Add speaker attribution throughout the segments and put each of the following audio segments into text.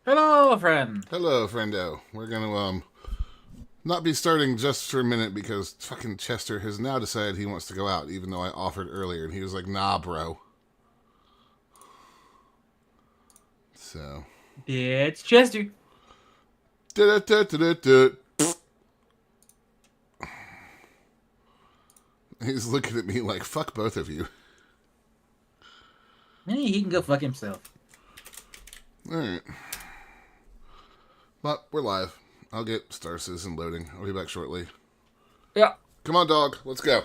Speaker 1: Hello, friend.
Speaker 2: Hello, friendo. We're gonna not be starting just for a minute because fucking Chester has now decided he wants to go out, even though I offered earlier, and he was like, "Nah, bro." So,
Speaker 1: It's Chester.
Speaker 2: da-da-da-da-da. He's looking at me like, "Fuck both of you."
Speaker 1: Hey, he can go fuck himself.
Speaker 2: All right, but we're live. I'll get Star Citizen loading. I'll be back shortly.
Speaker 1: Yeah.
Speaker 2: Come on, dog. Let's go.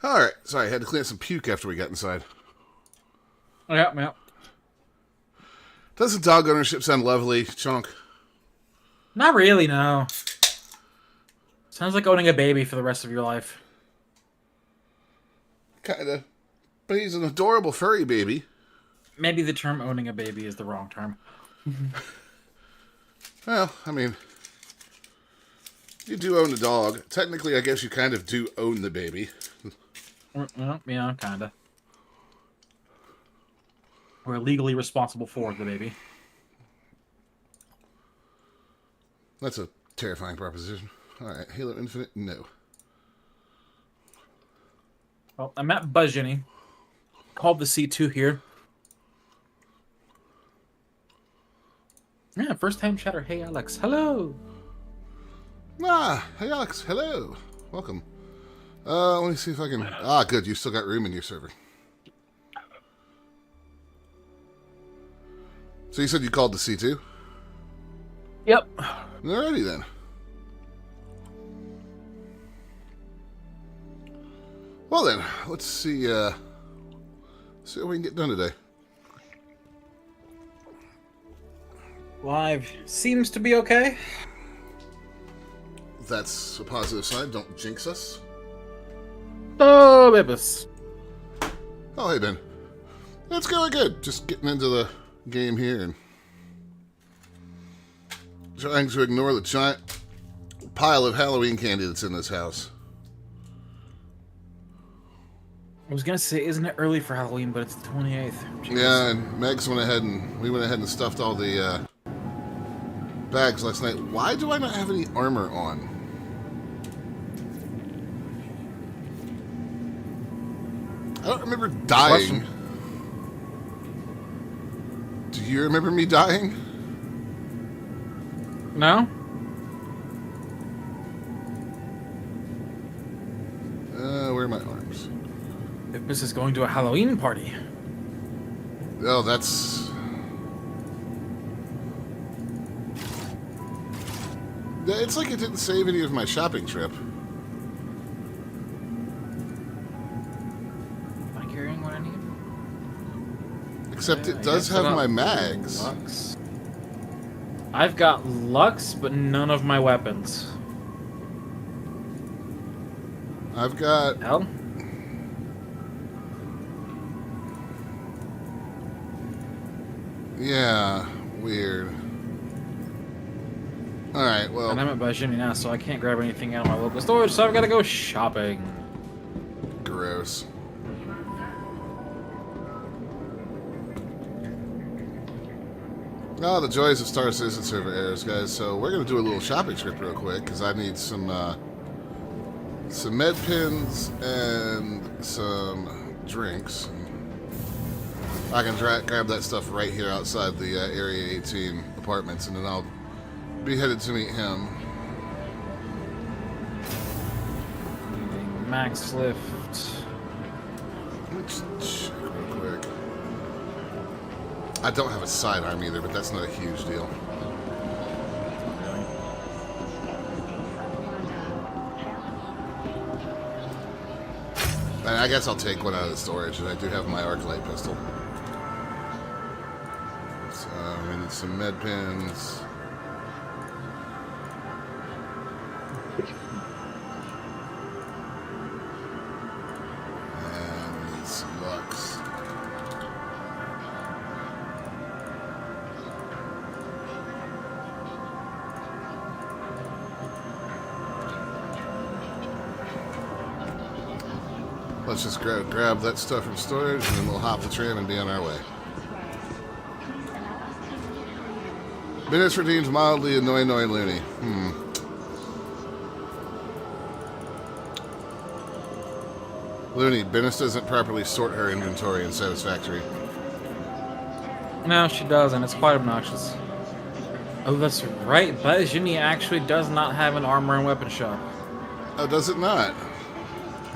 Speaker 2: Alright, sorry, I had to clean up some puke after we got inside.
Speaker 1: Yep, yep.
Speaker 2: Doesn't dog ownership sound lovely, Chunk?
Speaker 1: Not really, no. Sounds like owning a baby for the rest of your life.
Speaker 2: Kinda. But he's an adorable furry baby.
Speaker 1: Maybe the term owning a baby is the wrong term.
Speaker 2: Well, I mean, you do own a dog. Technically, I guess you kind of do own the baby.
Speaker 1: Well, yeah, kinda. We're legally responsible for the baby.
Speaker 2: That's a terrifying proposition. Alright, Halo Infinite, no.
Speaker 1: Well, I'm at Buzz-Jenny. Called the C2 here. Yeah, first time chatter. Hey, Alex. Hello.
Speaker 2: Ah, hey Alex, hello. Welcome. Let me see if I can... Ah, good, you still got room in your server. So you said you called the C2?
Speaker 1: Yep.
Speaker 2: Alrighty then. Well then, let's see what we can get done today.
Speaker 1: Live seems to be okay.
Speaker 2: That's a positive sign. Don't jinx us.
Speaker 1: Oh, Bibus.
Speaker 2: Oh, hey, Ben. It's going good. Just getting into the game here and trying to ignore the giant pile of Halloween candy that's in this house.
Speaker 1: I was gonna say, isn't it early for Halloween? But it's the 28th. Jeez.
Speaker 2: Yeah, and Megs went ahead and stuffed all the bags last night. Why do I not have any armor on? I don't remember dying. Do you remember me dying?
Speaker 1: No.
Speaker 2: Where are my arms?
Speaker 1: Bibus is going to a Halloween party.
Speaker 2: Oh, that's... It's like it didn't save any of my shopping trip.
Speaker 1: Am I carrying what I need?
Speaker 2: Except it does have my mags.
Speaker 1: Lux. I've got Lux, but none of my weapons.
Speaker 2: I've got...
Speaker 1: Hell?
Speaker 2: Yeah, weird. Alright, well...
Speaker 1: And I'm at Buzz-Jenny now, so I can't grab anything out of my local storage, so I've got to go shopping.
Speaker 2: Gross. Oh, the joys of Star Citizen server errors, guys. So we're going to do a little shopping trip real quick, because I need some med pins and some drinks. I can grab that stuff right here outside the Area 18 apartments, and then I'll be headed to meet him.
Speaker 1: Max lift.
Speaker 2: Let's check real quick. I don't have a sidearm either, but that's not a huge deal. And I guess I'll take one out of the storage, and I do have my arc light pistol. So we need some med pins. And we need some Lux. Let's just grab that stuff from storage, and then we'll hop the train and be on our way. Minutes redeems mildly annoying loony. Loony, Bennis doesn't properly sort her inventory in Satisfactory.
Speaker 1: No, she doesn't. It's quite obnoxious. Oh, that's right. Buzz-Jenny actually does not have an armor and weapon shop.
Speaker 2: Oh, does it not?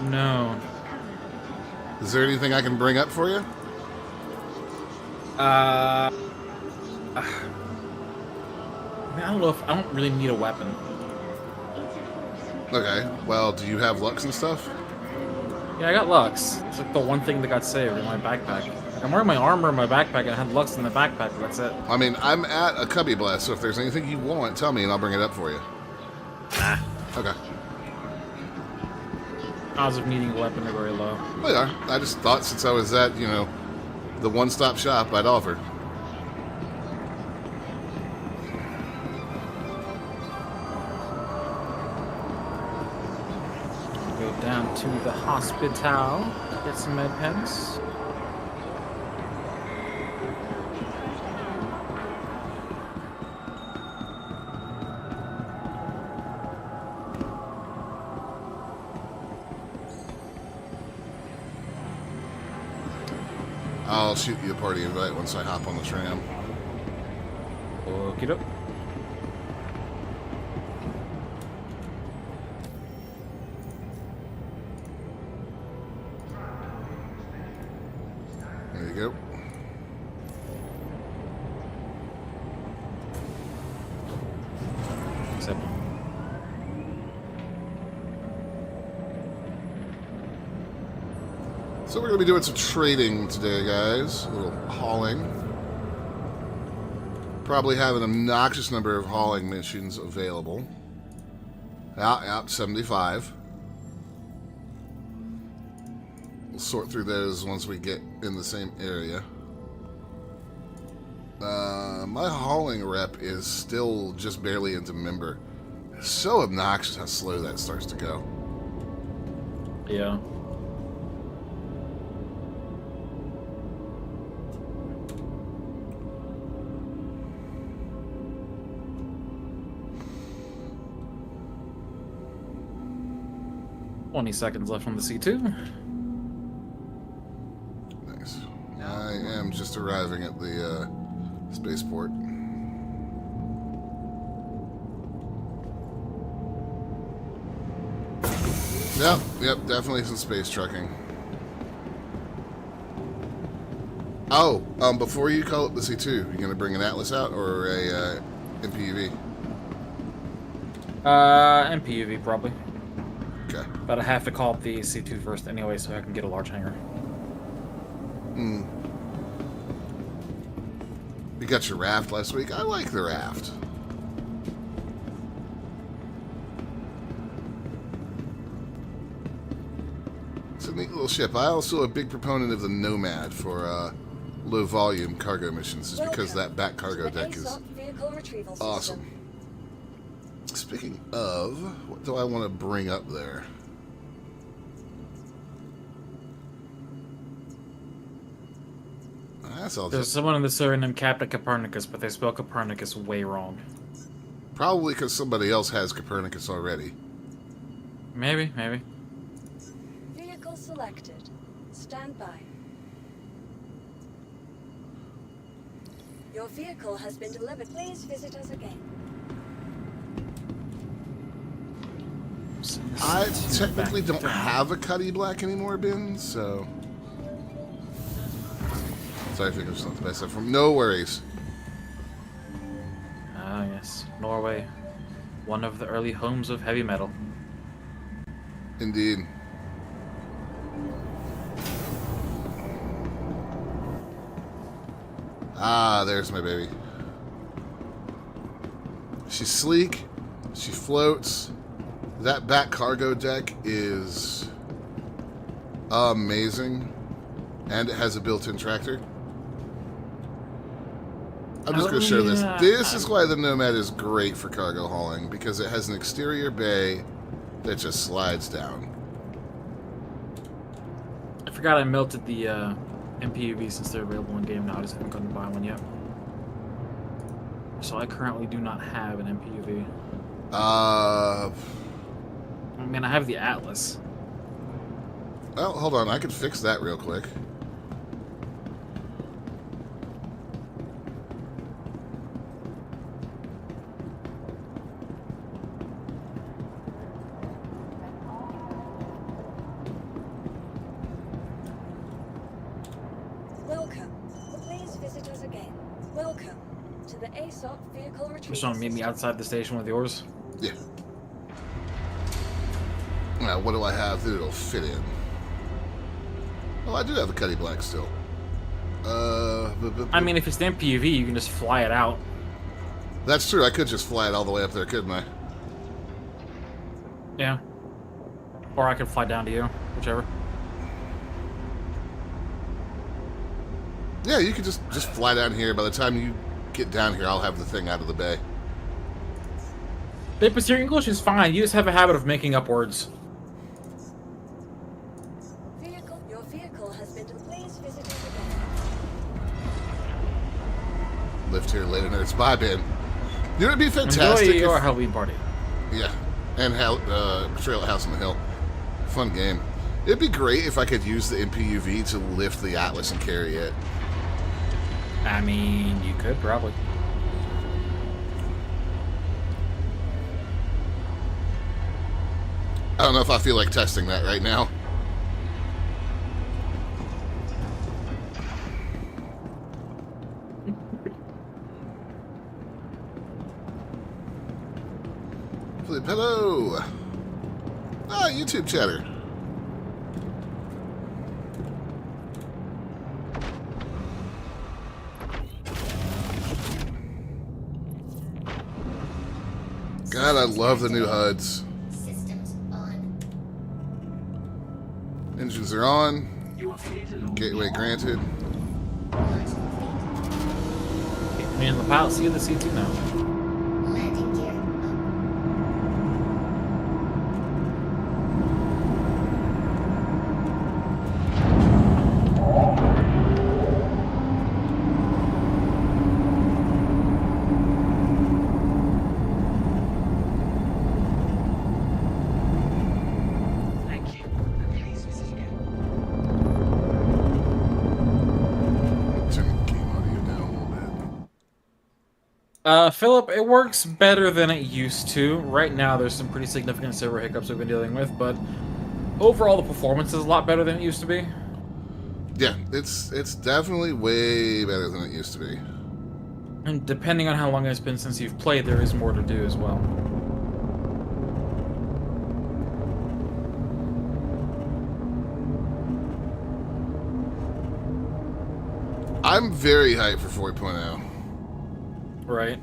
Speaker 1: No.
Speaker 2: Is there anything I can bring up for you?
Speaker 1: I don't know if I don't really need a weapon.
Speaker 2: Okay. Well, do you have Lux and stuff?
Speaker 1: Yeah, I got Lux. It's like the one thing that got saved in my backpack. I'm wearing my armor in my backpack and I had Lux in the backpack, but that's it.
Speaker 2: I mean, I'm at a cubby blast, so if there's anything you want, tell me and I'll bring it up for you.
Speaker 1: Nah.
Speaker 2: Okay.
Speaker 1: Odds of needing a weapon are very low.
Speaker 2: Well, yeah. I just thought since I was at, you know, the one-stop shop, I'd offer.
Speaker 1: Go down to the hospital, get some med pens.
Speaker 2: I'll shoot you a party invite once I hop on the tram.
Speaker 1: Okie doke.
Speaker 2: There you go.
Speaker 1: Except
Speaker 2: So we're going to be doing some trading today, guys. A little hauling. Probably have an obnoxious number of hauling missions available. Yeah, 75. We'll sort through those once we get in the same area. My hauling rep is still just barely into member. It's so obnoxious how slow that starts to go.
Speaker 1: yeah. $20 left on the C2.
Speaker 2: Nice. I am just arriving at the spaceport. Yep, definitely some space trucking. Oh, before you call up the C2, you gonna bring an Atlas out or a MPUV?
Speaker 1: MPUV probably.
Speaker 2: Okay.
Speaker 1: But I have to call up the C2 first anyway so I can get a large hangar.
Speaker 2: You got your raft last week? I like the raft. It's a neat little ship. I also a big proponent of the Nomad for low volume cargo missions, just because that back cargo deck is awesome. Speaking of, what do I want to bring up there?
Speaker 1: There's someone in the server named Captain Copernicus, but they spell Copernicus way wrong.
Speaker 2: Probably because somebody else has Copernicus already.
Speaker 1: Maybe.
Speaker 3: Vehicle selected. Stand by. Your vehicle has been delivered. Please visit us again.
Speaker 2: I technically don't have a Cuddy Black anymore, Ben, so... Sorry, I think it's not the best stuff from. No worries.
Speaker 1: Ah, yes. Norway. One of the early homes of heavy metal.
Speaker 2: Indeed. Ah, there's my baby. She's sleek. She floats. That back cargo deck is amazing. And it has a built-in tractor. I'm just going to show this. This is why the Nomad is great for cargo hauling, because it has an exterior bay that just slides down.
Speaker 1: I forgot I melted the MPUV since they're available in game now. I just haven't gone to buy one yet. So I currently do not have an MPUV. I mean, I have the Atlas.
Speaker 2: Well, hold on. I can fix that real quick.
Speaker 3: Welcome. Please visit us again. Welcome to the ASOP vehicle retrieval.
Speaker 1: Just want to meet me outside the station with yours.
Speaker 2: Yeah. Now, what do I have that it'll fit in? Oh, I do have the Cuddy Black still.
Speaker 1: I mean, if it's the MPUV, you can just fly it out.
Speaker 2: That's true. I could just fly it all the way up there, couldn't I?
Speaker 1: Yeah. Or I could fly down to you, whichever.
Speaker 2: Yeah, you could just fly down here. By the time you get down here, I'll have the thing out of the bay.
Speaker 1: But your English is fine. You just have a habit of making up words.
Speaker 3: Your vehicle has been. Please visit us again.
Speaker 2: Lived here late at night. It's bye, Ben. You know, it'd be fantastic.
Speaker 1: Enjoy your Halloween party.
Speaker 2: Yeah, and Betrayal at House on the Hill. Fun game. It'd be great if I could use the MPUV to lift the Atlas and carry it.
Speaker 1: I mean, you could probably.
Speaker 2: I don't know if I feel like testing that right now. Flip, hello! Ah, YouTube chatter. God, I love the new HUDs.
Speaker 4: Systems on.
Speaker 2: Engines are on. Gateway granted.
Speaker 4: Launch complete.
Speaker 1: Me and the pilot see the C2 now.
Speaker 4: Landing gear up.
Speaker 5: Thank you. Please visit again.
Speaker 2: Turn the game audio down a little bit.
Speaker 1: Philip, it works better than it used to. Right now, there's some pretty significant server hiccups we've been dealing with, but overall, the performance is a lot better than it used to be.
Speaker 2: Yeah, it's definitely way better than it used to be.
Speaker 1: And depending on how long it's been since you've played, there is more to do as well.
Speaker 2: I'm very hyped for 4.0.
Speaker 1: Right.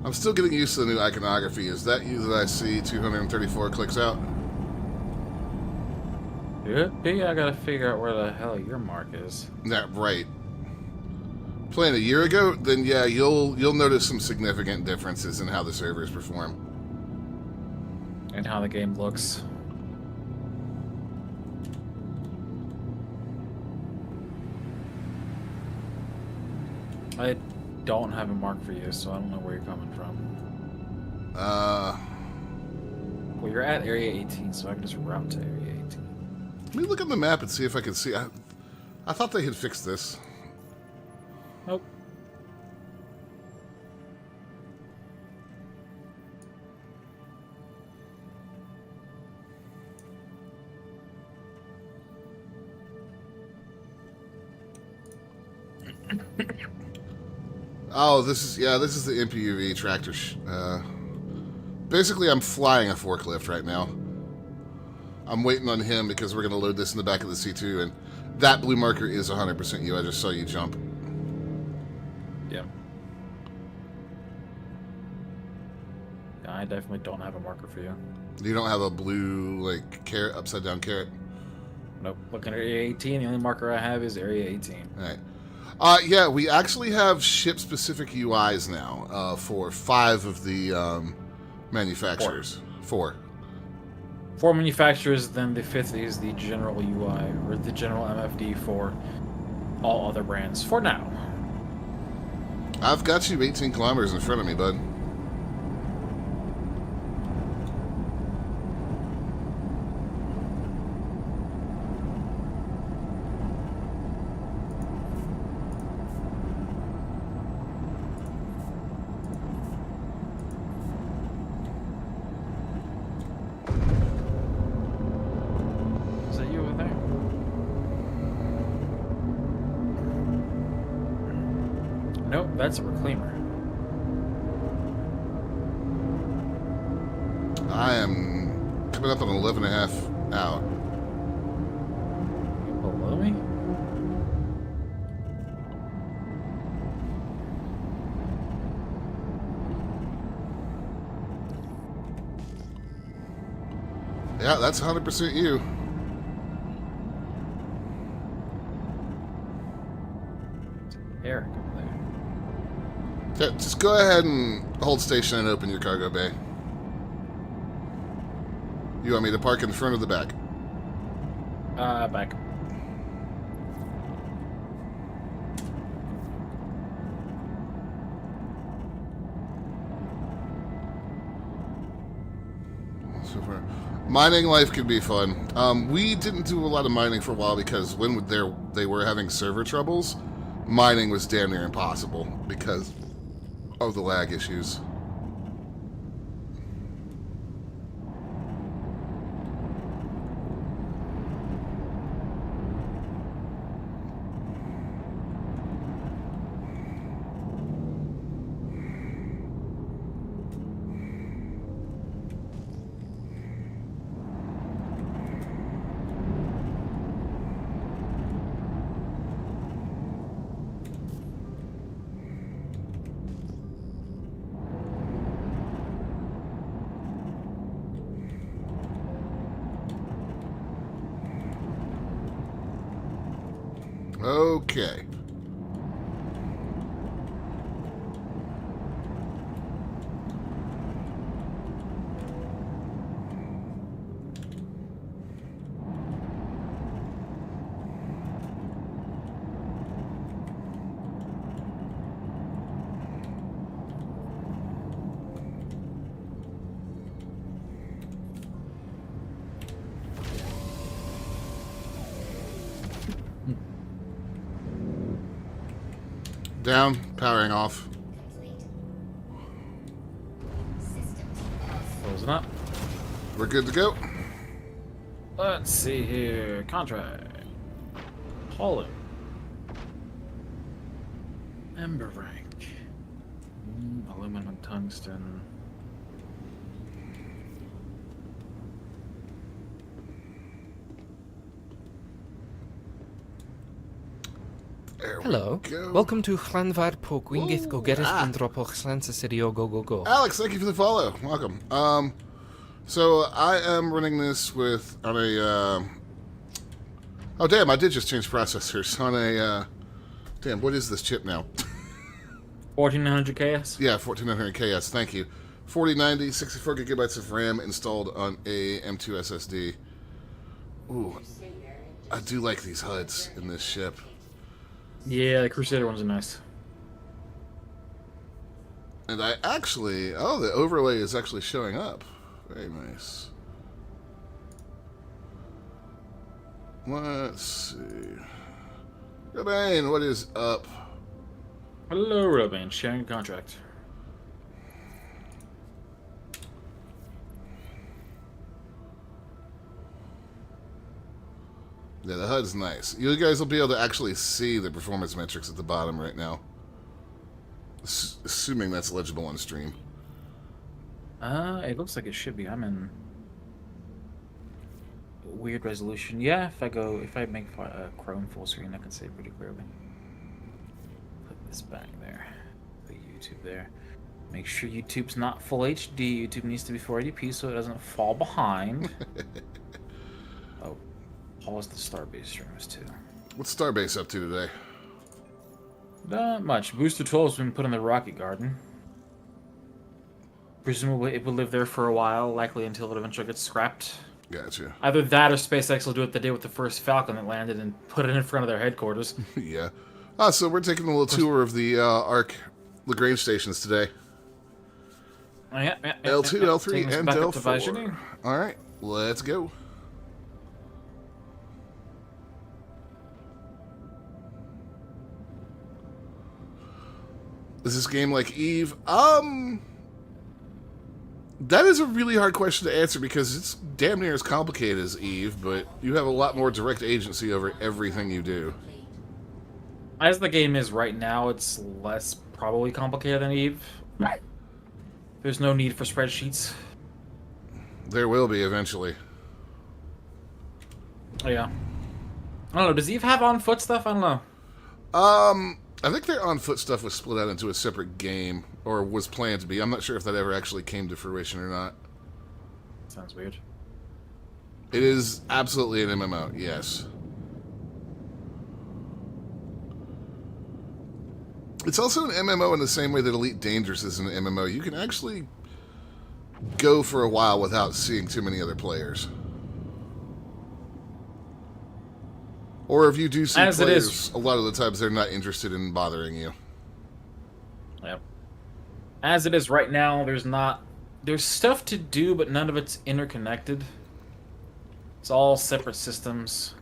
Speaker 2: I'm still getting used to the new iconography. Is that you that I see 234 clicks out?
Speaker 1: Yeah, I gotta figure out where the hell your mark is.
Speaker 2: Yeah, right. Playing a year ago, then yeah, you'll notice some significant differences in how the servers perform.
Speaker 1: And how the game looks. I don't have a mark for you, so I don't know where you're coming from. Well, you're at Area 18, so I can just route to Area 18.
Speaker 2: Let me look on the map and see if I can see. I thought they had fixed this.
Speaker 1: Nope.
Speaker 2: Oh, this is the MPUV tractor. Basically, I'm flying a forklift right now. I'm waiting on him because we're going to load this in the back of the C2, and that blue marker is 100% you. I just saw you jump.
Speaker 1: Yeah. Yeah, I definitely don't have a marker for you.
Speaker 2: You don't have a blue, like, carrot, upside down carrot?
Speaker 1: Nope. Looking at Area 18, the only marker I have is Area 18.
Speaker 2: All right. Yeah, we actually have ship-specific UIs now for 5 of the manufacturers. 4.
Speaker 1: 4 manufacturers, then the 5th is the general UI, or the general MFD for all other brands, for now.
Speaker 2: I've got you 18 kilometers in front of me, bud.
Speaker 1: Is that you over there? Nope, that's a reclaimer.
Speaker 2: I am coming up on 11 and a half out.
Speaker 1: Below me?
Speaker 2: Yeah, that's 100% you.
Speaker 1: Eric over there.
Speaker 2: Yeah, just go ahead and hold station and open your cargo bay. You want me to park in the front or the back?
Speaker 1: Back.
Speaker 2: So far. Mining life can be fun. We didn't do a lot of mining for a while because when they were having server troubles, mining was damn near impossible because of the lag issues. Okay. Down, powering off.
Speaker 4: Complete. Systems off.
Speaker 1: Closing up.
Speaker 2: We're good to go.
Speaker 1: Let's see here. Contract. Hauling. Ember rank. Aluminum tungsten.
Speaker 2: There we
Speaker 6: Hello.
Speaker 2: go.
Speaker 6: Welcome to Hranvar Pogwingith Go Get It
Speaker 2: ah.
Speaker 6: and Dropoch Slansa City Go Go Go.
Speaker 2: Alex, thank you for the follow. Welcome. So I am running this with on a. Oh damn! I did just change processors on a. Damn, what is this chip now?
Speaker 1: 1400 KS?
Speaker 2: Yeah, 1400 KS. Thank you. 4090, 64 gigabytes of RAM installed on a M2 SSD. Ooh, I do like these HUDs in this ship.
Speaker 1: Yeah, the Crusader ones are nice.
Speaker 2: And I actually, oh, the overlay is actually showing up. Very nice. Let's see. Rebane, what is up?
Speaker 1: Hello, Robin. Sharing a contract.
Speaker 2: Yeah, the HUD's nice. You guys will be able to actually see the performance metrics at the bottom right now. Assuming that's legible on stream.
Speaker 1: It looks like it should be. I'm in weird resolution. Yeah, if I make Chrome full screen, I can see it pretty clearly. Put this back there. Put YouTube there. Make sure YouTube's not full HD. YouTube needs to be 480p so it doesn't fall behind. Oh, pause the Starbase streams too.
Speaker 2: What's Starbase up to today?
Speaker 1: Not much. Booster 12 has been put in the Rocket Garden. Presumably it will live there for a while, likely until it eventually gets scrapped.
Speaker 2: Gotcha.
Speaker 1: Either that or SpaceX will do what they did with the first Falcon that landed and put it in front of their headquarters.
Speaker 2: Yeah. So we're taking a little tour of the ARC Lagrange stations today.
Speaker 1: Yeah,
Speaker 2: L2, L3,
Speaker 1: Taking us
Speaker 2: and
Speaker 1: back up to Vajini.
Speaker 2: L4. Alright, let's go. Is this game like Eve? That is a really hard question to answer because it's damn near as complicated as Eve, but you have a lot more direct agency over everything you do.
Speaker 1: As the game is right now, it's less probably complicated than Eve. There's no need for spreadsheets.
Speaker 2: There will be eventually.
Speaker 1: Oh, yeah. I don't know. Does Eve have on foot stuff? I don't know.
Speaker 2: I think their on foot stuff was split out into a separate game, or was planned to be. I'm not sure if that ever actually came to fruition or not.
Speaker 1: Sounds weird.
Speaker 2: It is absolutely an MMO, yes. It's also an MMO in the same way that Elite Dangerous is an MMO. You can actually go for a while without seeing too many other players. Or if you do see
Speaker 1: As it
Speaker 2: players,
Speaker 1: is.
Speaker 2: a lot of the times they're not interested in bothering you.
Speaker 1: Yep. As it is right now, there's stuff to do, but none of it's interconnected. It's all separate systems.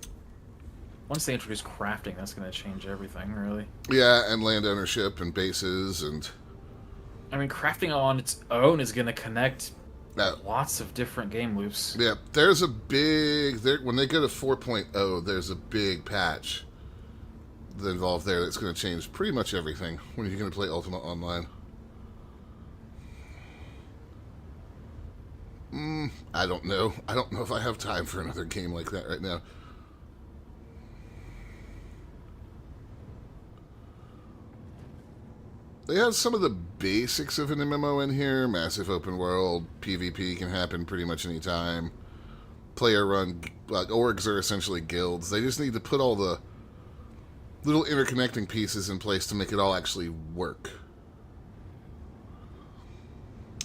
Speaker 1: Once they introduce crafting, that's going to change everything, really.
Speaker 2: Yeah, and land ownership and bases and...
Speaker 1: I mean, crafting on its own is going to connect
Speaker 2: No.
Speaker 1: lots of different game loops.
Speaker 2: Yeah, there's a big... when they go to 4.0, there's a big patch involved there that's going to change pretty much everything when you're going to play Ultimate Online. I don't know. I don't know if I have time for another game like that right now. They have some of the basics of an MMO in here. Massive open world. PvP can happen pretty much any time. Player run. Orgs are essentially guilds. They just need to put all the little interconnecting pieces in place to make it all actually work.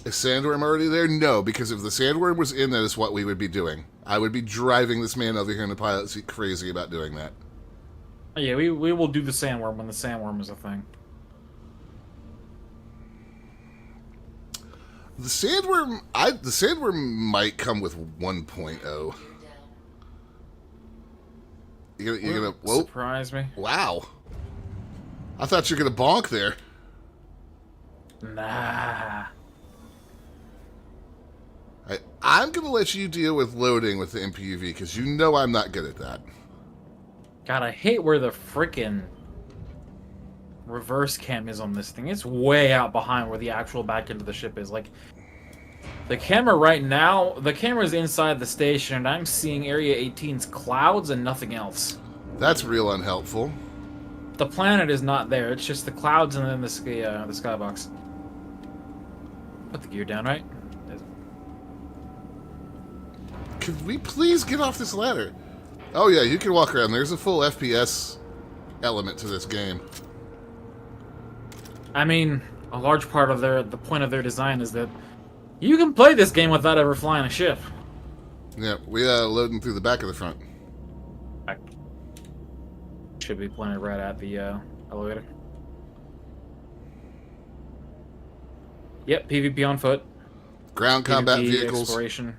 Speaker 2: Is Sandworm already there? No, because if the Sandworm was in, that is what we would be doing. I would be driving this man over here in the pilot seat crazy about doing that.
Speaker 1: Yeah, we will do the sandworm when the sandworm is a thing.
Speaker 2: The Sandworm might come with 1.0. You're gonna whoa.
Speaker 1: Surprise me.
Speaker 2: Wow. I thought you were gonna bonk there.
Speaker 1: Nah.
Speaker 2: I'm gonna let you deal with loading with the MPUV because you know I'm not good at that.
Speaker 1: God, I hate where the frickin' reverse cam is on this thing. It's way out behind where the actual back end of the ship is. Like, the camera right now, the camera's inside the station, and I'm seeing Area 18's clouds and nothing else.
Speaker 2: That's real unhelpful.
Speaker 1: The planet is not there. It's just the clouds and then the skybox. Put the gear down, right?
Speaker 2: Could we please get off this ladder? Oh yeah, you can walk around. There's a full FPS element to this game.
Speaker 1: I mean, a large part of the point of their design is that you can play this game without ever flying a ship.
Speaker 2: Yeah, we loading through the back of the front.
Speaker 1: Should be pointed right at the elevator. Yep, PvP on foot.
Speaker 2: Ground combat
Speaker 1: PvP
Speaker 2: vehicles.
Speaker 1: Exploration.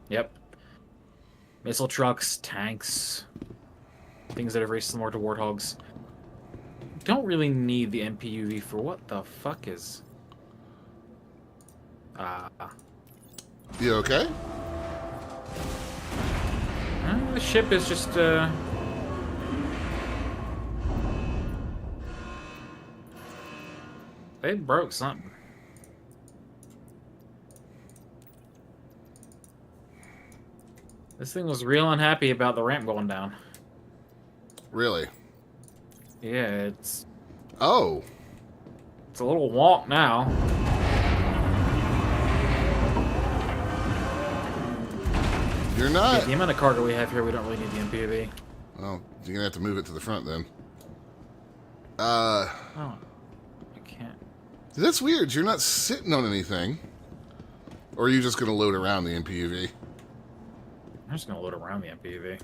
Speaker 1: Yep. Missile trucks, tanks, things that are very similar to warthogs. Don't really need the MPUV for what the fuck is.
Speaker 2: You okay?
Speaker 1: The ship is just they broke something. This thing was real unhappy about the ramp going down.
Speaker 2: Really?
Speaker 1: Yeah, it's
Speaker 2: Oh.
Speaker 1: a little wonk now.
Speaker 2: You're not.
Speaker 1: The amount of cargo we have here, we don't really need the MPV.
Speaker 2: Well, you're gonna have to move it to the front then.
Speaker 1: Oh, I can't.
Speaker 2: That's weird. You're not sitting on anything. Or are you just gonna load around the MPUV?
Speaker 1: I'm just gonna load around the MPV.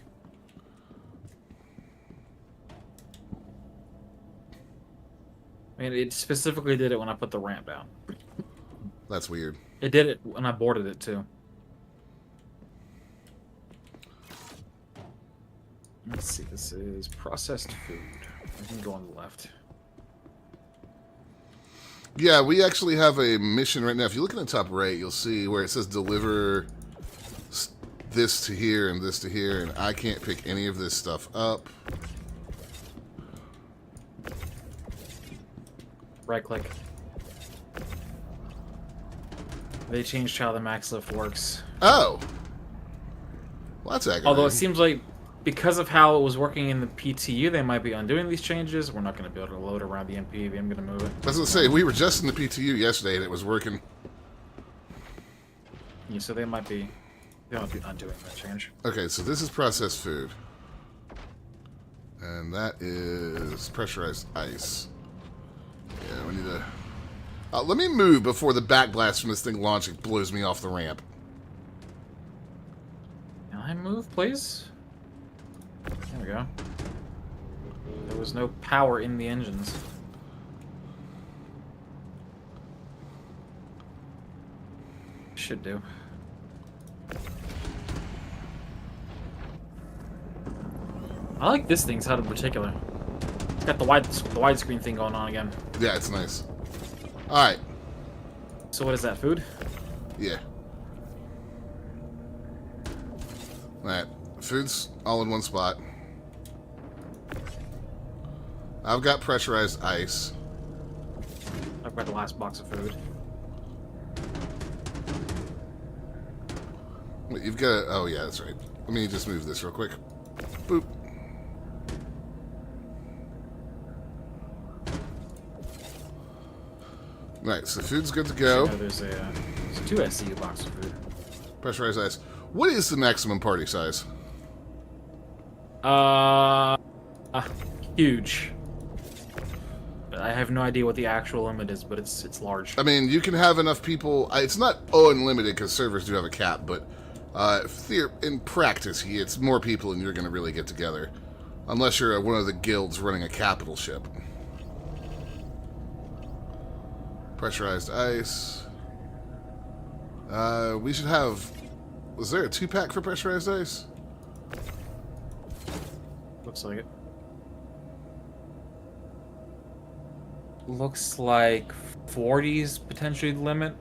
Speaker 1: I mean, it specifically did it when I put the ramp down.
Speaker 2: That's weird.
Speaker 1: It did it when I boarded it, too. Let's see, this is processed food. I can go on the left.
Speaker 2: Yeah, we actually have a mission right now. If you look in the top right, you'll see where it says deliver this to here and this to here, and I can't pick any of this stuff up.
Speaker 1: Right click. They changed how the max lift works.
Speaker 2: Oh. Well, that's aggravating.
Speaker 1: Although it seems like because of how it was working in the PTU, they might be undoing these changes. We're not going to be able to load around the MPV. I'm going to move it.
Speaker 2: I was going to say, we were just in the PTU yesterday and it was working.
Speaker 1: Yeah, so they might be undoing that change.
Speaker 2: Okay, so this is processed food. And that is pressurized ice. Yeah, we need to... let me move before the backblast from this thing launching blows me off the ramp.
Speaker 1: Can I move, please? There we go. There was no power in the engines. Should do. I like this thing's HUD in particular. It's got the widescreen thing going on again.
Speaker 2: Yeah, it's nice. Alright.
Speaker 1: So what is that, food?
Speaker 2: Yeah. Alright. Food's all in one spot. I've got pressurized ice.
Speaker 1: I've got the last box of food.
Speaker 2: Wait, you've got... Oh, yeah, that's right. Let me just move this real quick. Boop. Right, so food's good to go.
Speaker 1: You know, there's two SCU boxes of food.
Speaker 2: Pressurized ice. What is the maximum party size?
Speaker 1: Huge. I have no idea what the actual limit is, but it's large.
Speaker 2: I mean, you can have enough people... It's not unlimited because servers do have a cap, but in practice, it's more people than you're going to really get together. Unless you're one of the guilds running a capital ship. Pressurized ice. We should have... Was there a 2-pack for pressurized ice?
Speaker 1: Looks like it. Looks like 40's potentially the limit.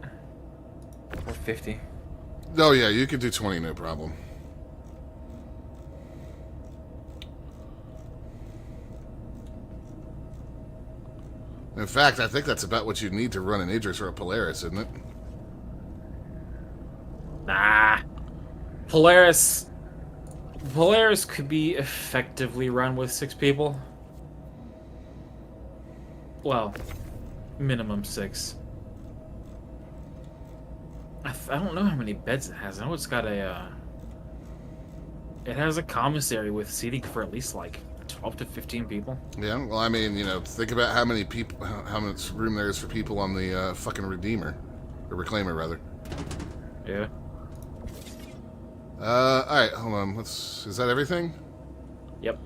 Speaker 1: Or 50.
Speaker 2: Oh yeah, you could do 20, no problem. In fact, I think that's about what you need to run an Idris or a Polaris, isn't it?
Speaker 1: Nah. Polaris could be effectively run with 6 people. Well, minimum 6. I don't know how many beds it has. I know it's got a... it has a commissary with seating for at least, like, 12 to 15 people.
Speaker 2: Yeah, well, I mean, you know, think about how many people, how much room there is for people on the fucking Redeemer. Or Reclaimer, rather.
Speaker 1: Yeah.
Speaker 2: Alright, hold on. Is that everything?
Speaker 1: Yep.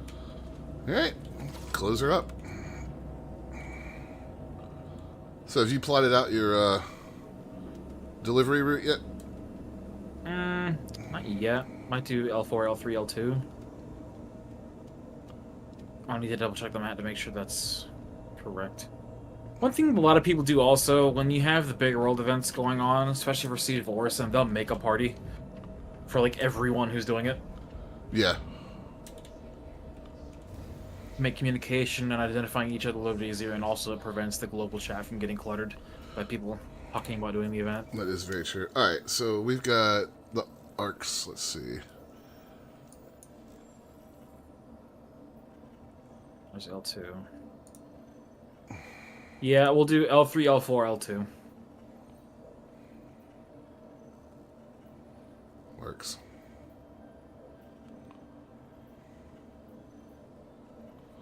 Speaker 2: Alright, close her up. So have you plotted out your delivery route yet?
Speaker 1: Not yet. Might do L4, L3, L2. I'll need to double check the map to make sure that's correct. One thing a lot of people do also, when you have the big world events going on, especially for Siege of Orison, they'll make a party for like everyone who's doing it.
Speaker 2: Yeah.
Speaker 1: Make communication and identifying each other a little bit easier, and also it prevents the global chat from getting cluttered by people talking about doing the event.
Speaker 2: That is very true. Alright, so we've got the arcs. Let's see.
Speaker 1: There's L2. Yeah, we'll do L3, L4, L2.
Speaker 2: Works.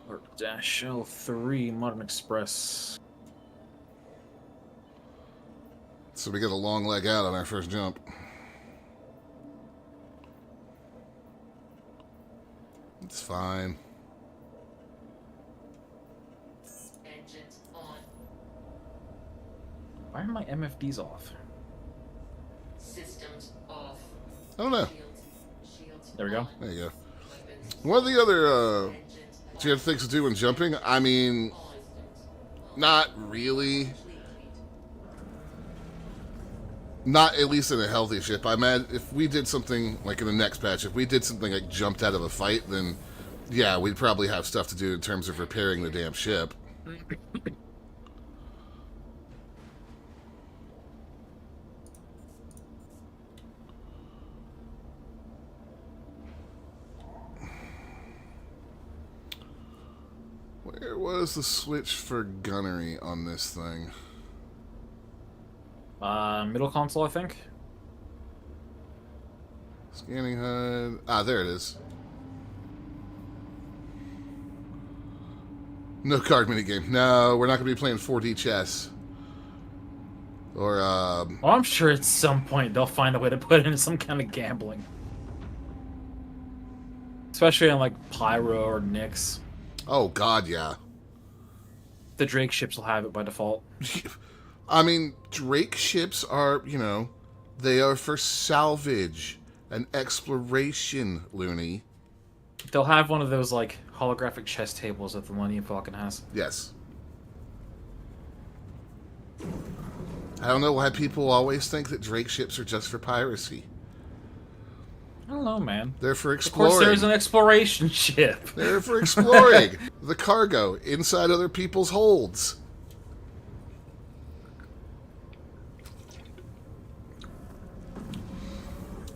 Speaker 1: Or dash L3, Modern Express.
Speaker 2: So we get a long leg out on our first jump. It's fine.
Speaker 4: Engines on.
Speaker 1: Why are my MFDs off?
Speaker 4: Systems off.
Speaker 2: I don't know.
Speaker 4: Shields
Speaker 1: There we go.
Speaker 4: on.
Speaker 2: There you go.
Speaker 4: Weapons
Speaker 2: What are the other
Speaker 4: engines
Speaker 2: do you have things to do when jumping? I mean,
Speaker 4: on.
Speaker 2: not really.
Speaker 4: Complete.
Speaker 2: Not at least in a healthy ship. I mean, if we did something like in the next patch, if we did something like jumped out of a fight, then yeah, we'd probably have stuff to do in terms of repairing the damn ship. Where was the switch for gunnery on this thing?
Speaker 1: Middle console, I think.
Speaker 2: Scanning HUD. Ah, there it is. No card minigame. No, we're not going to be playing 4D chess. Or,
Speaker 1: Well, I'm sure at some point they'll find a way to put in some kind of gambling. Especially on, like, Pyro or Nyx.
Speaker 2: oh, God, yeah.
Speaker 1: The Drake ships will have it by default.
Speaker 2: I mean, Drake ships are, they are for salvage and exploration, Looney.
Speaker 1: They'll have one of those, like, holographic chess tables that the Millennium Falcon has.
Speaker 2: Yes. I don't know why people always think that Drake ships are just for piracy.
Speaker 1: I don't know, man.
Speaker 2: They're for
Speaker 1: Of
Speaker 2: exploring.
Speaker 1: course, there's an exploration ship.
Speaker 2: They're for exploring the cargo inside other people's holds.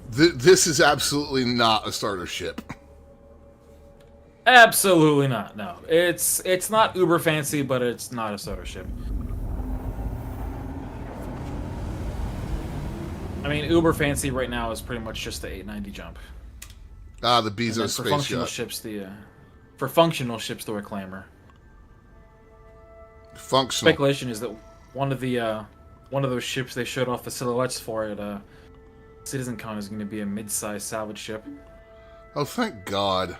Speaker 2: This is absolutely not a starter ship.
Speaker 1: Absolutely not. No, it's not uber fancy, but it's not a soda ship. I mean, uber fancy right now is pretty much just the 890 jump.
Speaker 2: Ah, the
Speaker 1: And
Speaker 2: Bezos
Speaker 1: then for
Speaker 2: space
Speaker 1: functional
Speaker 2: yacht.
Speaker 1: ships, for functional ships, the Reclaimer.
Speaker 2: Functional.
Speaker 1: Speculation is that one of those ships they showed off the silhouettes for at CitizenCon is going to be a mid-sized salvage ship.
Speaker 2: Oh, thank God.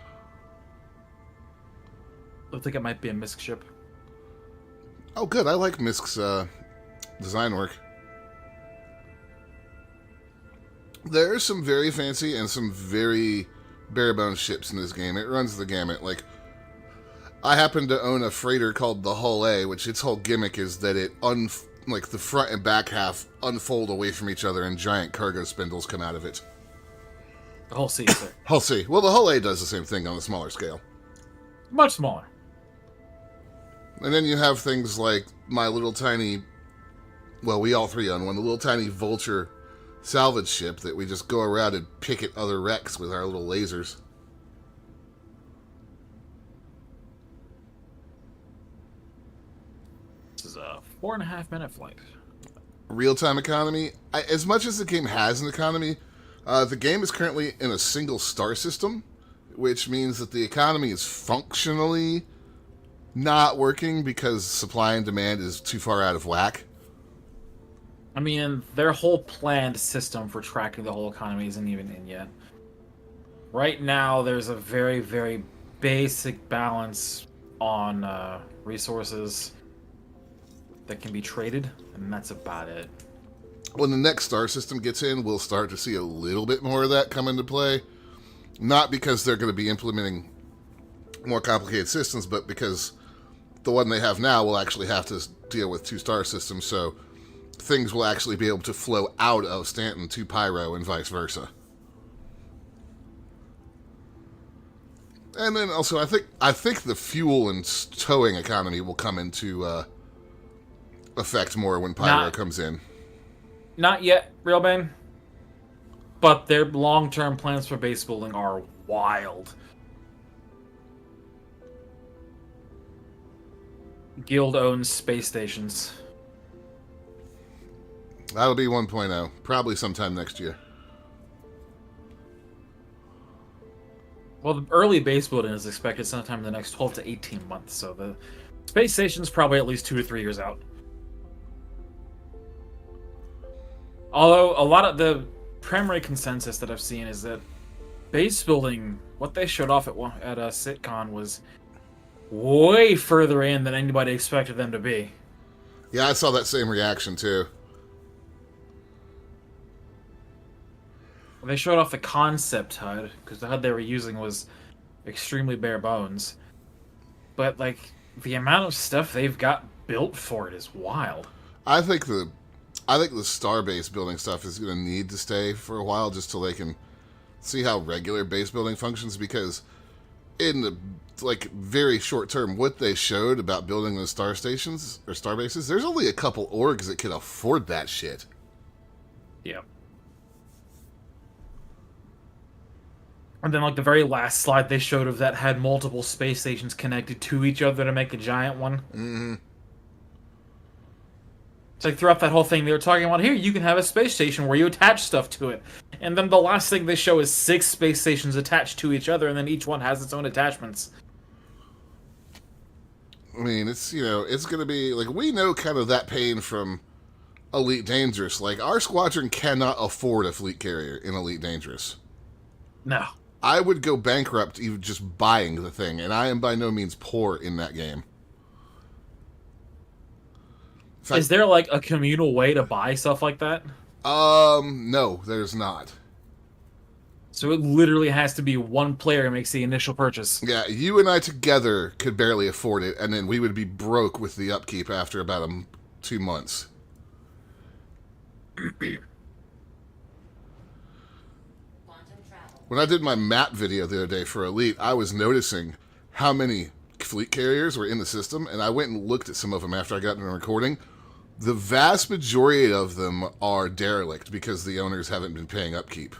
Speaker 1: Looks like it might be a Misk ship.
Speaker 2: Oh, good. I like Misk's design work. There are some very fancy and some very bare-bones ships in this game. It runs the gamut. Like, I happen to own a freighter called the Hull A, which its whole gimmick is that it, like, the front and back half unfold away from each other and giant cargo spindles come out of it.
Speaker 1: The whole sea, sir.
Speaker 2: Hull C. Well, the Hull A does the same thing on a smaller scale.
Speaker 1: Much smaller.
Speaker 2: And then you have things like my little tiny, well, we all three own one, the little tiny Vulture salvage ship that we just go around and pick at other wrecks with our little lasers.
Speaker 1: This is a 4.5-minute flight.
Speaker 2: Real-time economy. As much as the game has an economy, the game is currently in a single star system, which means that the economy is functionally not working because supply and demand is too far out of whack.
Speaker 1: I mean, their whole planned system for tracking the whole economy isn't even in yet. Right now, there's a very, very basic balance on resources that can be traded, and that's about it.
Speaker 2: When the next star system gets in, we'll start to see a little bit more of that come into play. Not because they're going to be implementing more complicated systems, but because the one they have now will actually have to deal with 2-star systems, so things will actually be able to flow out of Stanton to Pyro and vice versa. And then also, I think the fuel and towing economy will come into effect more when Pyro comes in.
Speaker 1: Not yet, Realbane. But their long-term plans for base building are wild. Guild owns space stations.
Speaker 2: That'll be 1.0, probably sometime next year.
Speaker 1: Well, the early base building is expected sometime in the next 12 to 18 months, so the space station's probably at least 2 to 3 years out. Although, a lot of the primary consensus that I've seen is that base building, what they showed off at SitCon was way further in than anybody expected them to be.
Speaker 2: Yeah, I saw that same reaction too.
Speaker 1: They showed off the concept HUD, because the HUD they were using was extremely bare bones. But, like, the amount of stuff they've got built for it is wild.
Speaker 2: I think the star base building stuff is going to need to stay for a while just till they can see how regular base building functions, because in the very short term, what they showed about building those star stations or star bases, there's only a couple orgs that can afford that shit.
Speaker 1: Yeah. And then, like, the very last slide they showed of that had multiple space stations connected to each other to make a giant one.
Speaker 2: Mm-hmm.
Speaker 1: It's like throughout that whole thing, they were talking about, here, you can have a space station where you attach stuff to it. And then the last thing they show is 6 space stations attached to each other, and then each one has its own attachments.
Speaker 2: I mean, it's, you know, it's going to be, like, we know kind of that pain from Elite Dangerous. Like, our squadron cannot afford a fleet carrier in Elite Dangerous.
Speaker 1: No.
Speaker 2: I would go bankrupt even just buying the thing, and I am by no means poor in that game. In fact,
Speaker 1: Is there, like, a communal way to buy stuff like that?
Speaker 2: no, there's not.
Speaker 1: So it literally has to be one player who makes the initial purchase.
Speaker 2: Yeah, you and I together could barely afford it, and then we would be broke with the upkeep after about 2 months.
Speaker 4: Quantum travel.
Speaker 2: When I did my map video the other day for Elite, I was noticing how many fleet carriers were in the system, and I went and looked at some of them after I got done recording. The vast majority of them are derelict because the owners haven't been paying upkeep.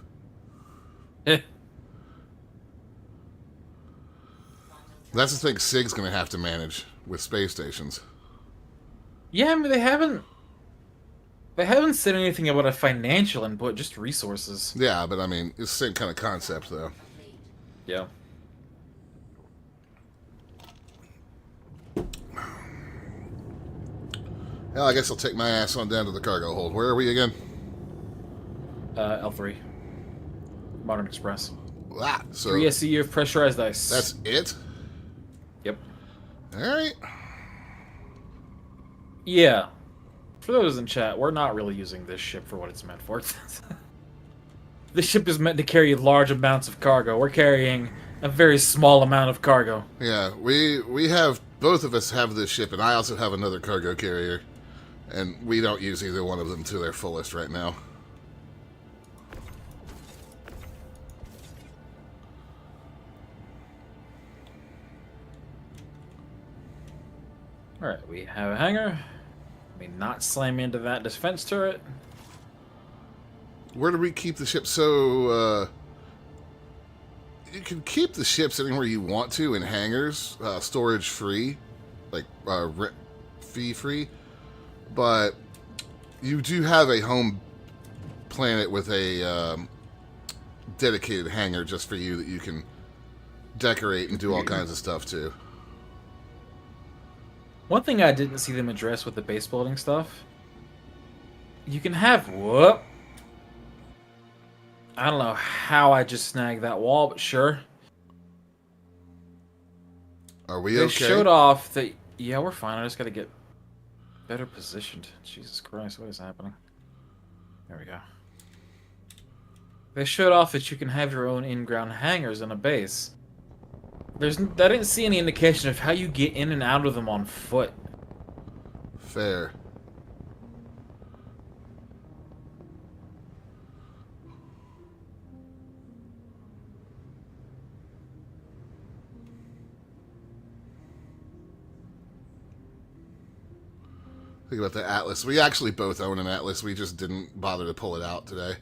Speaker 2: That's the thing SIG's going to have to manage with space stations.
Speaker 1: Yeah, I mean, they haven't said anything about a financial input, just resources.
Speaker 2: Yeah, but I mean, it's the same kind of concept, though.
Speaker 1: Yeah.
Speaker 2: Hell, I guess I'll take my ass on down to the cargo hold. Where are we again?
Speaker 1: L3. Modern Express.
Speaker 2: Ah, so
Speaker 1: 3 SCU of pressurized ice.
Speaker 2: that's it?
Speaker 1: Yep.
Speaker 2: Alright.
Speaker 1: Yeah. For those in chat, we're not really using this ship for what it's meant for. This ship is meant to carry large amounts of cargo. We're carrying a very small amount of cargo.
Speaker 2: Yeah, we have, both of us have this ship, and I also have another cargo carrier. And we don't use either one of them to their fullest right now.
Speaker 1: Alright, we have a hangar. Let me not slam into that defense turret.
Speaker 2: Where do we keep the ship? So, you can keep the ships anywhere you want to in hangars, storage free, like fee free, but you do have a home planet with a dedicated hangar just for you that you can decorate and do all kinds of stuff to.
Speaker 1: One thing I didn't see them address with the base building stuff, you can have, whoop. I don't know how I just snagged that wall, but sure.
Speaker 2: Are we
Speaker 1: They
Speaker 2: okay?
Speaker 1: showed off that, yeah, we're fine. I just gotta get better positioned. Jesus Christ, what is happening? There we go. They showed off that you can have your own in-ground hangars in a base. I didn't see any indication of how you get in and out of them on foot.
Speaker 2: Fair. Think about the Atlas. We actually both own an Atlas. We just didn't bother to pull it out today.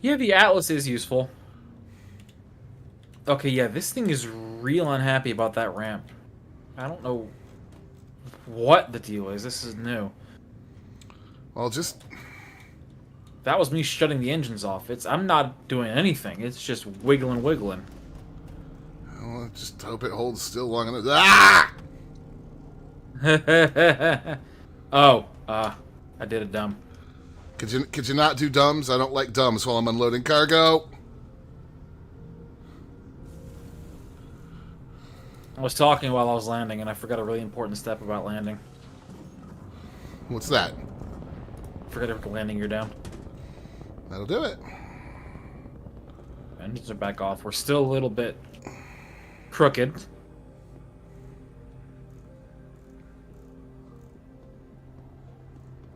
Speaker 1: Yeah, the Atlas is useful. Okay, yeah, this thing is real unhappy about that ramp. I don't know what the deal is. This is new.
Speaker 2: Well, just...
Speaker 1: That was me shutting the engines off. I'm not doing anything. It's just wiggling.
Speaker 2: Well, just hope it holds still long enough. Ah!
Speaker 1: I did it dumb.
Speaker 2: Could you not do dumbs? I don't like dumbs while I'm unloading cargo.
Speaker 1: I was talking while I was landing, and I forgot a really important step about landing.
Speaker 2: What's that?
Speaker 1: Forget if landing you're down.
Speaker 2: That'll do it.
Speaker 1: Engines are back off. We're still a little bit crooked. What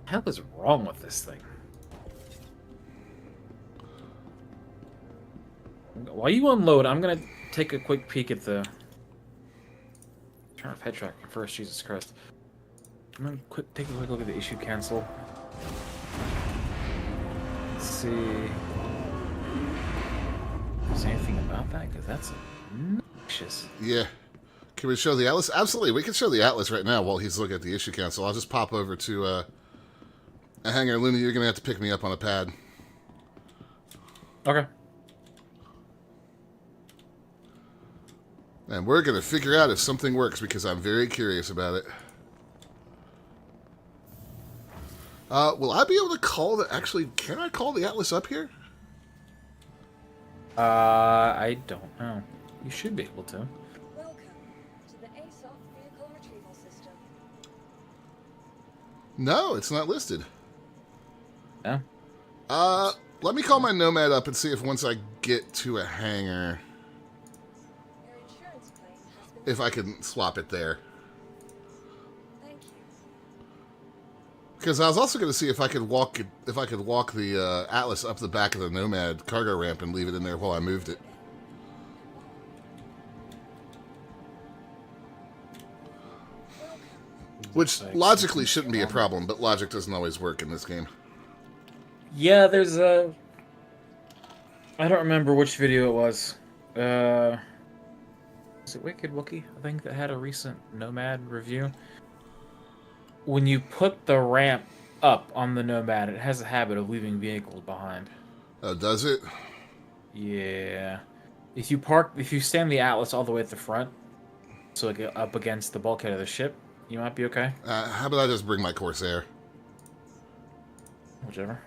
Speaker 1: the hell is wrong with this thing? While you unload, I'm gonna take a quick peek at the... Turn off head tracking first, Jesus Christ. I'm gonna take a quick look at the issue cancel. Let's see. Say anything about that? Because that's obnoxious.
Speaker 2: Yeah. Can we show the Atlas? Absolutely. We can show the Atlas right now while he's looking at the issue council. I'll just pop over to a hangar. Luna, you're going to have to pick me up on a pad.
Speaker 1: Okay.
Speaker 2: And we're going to figure out if something works because I'm very curious about it. Will I be able to call the... Actually, can I call the Atlas up here?
Speaker 1: I don't know. You should be able to.
Speaker 3: Welcome to the ASOP vehicle retrieval system.
Speaker 2: No, it's not listed.
Speaker 1: Yeah.
Speaker 2: Let me call my Nomad up and see if once I get to a hangar,
Speaker 3: Your insurance claim has been...
Speaker 2: if I can swap it there.
Speaker 3: Thank you.
Speaker 2: Because I was also going to see if I could walk the Atlas up the back of the Nomad cargo ramp and leave it in there while I moved it. Which logically shouldn't be a problem, but logic doesn't always work in this game.
Speaker 1: Yeah, there's a... I don't remember which video it was. Was it Wicked Wookie, I think, that had a recent Nomad review? When you put the ramp up on the Nomad, it has a habit of leaving vehicles behind.
Speaker 2: Oh, does it?
Speaker 1: Yeah. If you stand the Atlas all the way at the front, so like up against the bulkhead of the ship, you might be okay.
Speaker 2: How about I just bring my Corsair?
Speaker 1: Whichever.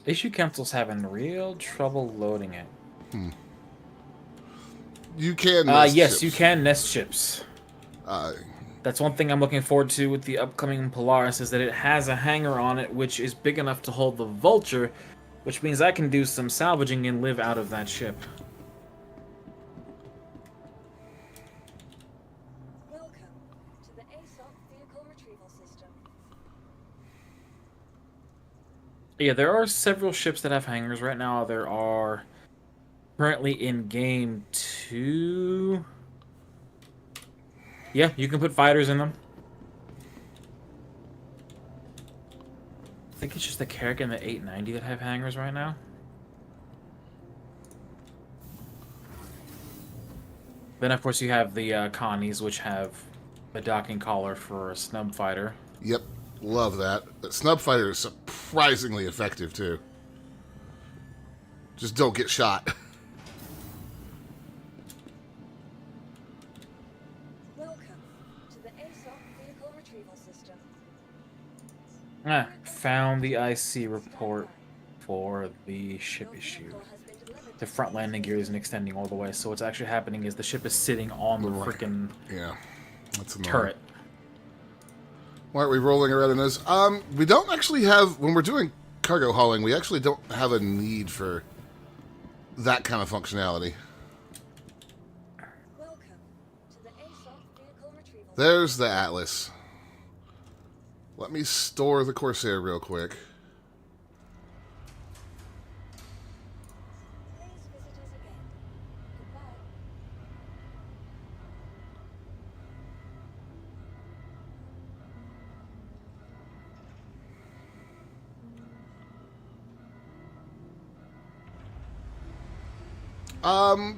Speaker 1: Issue Council's having real trouble loading it.
Speaker 2: You can nest
Speaker 1: yes,
Speaker 2: ships.
Speaker 1: you can nest ships. That's one thing I'm looking forward to with the upcoming Polaris, is that it has a hangar on it which is big enough to hold the Vulture, which means I can do some salvaging and live out of that ship.
Speaker 3: Welcome to the ASOP vehicle retrieval system.
Speaker 1: Yeah, there are several ships that have hangars right now. There are currently in game 2. Yeah, you can put fighters in them. I think it's just the Carrick and the 890 that have hangars right now. Then, of course, you have the Connies, which have a docking collar for a snub fighter.
Speaker 2: Yep, love that. The Snub Fighter is surprisingly effective, too. Just don't get shot.
Speaker 3: Welcome to the ASOP vehicle retrieval system.
Speaker 1: Found the IC report for the ship issue. The front landing gear isn't extending all the way, so what's actually happening is the ship is sitting on the freaking
Speaker 2: Yeah, that's annoying.
Speaker 1: turret.
Speaker 2: Why aren't we rolling around in those? We don't actually have, when we're doing cargo hauling, we actually don't have a need for that kind of functionality.
Speaker 3: Welcome to the ASOP vehicle retrieval.
Speaker 2: There's the Atlas. Let me store the Corsair real quick.
Speaker 3: Please visit us again. Goodbye.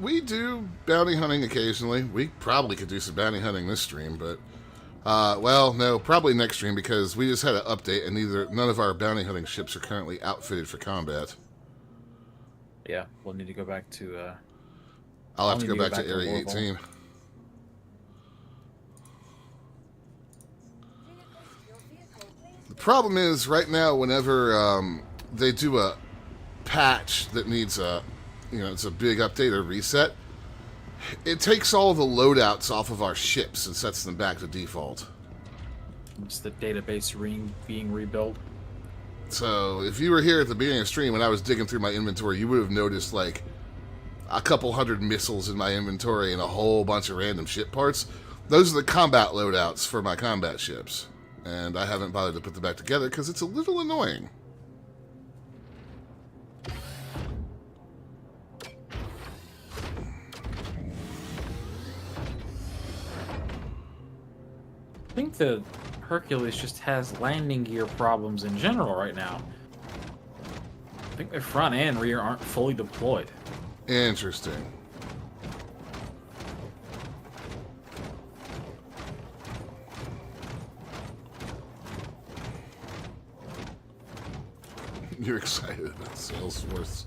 Speaker 2: We do bounty hunting occasionally. We probably could do some bounty hunting this stream, but well, no, probably next stream because we just had an update and none of our bounty hunting ships are currently outfitted for combat.
Speaker 1: Yeah, we'll need to go back to
Speaker 2: I'll have to go
Speaker 1: need to
Speaker 2: back to Area
Speaker 1: Louisville.
Speaker 2: 18.
Speaker 3: Your vehicle, please.
Speaker 2: The problem is, right now, whenever they do a patch that needs a, it's a big update or reset, it takes all the loadouts off of our ships and sets them back to default.
Speaker 1: It's the database being rebuilt.
Speaker 2: So, if you were here at the beginning of the stream when I was digging through my inventory, you would have noticed, like, a couple hundred missiles in my inventory and a whole bunch of random ship parts. Those are the combat loadouts for my combat ships. And I haven't bothered to put them back together because it's a little annoying.
Speaker 1: I think the Hercules just has landing gear problems in general right now. think their front and rear aren't fully deployed.
Speaker 2: Interesting. You're excited about Salesforce.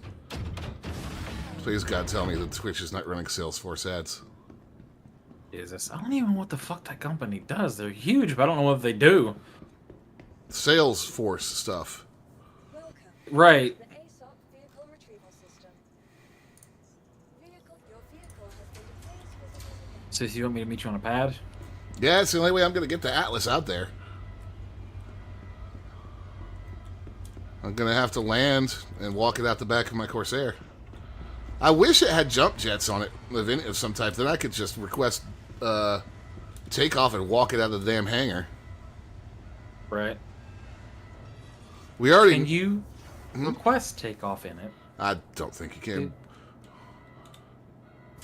Speaker 2: Please, God, tell me that Twitch is not running Salesforce ads.
Speaker 1: Is this? I don't even know what the fuck that company does. They're huge, but I don't know what they do.
Speaker 2: Salesforce stuff.
Speaker 3: Welcome
Speaker 1: Right.
Speaker 3: to the ASOP vehicle retrieval system. Your vehicle has been deployed. Please visit us again.
Speaker 1: So you want me to meet you on a pad?
Speaker 2: Yeah, it's the only way I'm going to get the Atlas out there. I'm going to have to land and walk it out the back of my Corsair. I wish it had jump jets on it of some type. Then I could just request takeoff and walk it out of the damn hangar.
Speaker 1: Right.
Speaker 2: We already...
Speaker 1: Can you request takeoff in it?
Speaker 2: I don't think you can.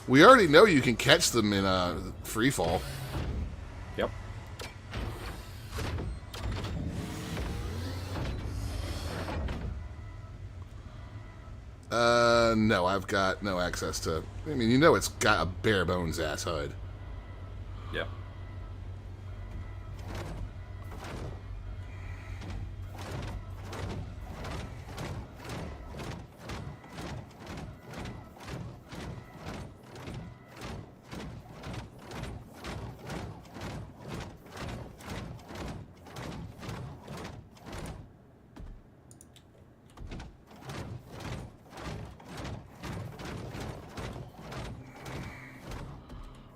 Speaker 2: We already know you can catch them in free fall.
Speaker 1: Yep.
Speaker 2: No, I've got no access to... I mean, you know it's got a bare bones ass HUD.
Speaker 1: Yep.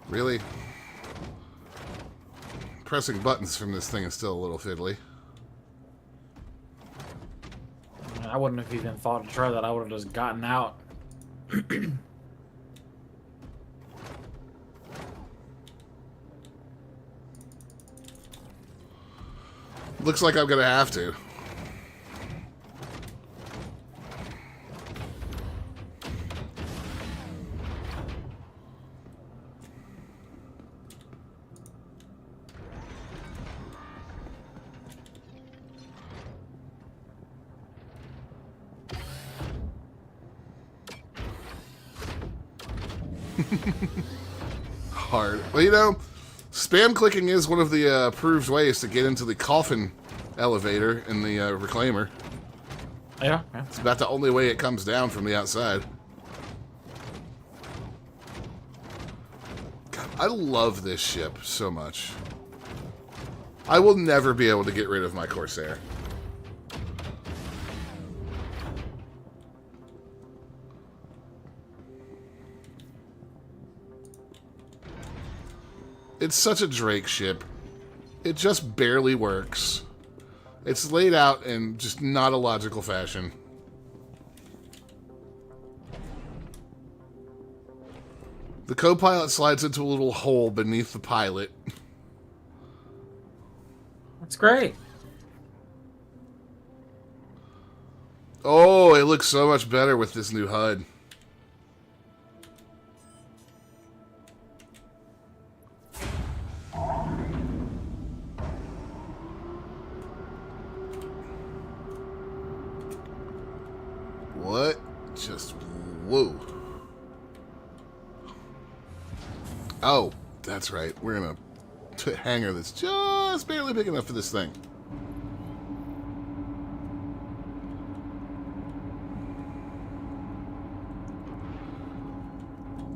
Speaker 2: Really? Pressing buttons from this thing is still a little fiddly.
Speaker 1: I wouldn't have even thought to try that. I would have just gotten out.
Speaker 2: Looks like I'm gonna have to. Hard. Well, you know, spam clicking is one of the approved ways to get into the coffin elevator in the reclaimer.
Speaker 1: Yeah.
Speaker 2: It's about the only way it comes down from the outside. God, I love this ship so much. I will never be able to get rid of my Corsair. It's such a Drake ship. It just barely works. It's laid out in just not a logical fashion. The co-pilot slides into a little hole beneath the pilot.
Speaker 1: That's great.
Speaker 2: Oh, it looks so much better with this new HUD. What? Just whoa. Oh, that's right. We're in a hangar that's just barely big enough for this thing.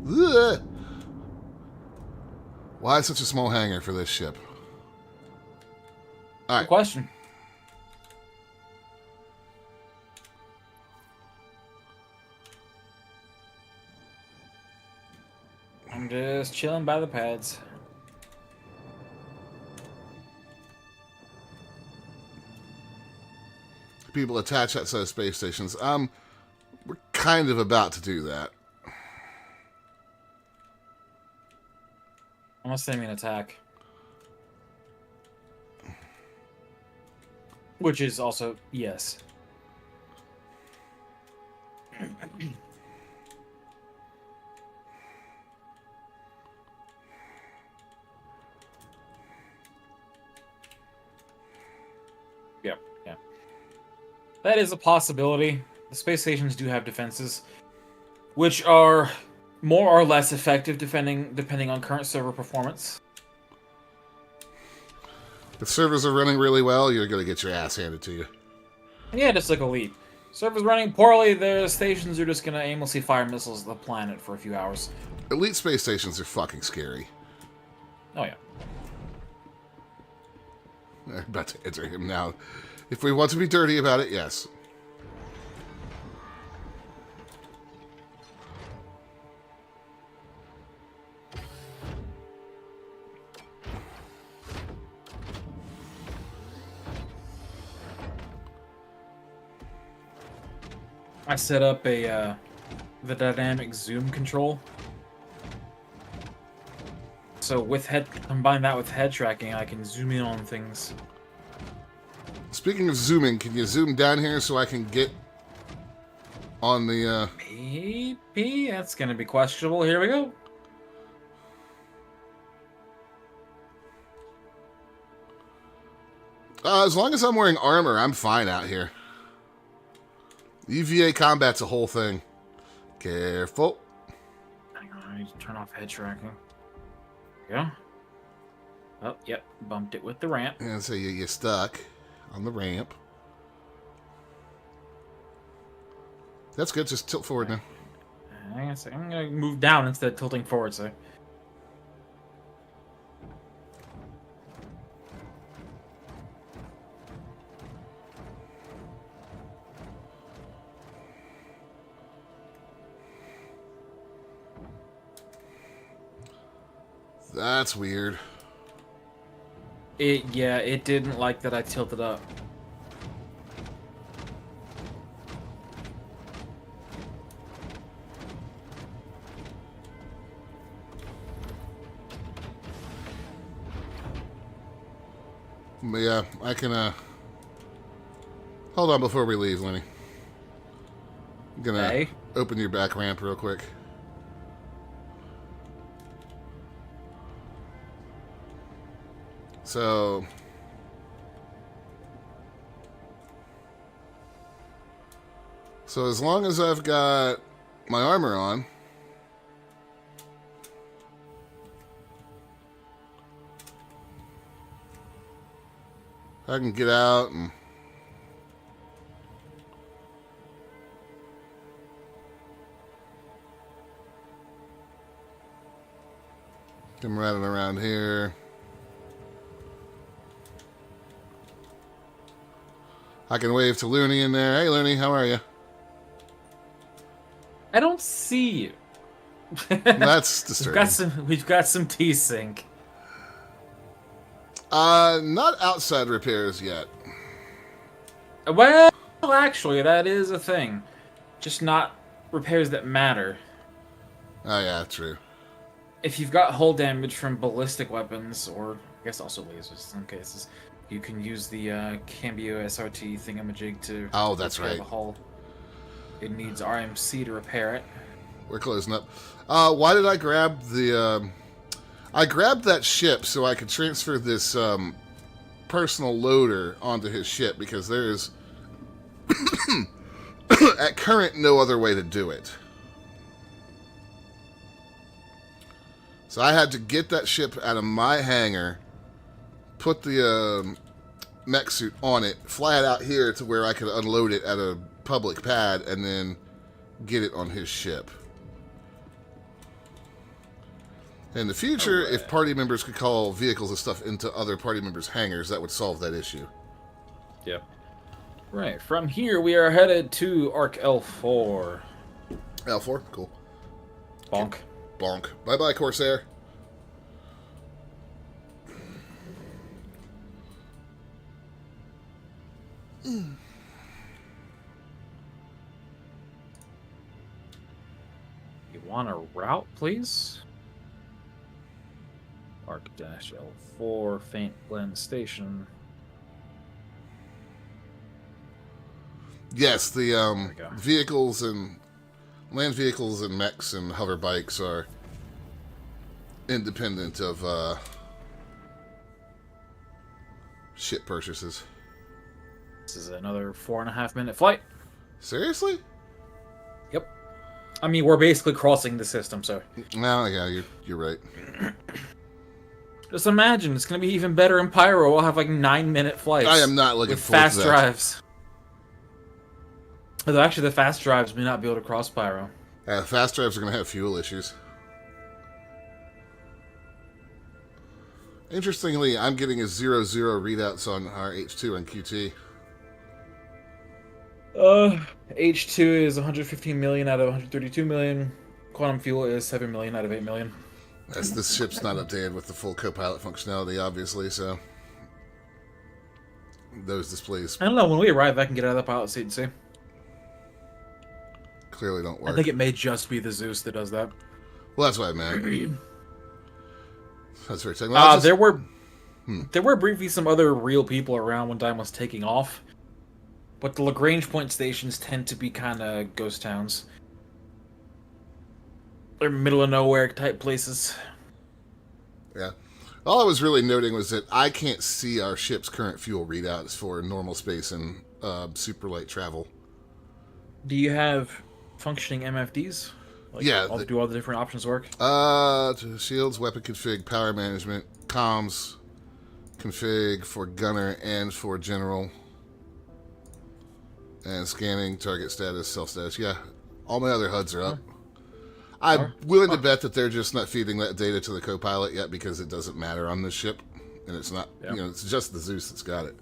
Speaker 2: Ugh. Why such a small hangar for this ship? All
Speaker 1: Good
Speaker 2: right.
Speaker 1: question. I'm just chilling by the pads.
Speaker 2: People attach that set of space stations. We're kind of about to do that.
Speaker 1: Unless they mean attack. Which is also, yes. Yep, yeah. That is a possibility. The space stations do have defenses, which are more or less effective depending on current server performance.
Speaker 2: If servers are running really well, you're going to get your ass handed to you.
Speaker 1: Yeah, just like Elite. Servers running poorly, their stations are just gonna aimlessly fire missiles at the planet for a few hours.
Speaker 2: Elite space stations are fucking scary.
Speaker 1: Oh yeah.
Speaker 2: I'm about to enter him now. If we want to be dirty about it, yes.
Speaker 1: I set up the dynamic zoom control. So combine that with head tracking, I can zoom in on things.
Speaker 2: Speaking of zooming, can you zoom down here so I can get on the,
Speaker 1: Maybe that's gonna be questionable. Here we go.
Speaker 2: As long as I'm wearing armor, I'm fine out here. EVA combat's a whole thing. Careful.
Speaker 1: Hang on, I need to turn off head tracking. Yeah. Oh, yep. Bumped it with the ramp.
Speaker 2: And so you're stuck on the ramp. That's good. Just tilt forward now.
Speaker 1: I'm gonna move down instead of tilting forward, so.
Speaker 2: That's weird.
Speaker 1: It didn't like that I tilted up.
Speaker 2: But yeah, I can, hold on before we leave, Lenny. I'm gonna open your back ramp real quick. So as long as I've got my armor on, I can get out and come running around here. I can wave to Looney in there. Hey, Looney, how are you?
Speaker 1: I don't see you.
Speaker 2: That's disturbing.
Speaker 1: We've got some T-Sync.
Speaker 2: Not outside repairs yet.
Speaker 1: Well, actually, that is a thing. Just not repairs that matter.
Speaker 2: Oh yeah, true.
Speaker 1: If you've got hull damage from ballistic weapons, or I guess also lasers in some cases, you can use the Cambio SRT thingamajig to
Speaker 2: that's
Speaker 1: repair
Speaker 2: right.
Speaker 1: the hull. It needs RMC to repair it.
Speaker 2: We're closing up. Why did I grab the... I grabbed that ship so I could transfer this personal loader onto his ship, because there is, at current, no other way to do it. So I had to get that ship out of my hangar, put the mech suit on it, fly it out here to where I could unload it at a public pad, and then get it on his ship. In the future, if party members could call vehicles and stuff into other party members' hangars, that would solve that issue.
Speaker 1: Yep. Right, from here we are headed to Arc L4.
Speaker 2: L4, cool.
Speaker 1: Bonk.
Speaker 2: Bonk. Bye-bye, Corsair.
Speaker 1: You want a route, please? Arc-L4, Faint Glen Station.
Speaker 2: Yes, the
Speaker 1: we go.
Speaker 2: vehicles and land vehicles and mechs and hover bikes are independent of ship purchases.
Speaker 1: This is another 4.5-minute flight.
Speaker 2: Seriously?
Speaker 1: Yep. I mean, we're basically crossing the system, so
Speaker 2: No, yeah, you're right.
Speaker 1: just imagine it's gonna be even better in Pyro. We'll have like 9-minute flights.
Speaker 2: I am not looking
Speaker 1: with
Speaker 2: forward to
Speaker 1: fast
Speaker 2: that.
Speaker 1: drives. Although actually, the fast drives may not be able to cross Pyro.
Speaker 2: Fast drives are going to have fuel issues. Interestingly, I'm getting a 0-0 readouts on our H2 and QT.
Speaker 1: H2 is 115 million out of 132 million. Quantum fuel is 7 million out of 8 million.
Speaker 2: This ship's not updated with the full co-pilot functionality, obviously, so those displays
Speaker 1: I don't know. When we arrive, I can get out of the pilot seat and see.
Speaker 2: clearly don't work.
Speaker 1: I think it may just be the Zeus that does that.
Speaker 2: Well, that's what I meant. That's very technical.
Speaker 1: There were briefly some other real people around when Dime was taking off, but the Lagrange point stations tend to be kind of ghost towns. They're middle of nowhere type places.
Speaker 2: Yeah. All I was really noting was that I can't see our ship's current fuel readouts for normal space and super light travel.
Speaker 1: Do you have functioning MFDs? Like,
Speaker 2: Yeah.
Speaker 1: do all the different options work?
Speaker 2: Shields, weapon config, power management, comms config for gunner and for general, and scanning, target status, self status. Yeah, all my other HUDs are up. I'm willing to bet that they're just not feeding that data to the co-pilot yet because it doesn't matter on this ship, and it's not.
Speaker 1: Yeah.
Speaker 2: You know, it's just the Zeus that's got it.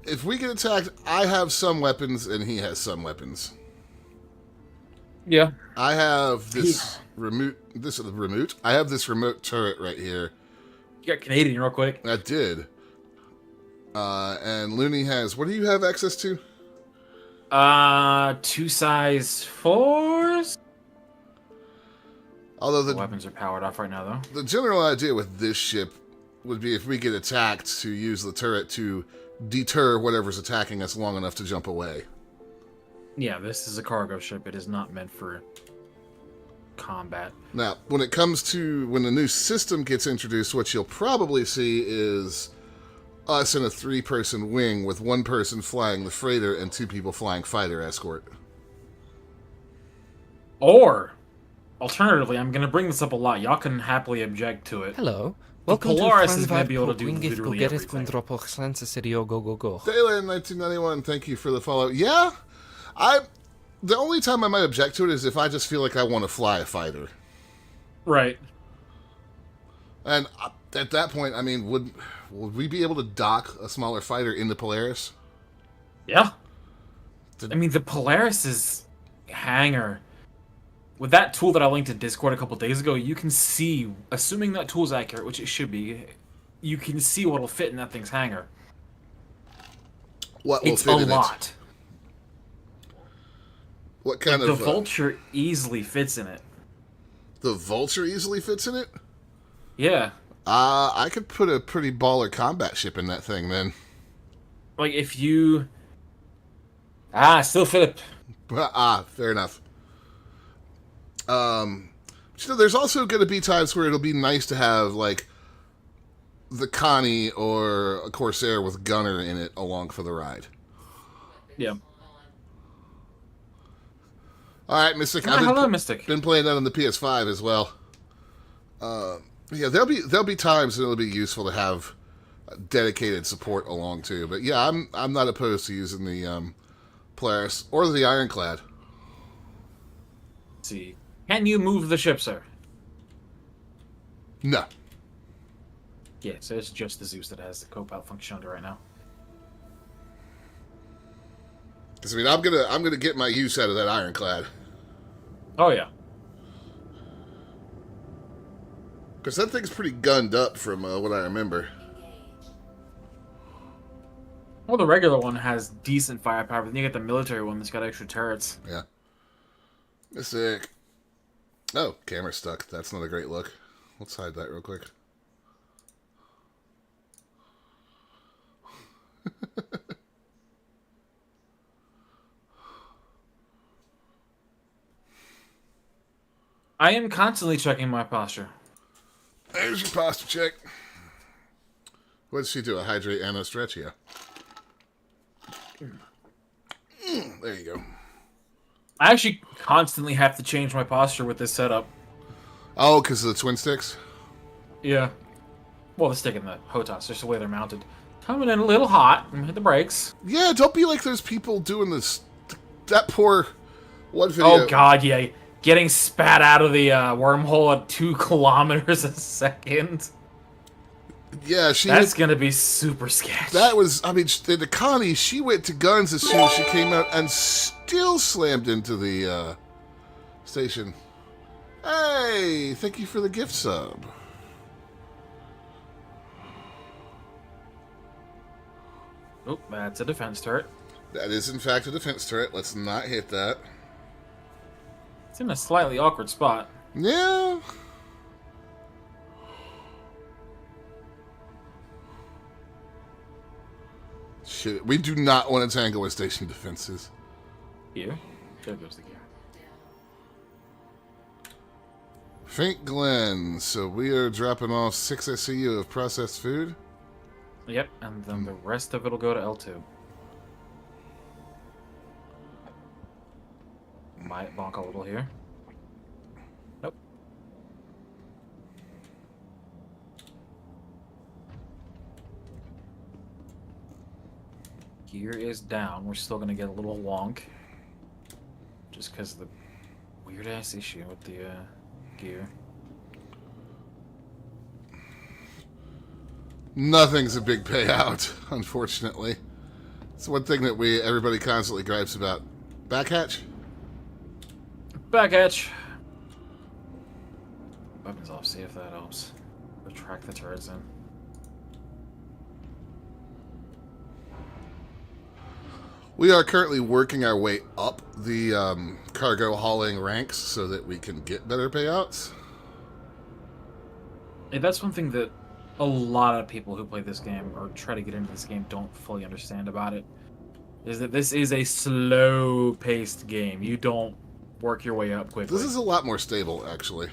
Speaker 2: If we get attacked, I have some weapons and he has some weapons.
Speaker 1: Yeah.
Speaker 2: I have this remote. This is the remote. I have this remote turret right here.
Speaker 1: You got Canadian real quick.
Speaker 2: I did. And Looney has. What do you have access to?
Speaker 1: 2 size 4s?
Speaker 2: Although
Speaker 1: The weapons are powered off right now, though.
Speaker 2: the general idea with this ship would be if we get attacked to use the turret to deter whatever's attacking us long enough to jump away.
Speaker 1: Yeah, this is a cargo ship. It is not meant for combat.
Speaker 2: Now, when it comes to when the new system gets introduced, what you'll probably see is us in a 3-person wing with 1 person flying the freighter and 2 people flying fighter escort.
Speaker 1: Or, alternatively, I'm going to bring this up a lot. Y'all can happily object to it.
Speaker 6: Hello. Welcome
Speaker 1: Polaris
Speaker 6: to
Speaker 1: is gonna
Speaker 6: Clan
Speaker 1: be able to do
Speaker 6: Wingit
Speaker 1: literally
Speaker 6: Gogeris
Speaker 1: everything.
Speaker 6: Gundropel Xlansa Sirio Go Go Go.
Speaker 2: Dayland 1991, thank you for the follow. Yeah, the only time I might object to it is if I just feel like I want to fly a fighter.
Speaker 1: Right.
Speaker 2: And at that point, I mean, would we be able to dock a smaller fighter into Polaris?
Speaker 1: Yeah. I mean, the Polaris's hangar, with that tool that I linked in Discord a couple days ago, you can see, assuming that tool's accurate, which it should be, you can see what'll fit in that thing's hangar.
Speaker 2: What will
Speaker 1: It's
Speaker 2: fit
Speaker 1: a
Speaker 2: in
Speaker 1: lot.
Speaker 2: it? What kind
Speaker 1: The
Speaker 2: of...
Speaker 1: Vulture easily fits in it.
Speaker 2: the Vulture easily fits in it?
Speaker 1: Yeah.
Speaker 2: I could put a pretty baller combat ship in that thing, then.
Speaker 1: Like, if you... still Philip.
Speaker 2: Fair enough. But, you know, there's also going to be times where it'll be nice to have, like, the Connie or a Corsair with Gunner in it along for the ride.
Speaker 1: Yeah.
Speaker 2: All right, Mystic.
Speaker 1: Hello, Mystic.
Speaker 2: Been playing that on the PS5 as well. Yeah, there'll be times it'll be useful to have dedicated support along too. But yeah, I'm not opposed to using the Polaris or the Ironclad.
Speaker 1: Let's see. Can you move the ship, sir?
Speaker 2: No.
Speaker 1: Yeah, so it's just the Zeus that has the co-pilot functionality right now.
Speaker 2: Because I mean, I'm gonna get my use out of that Ironclad.
Speaker 1: Oh, yeah.
Speaker 2: Because that thing's pretty gunned up from what I remember.
Speaker 1: Well, the regular one has decent firepower, but then you get the military one that's got extra turrets.
Speaker 2: Yeah. Mystic. Oh, camera stuck. That's not a great look. Let's hide that real quick.
Speaker 1: I am constantly checking my posture.
Speaker 2: There's your posture check. What did she do? A hydrate and a stretch? Yeah. There you go.
Speaker 1: I actually constantly have to change my posture with this setup.
Speaker 2: Oh, because of the twin sticks?
Speaker 1: Yeah. Well, the stick and the HOTAS, just the way they're mounted. Coming in a little hot. Hit the brakes.
Speaker 2: Yeah, don't be like those people doing this. That poor one video.
Speaker 1: Oh, God, yeah. Getting spat out of the wormhole at 2 kilometers a second.
Speaker 2: Yeah,
Speaker 1: That's going to be super sketchy.
Speaker 2: That was, I mean, the Connie, she went to guns as soon as she came out and still slammed into the station. Hey, thank you for the gift sub.
Speaker 1: Oh, that's a defense turret.
Speaker 2: That is, in fact, a defense turret. Let's not hit that.
Speaker 1: It's in a slightly awkward spot.
Speaker 2: Yeah. Shit, we do not want to tangle with station defenses.
Speaker 1: Here. There goes the gear.
Speaker 2: Faint Glen. So we are dropping off 6 SCU of processed food.
Speaker 1: Yep, and then the rest of it will go to L2. Might bonk a little here. Nope. Gear is down. We're still going to get a little wonk. Just because of the weird-ass issue with the gear.
Speaker 2: Nothing's a big payout, unfortunately. It's one thing that everybody constantly gripes about. Back hatch?
Speaker 1: Back hatch. Weapons off, see if that helps. Retract the turrets in.
Speaker 2: We are currently working our way up the cargo hauling ranks so that we can get better payouts.
Speaker 1: Hey, that's one thing that a lot of people who play this game or try to get into this game don't fully understand about it. Is that this is a slow-paced game. You don't work your way up quickly.
Speaker 2: This is a lot more stable, actually.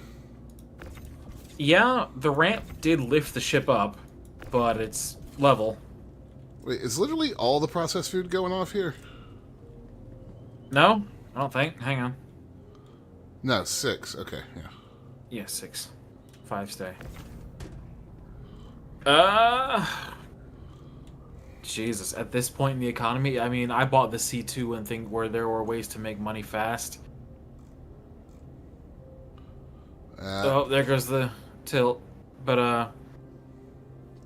Speaker 1: Yeah, the ramp did lift the ship up, but it's level.
Speaker 2: Wait, is literally all the processed food going off here?
Speaker 1: No, I don't think. Hang on.
Speaker 2: No, 6. Okay, yeah.
Speaker 1: Yeah, 6. 5 stay. Jesus, at this point in the economy, I mean, I bought the C2 and think where there were ways to make money fast. Oh, there goes the tilt. But,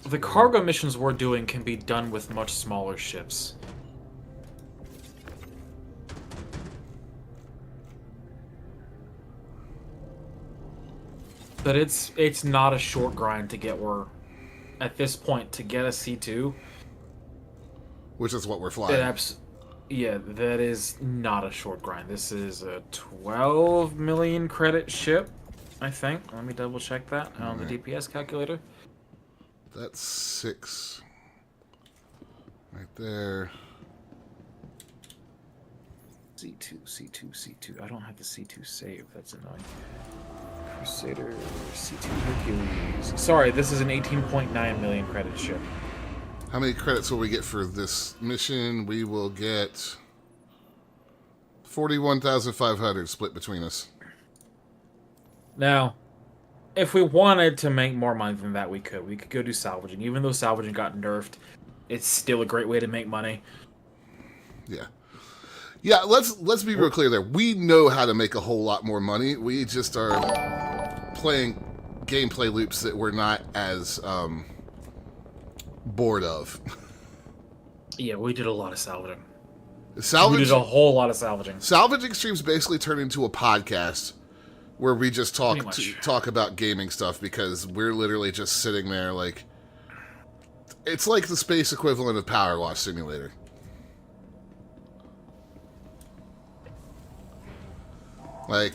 Speaker 1: the cargo missions we're doing can be done with much smaller ships. But it's not a short grind to get where, at this point, to get a C2.
Speaker 2: Which is what we're flying.
Speaker 1: Yeah, that is not a short grind. This is a 12 million credit ship, I think. Let me double check that on the DPS calculator.
Speaker 2: That's 6. Right there.
Speaker 1: C2. I don't have the C2 save. That's annoying. Crusader, C2 Hercules. Sorry, this is an 18.9 million credit ship.
Speaker 2: How many credits will we get for this mission? We will get 41,500 split between us.
Speaker 1: Now, if we wanted to make more money than that, we could. We could go do salvaging. Even though salvaging got nerfed, it's still a great way to make money.
Speaker 2: Yeah. Yeah, let's be real clear there. We know how to make a whole lot more money. We just are playing gameplay loops that we're not as bored of.
Speaker 1: Yeah, we did a lot of salvaging.
Speaker 2: We
Speaker 1: did a whole lot of salvaging.
Speaker 2: Salvaging streams basically turn into a podcast where we just talk about gaming stuff because we're literally just sitting there like it's like the space equivalent of Power Wash Simulator. Like,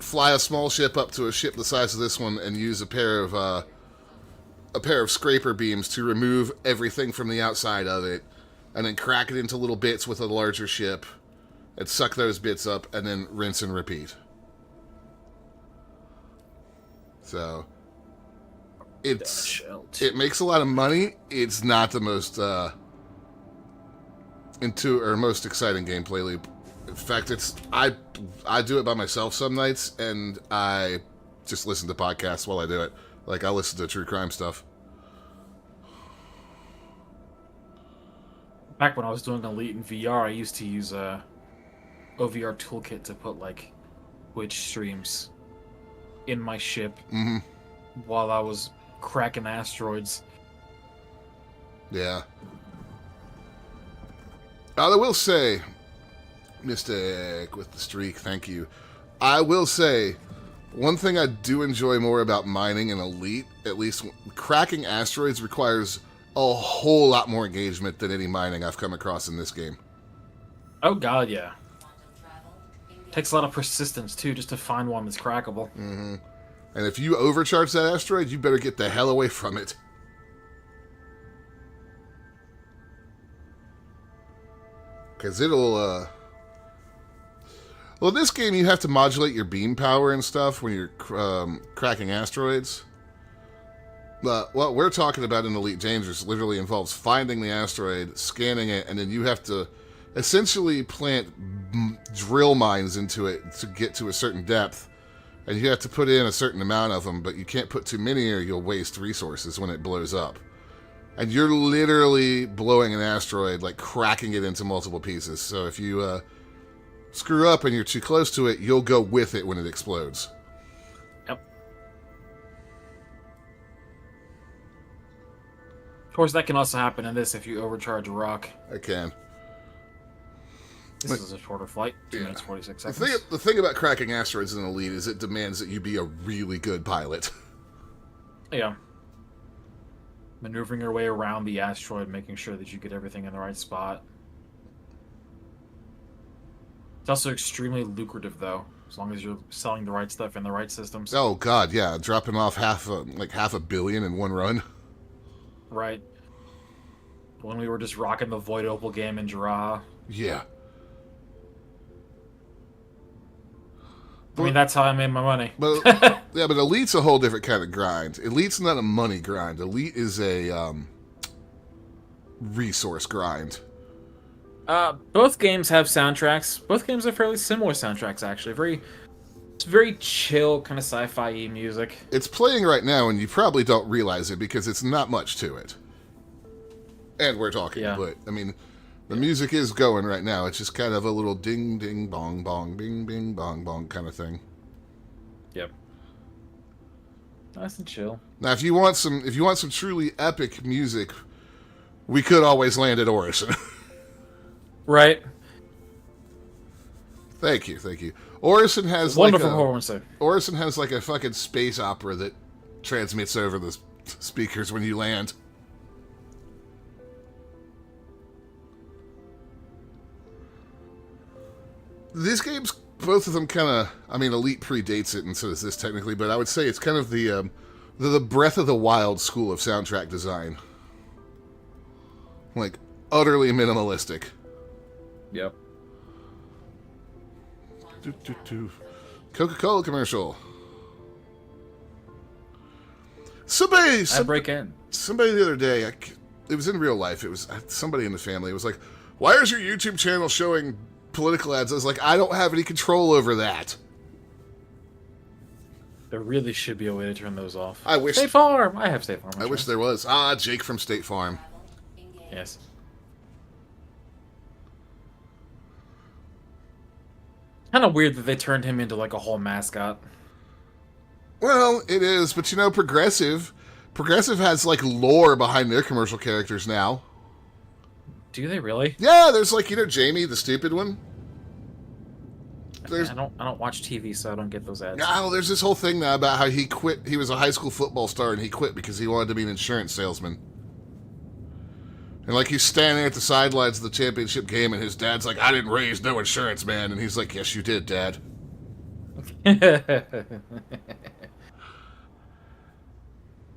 Speaker 2: fly a small ship up to a ship the size of this one and use a pair of scraper beams to remove everything from the outside of it, and then crack it into little bits with a larger ship, and suck those bits up, and then rinse and repeat. So it makes a lot of money. It's not the most most exciting gameplay loop. In fact, I do it by myself some nights, and I just listen to podcasts while I do it. Like, I listen to true crime stuff.
Speaker 1: Back when I was doing Elite in VR, I used to use OVR Toolkit to put like Twitch streams in my ship while I was cracking asteroids.
Speaker 2: Yeah. I will say, Mystic with the streak, thank you. I will say, one thing I do enjoy more about mining in Elite, at least cracking asteroids, requires a whole lot more engagement than any mining I've come across in this game.
Speaker 1: Oh god, yeah. Takes a lot of persistence too, just to find one that's crackable.
Speaker 2: And if you overcharge that asteroid, you better get the hell away from it. Because it'll, well, in this game, you have to modulate your beam power and stuff when you're cracking asteroids. But what we're talking about in Elite Dangerous literally involves finding the asteroid, scanning it, and then you have to essentially plant drill mines into it to get to a certain depth. And you have to put in a certain amount of them, but you can't put too many or you'll waste resources when it blows up. And you're literally blowing an asteroid, like cracking it into multiple pieces. So if you screw up and you're too close to it, you'll go with it when it explodes.
Speaker 1: Yep. Of course, that can also happen in this if you overcharge a rock.
Speaker 2: I can.
Speaker 1: This is a shorter flight, 2 minutes 46 seconds.
Speaker 2: The thing about cracking asteroids in Elite is it demands that you be a really good pilot.
Speaker 1: Yeah. Maneuvering your way around the asteroid, making sure that you get everything in the right spot. It's also extremely lucrative, though, as long as you're selling the right stuff in the right systems.
Speaker 2: Oh god, yeah, dropping off half a billion in one run.
Speaker 1: Right. When we were just rocking the Void Opal game in Jiraha.
Speaker 2: Yeah.
Speaker 1: I mean, that's how I made my money.
Speaker 2: But yeah, but Elite's a whole different kind of grind. Elite's not a money grind. Elite is a resource grind.
Speaker 1: Both games have soundtracks. Both games are fairly similar soundtracks, actually. It's very chill, kind of sci-fi music.
Speaker 2: It's playing right now, and you probably don't realize it because it's not much to it. And we're talking, but I mean, the music is going right now. It's just kind of a little ding, ding, bong, bong, bing, bing, bong, bong kind of thing.
Speaker 1: Yep. Nice and chill.
Speaker 2: Now, if you want some truly epic music, we could always land at Orison.
Speaker 1: Right.
Speaker 2: Thank you. Orison has
Speaker 1: wonderful performance.
Speaker 2: Orison has like a fucking space opera that transmits over the speakers when you land. These games, both of them kind of, I mean, Elite predates it, and so does this technically, but I would say it's kind of the Breath of the Wild school of soundtrack design. Like, utterly minimalistic.
Speaker 1: Yep.
Speaker 2: Coca-Cola commercial. Somebody
Speaker 1: break in.
Speaker 2: Somebody the other day, it was in real life, it was somebody in the family, it was like, why is your YouTube channel showing political ads? I was like, I don't have any control over that.
Speaker 1: There really should be a way to turn those off.
Speaker 2: I wish.
Speaker 1: State Farm! I have State Farm.
Speaker 2: I wish there was. Jake from State Farm.
Speaker 1: Yes. Kind of weird that they turned him into like a whole mascot.
Speaker 2: Well, it is, but you know, Progressive has like lore behind their commercial characters now.
Speaker 1: Do they really?
Speaker 2: Yeah, there's like, you know, Jamie, the stupid one.
Speaker 1: I don't watch TV, so I don't get those ads.
Speaker 2: No, there's this whole thing now about how he quit. He was a high school football star and he quit because he wanted to be an insurance salesman. And like he's standing at the sidelines of the championship game and his dad's like, I didn't raise no insurance, man. And he's like, yes, you did, Dad.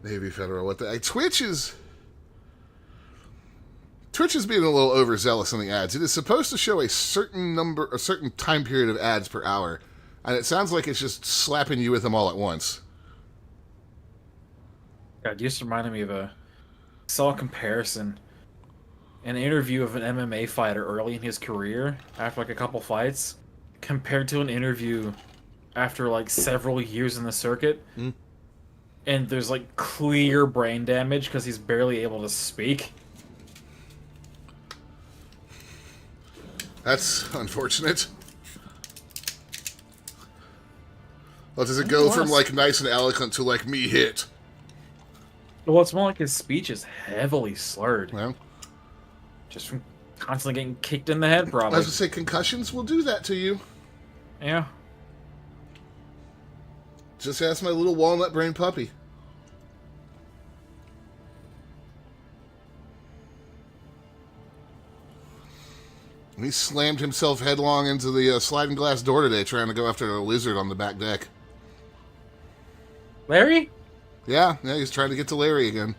Speaker 2: Navy Federal. Twitch is... Twitch is being a little overzealous on the ads. It is supposed to show a certain time period of ads per hour, and it sounds like it's just slapping you with them all at once.
Speaker 1: God, you just reminded me of saw a comparison. An interview of an MMA fighter early in his career, after like a couple fights, compared to an interview after like several years in the circuit.
Speaker 2: Mm.
Speaker 1: And there's like clear brain damage because he's barely able to speak.
Speaker 2: That's unfortunate. Well, does it go from like nice and eloquent to like me hit?
Speaker 1: Well, it's more like his speech is heavily slurred.
Speaker 2: Well,
Speaker 1: Just from constantly getting kicked in the head,
Speaker 2: I
Speaker 1: probably.
Speaker 2: was gonna say concussions will do that to you.
Speaker 1: Yeah.
Speaker 2: Just ask my little walnut brain puppy. He slammed himself headlong into the sliding glass door today trying to go after a lizard on the back deck.
Speaker 1: Larry?
Speaker 2: Yeah, he's trying to get to Larry again.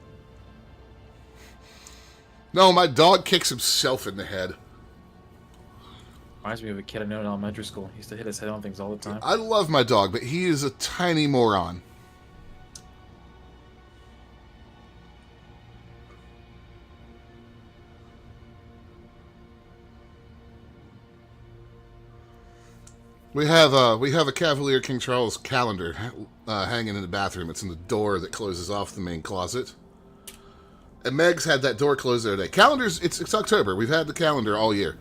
Speaker 2: No, my dog kicks himself in the head.
Speaker 1: Reminds me of a kid I know in elementary school. He used to hit his head on things all the time.
Speaker 2: I love my dog, but he is a tiny moron. We have a Cavalier King Charles calendar hanging in the bathroom. It's in the door that closes off the main closet. And Meg's had that door closed the other day. Calendars, it's October. We've had the calendar all year.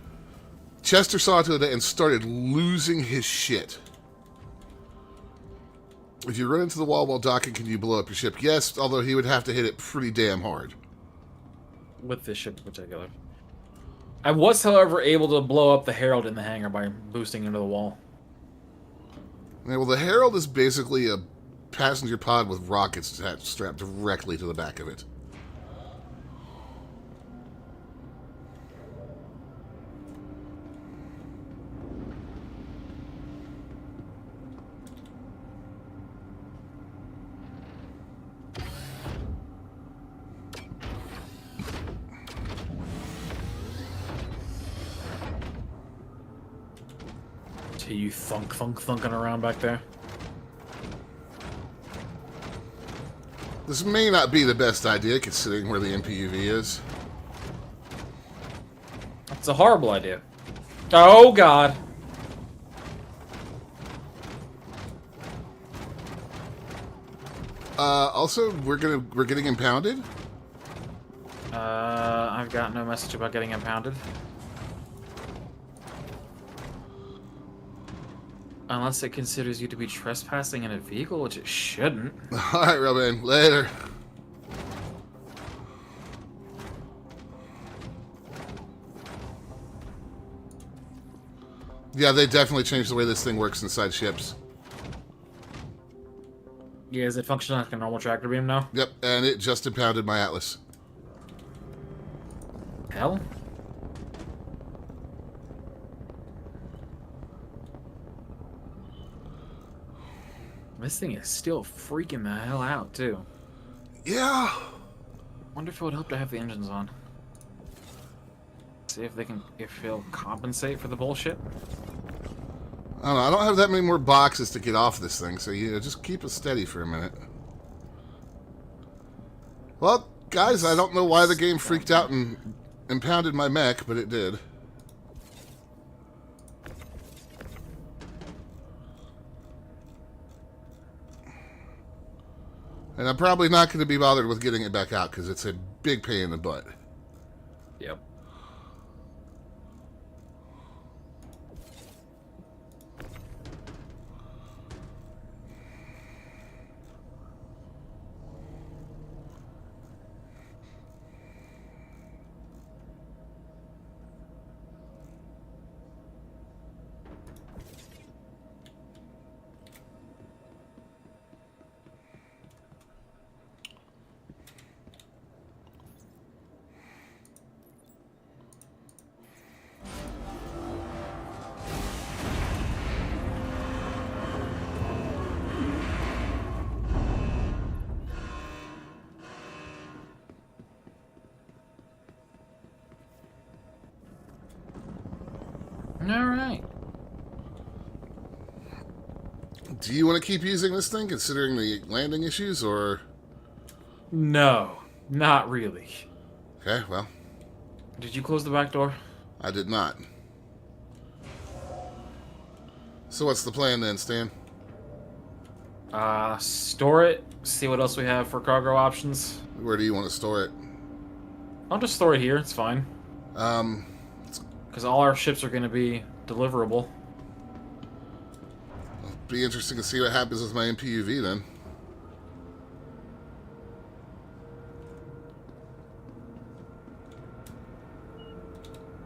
Speaker 2: Chester saw it today and started losing his shit. If you run into the wall while docking, can you blow up your ship? Yes, although he would have to hit it pretty damn hard.
Speaker 1: With this ship in particular. I was, however, able to blow up the Herald in the hangar by boosting into the wall.
Speaker 2: Yeah, well, the Herald is basically a passenger pod with rockets strapped directly to the back of it.
Speaker 1: You thunking around back there.
Speaker 2: This may not be the best idea, considering where the MPUV is.
Speaker 1: That's a horrible idea. Oh God!
Speaker 2: Also, we're getting impounded.
Speaker 1: I've got no message about getting impounded. Unless it considers you to be trespassing in a vehicle, which it shouldn't.
Speaker 2: Alright, Robin, later. Yeah, they definitely changed the way this thing works inside ships.
Speaker 1: Yeah, is it functioning like a normal tractor beam now?
Speaker 2: Yep, and it just impounded my Atlas.
Speaker 1: Hell? This thing is still freaking the hell out, too.
Speaker 2: Yeah.
Speaker 1: Wonder if it would help to have the engines on. See if it'll compensate for the bullshit.
Speaker 2: I don't know, I don't have that many more boxes to get off this thing, so just keep it steady for a minute. Well, guys, I don't know why the game freaked out and impounded my mech, but it did. And I'm probably not going to be bothered with getting it back out, because it's a big pain in the butt.
Speaker 1: Yep. All right.
Speaker 2: Do you want to keep using this thing, considering the landing issues, or...
Speaker 1: No, not really.
Speaker 2: Okay, well,
Speaker 1: Did you close the back door?
Speaker 2: I did not. So what's the plan then, Stan?
Speaker 1: Store it. See what else we have for cargo options.
Speaker 2: Where do you want to store it?
Speaker 1: I'll just store it here. It's fine.
Speaker 2: Um,
Speaker 1: Because all our ships are going to be deliverable.
Speaker 2: it'll be interesting to see what happens with my MPUV then.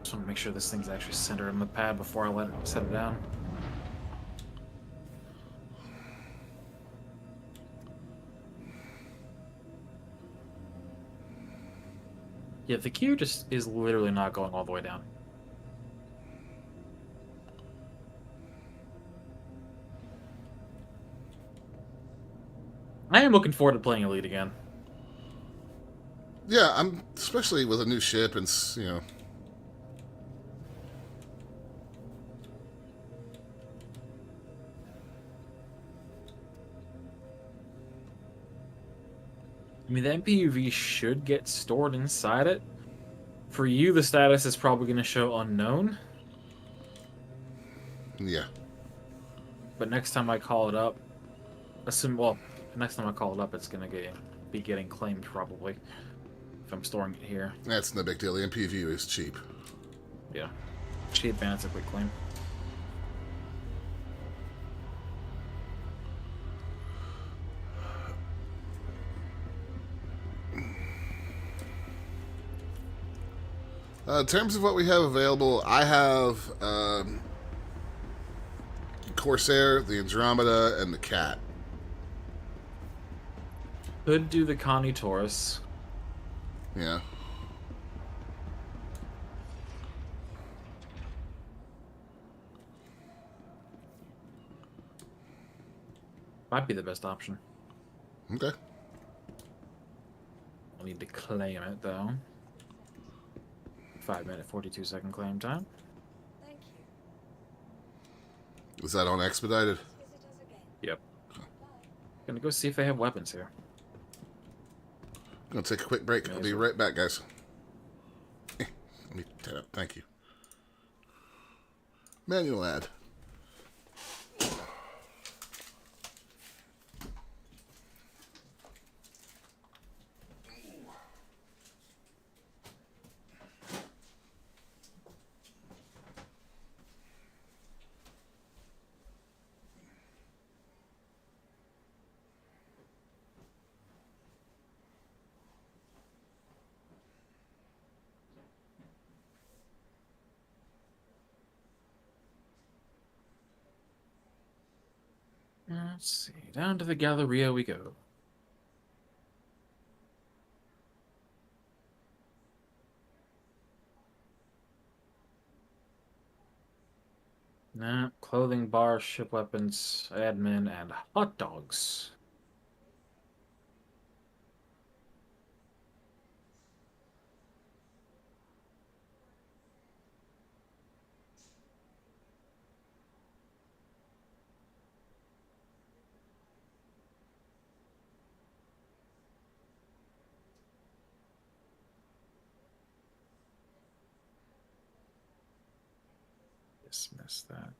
Speaker 1: Just want to make sure this thing's actually centered on the pad before I set it down. Yeah, the queue just is literally not going all the way down. I am looking forward to playing Elite again.
Speaker 2: Yeah, I'm especially with a new ship and you know.
Speaker 1: I mean, the MPUV should get stored inside it. For you, the status is probably going to show unknown.
Speaker 2: Yeah.
Speaker 1: But next time I call it up, well, next time I call it up, it's going to be getting claimed probably. If I'm storing it here.
Speaker 2: That's no big deal. The MPUV is cheap.
Speaker 1: Yeah. Cheap and it's a quick claim.
Speaker 2: In terms of what we have available, I have Corsair, the Andromeda, and the Cat.
Speaker 1: Could do the Connie Taurus.
Speaker 2: Yeah.
Speaker 1: Might be the best option.
Speaker 2: Okay.
Speaker 1: I'll need to claim it, though. 5-minute, 42-second claim time.
Speaker 3: Thank you.
Speaker 2: Is that on expedited?
Speaker 3: Visit us again.
Speaker 1: Yep.
Speaker 3: Bye.
Speaker 1: Gonna go see if they have weapons here.
Speaker 2: Gonna take a quick break. I'll be right back, guys. Let me turn up. Thank you. Manual ad.
Speaker 1: Let's see. Down to the Galleria we go. Nah, clothing, bar, ship weapons, admin, and hot dogs. Dismiss that.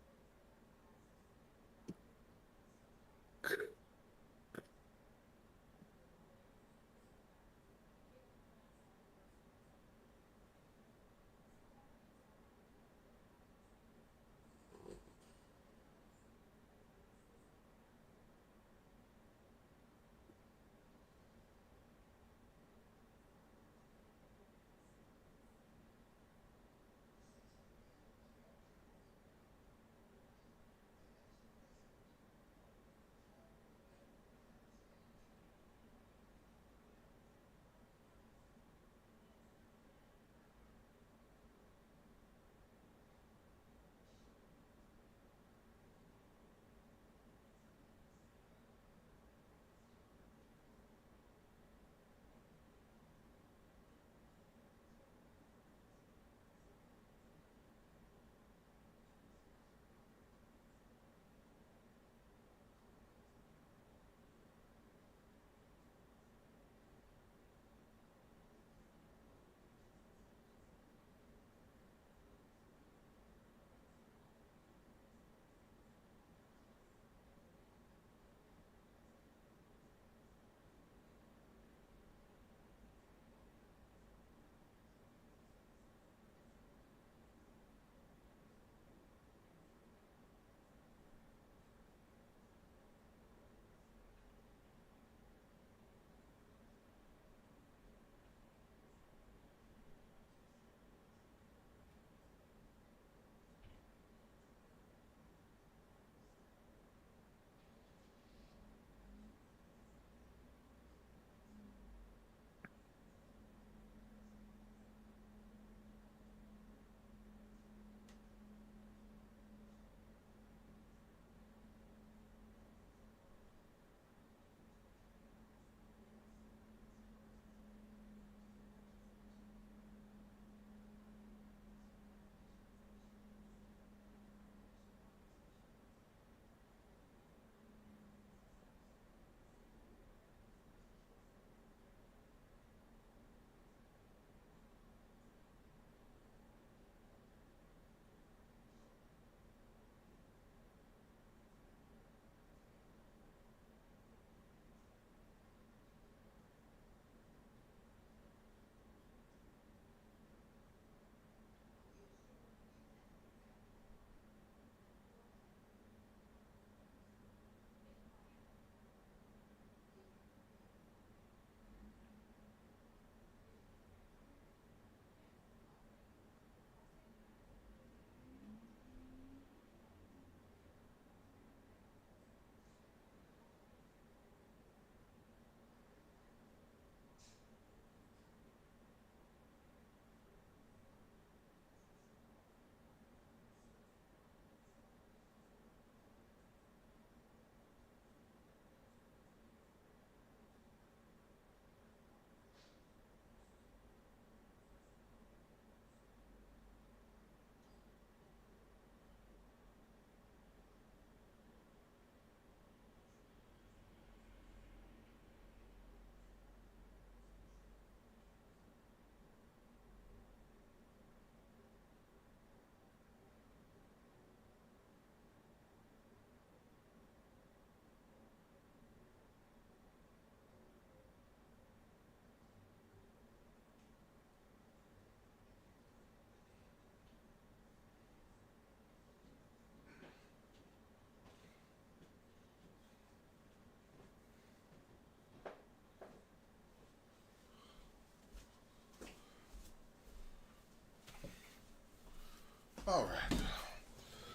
Speaker 2: All right.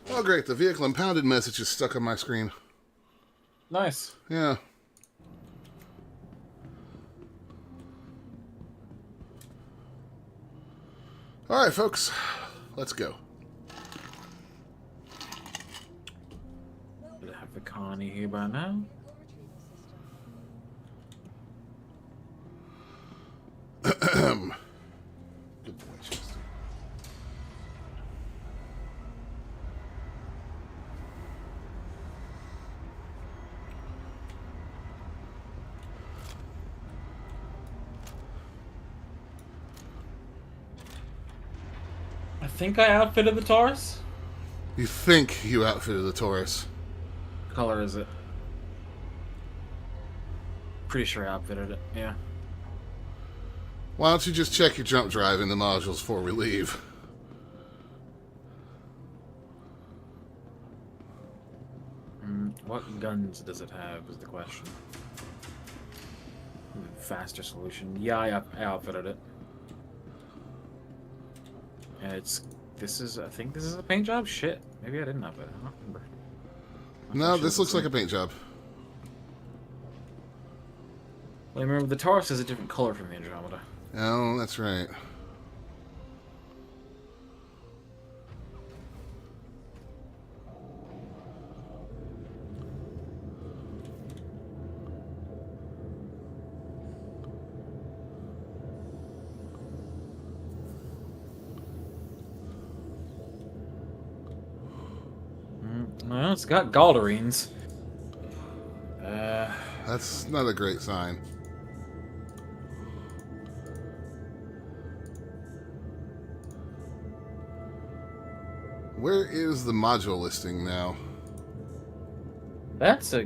Speaker 2: Oh, great. The vehicle impounded message is stuck on my screen.
Speaker 1: Nice.
Speaker 2: Yeah. All right, folks. Let's go.
Speaker 1: Should have the Connie here by now.
Speaker 2: Good boy, Chester.
Speaker 1: I think I outfitted the Taurus.
Speaker 2: You think you outfitted the Taurus?
Speaker 1: What color is it? Pretty sure I outfitted it. Yeah.
Speaker 2: Why don't you just check your jump drive in the modules before we leave?
Speaker 1: What guns does it have is the question. Faster solution. Yeah, I outfitted it. And I think this is a paint job? Shit. Maybe I didn't outfit it. I don't remember.
Speaker 2: No, this looks like a paint job.
Speaker 1: Well, remember, the Taurus is a different color from the Andromeda.
Speaker 2: Oh, that's right.
Speaker 1: Well, it's got Galderines.
Speaker 2: That's not a great sign. Where is the module listing now?
Speaker 1: That's a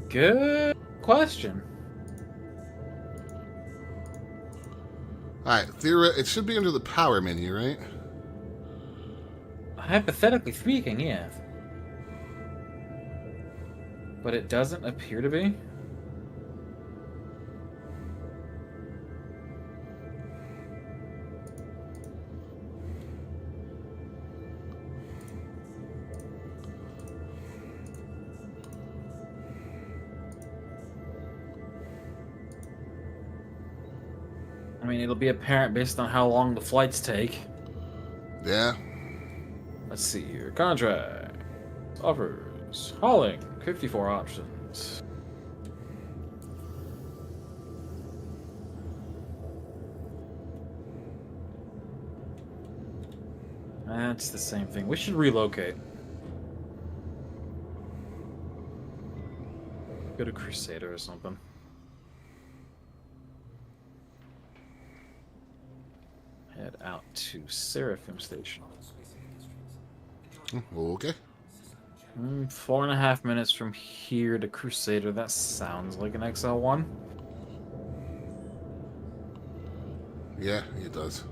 Speaker 1: good question.
Speaker 2: Alright, it should be under the power menu, right?
Speaker 1: Hypothetically speaking, yeah. But it doesn't appear to be. I mean, it'll be apparent based on how long the flights take.
Speaker 2: Yeah.
Speaker 1: Let's see here. Contract. Offers. Hauling. 54 options. That's the same thing. We should relocate. Go to Crusader or something. Head out to Seraphim Station.
Speaker 2: Okay.
Speaker 1: 4.5 minutes from here to Crusader. That sounds like an XL1.
Speaker 2: Yeah, it does.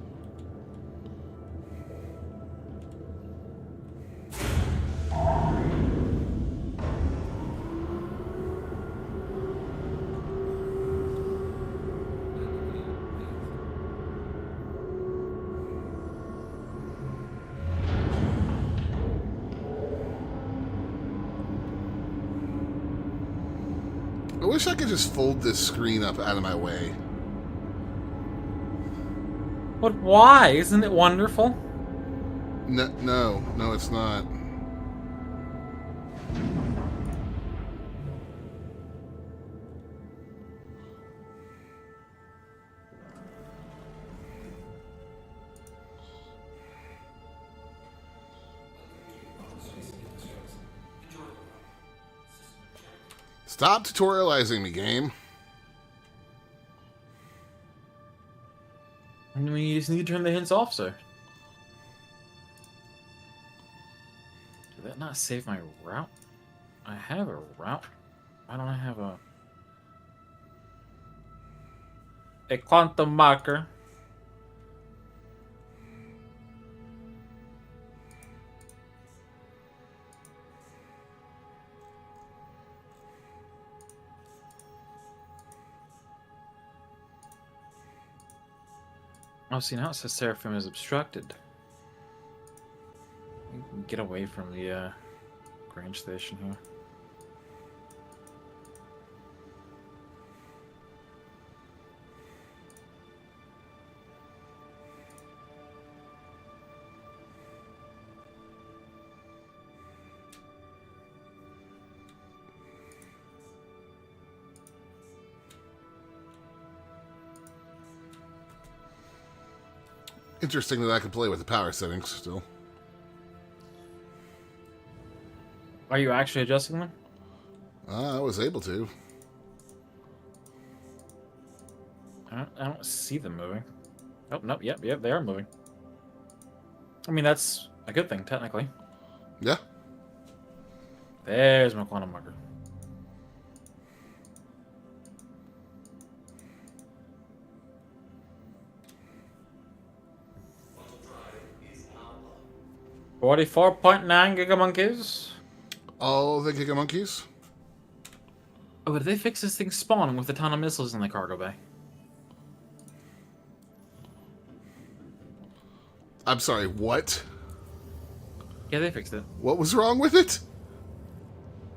Speaker 2: I wish I could just fold this screen up out of my way.
Speaker 1: But why? Isn't it wonderful?
Speaker 2: No, it's not. Stop tutorializing me, game.
Speaker 1: I mean, you just need to turn the hints off, sir. Did that not save my route? I have a route. Why don't I have a quantum marker? Oh, see, now it says Seraphim is obstructed. get away from the Grange station here.
Speaker 2: Interesting that I can play with the power settings still.
Speaker 1: Are you actually adjusting them?
Speaker 2: I was able to.
Speaker 1: I don't see them moving. Oh, nope, yep, they are moving. I mean, that's a good thing, technically.
Speaker 2: Yeah.
Speaker 1: There's my quantum marker.
Speaker 5: Quantum drive is power.
Speaker 1: 44.9 gigamonkeys.
Speaker 2: All the Giga Monkeys?
Speaker 1: Oh, did they fix this thing spawning with a ton of missiles in the cargo bay?
Speaker 2: I'm sorry, what?
Speaker 1: Yeah, they fixed it.
Speaker 2: What was wrong with it?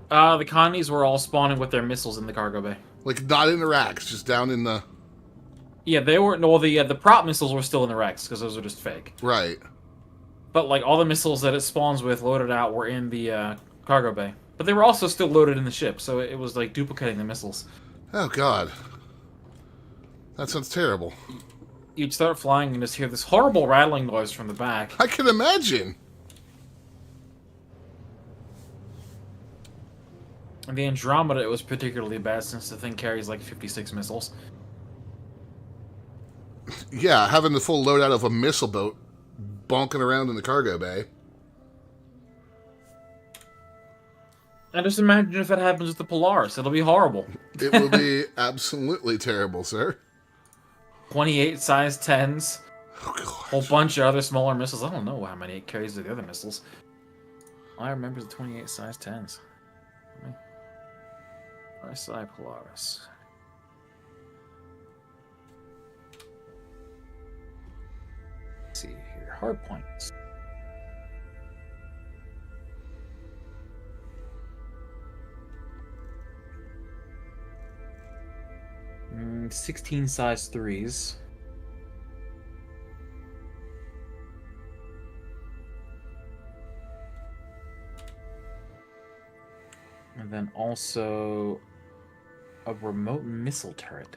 Speaker 1: The Connies were all spawning with their missiles in the cargo bay.
Speaker 2: Like, not in the racks, just down in the...
Speaker 1: Yeah, they were... No, the prop missiles were still in the racks, because those are just fake.
Speaker 2: Right.
Speaker 1: But, like, all the missiles that it spawns with loaded out were in the cargo bay. But they were also still loaded in the ship, so it was, like, duplicating the missiles.
Speaker 2: Oh, God. That sounds terrible.
Speaker 1: You'd start flying and just hear this horrible rattling noise from the back.
Speaker 2: I can imagine.
Speaker 1: And the Andromeda, it was particularly bad since the thing carries, like, 56 missiles.
Speaker 2: Yeah, having the full loadout of a missile boat bonking around in the cargo bay.
Speaker 1: And just imagine if that happens with the Polaris. It'll be horrible.
Speaker 2: It will be absolutely terrible, sir.
Speaker 1: 28 size 10s.
Speaker 2: Oh, God.
Speaker 1: Whole bunch of other smaller missiles. I don't know how many it carries of the other missiles. All I remember is the 28 size 10s. RSI Polaris. Let's see here. Hard points. Mm, 16 size 3s. And then also a remote missile turret.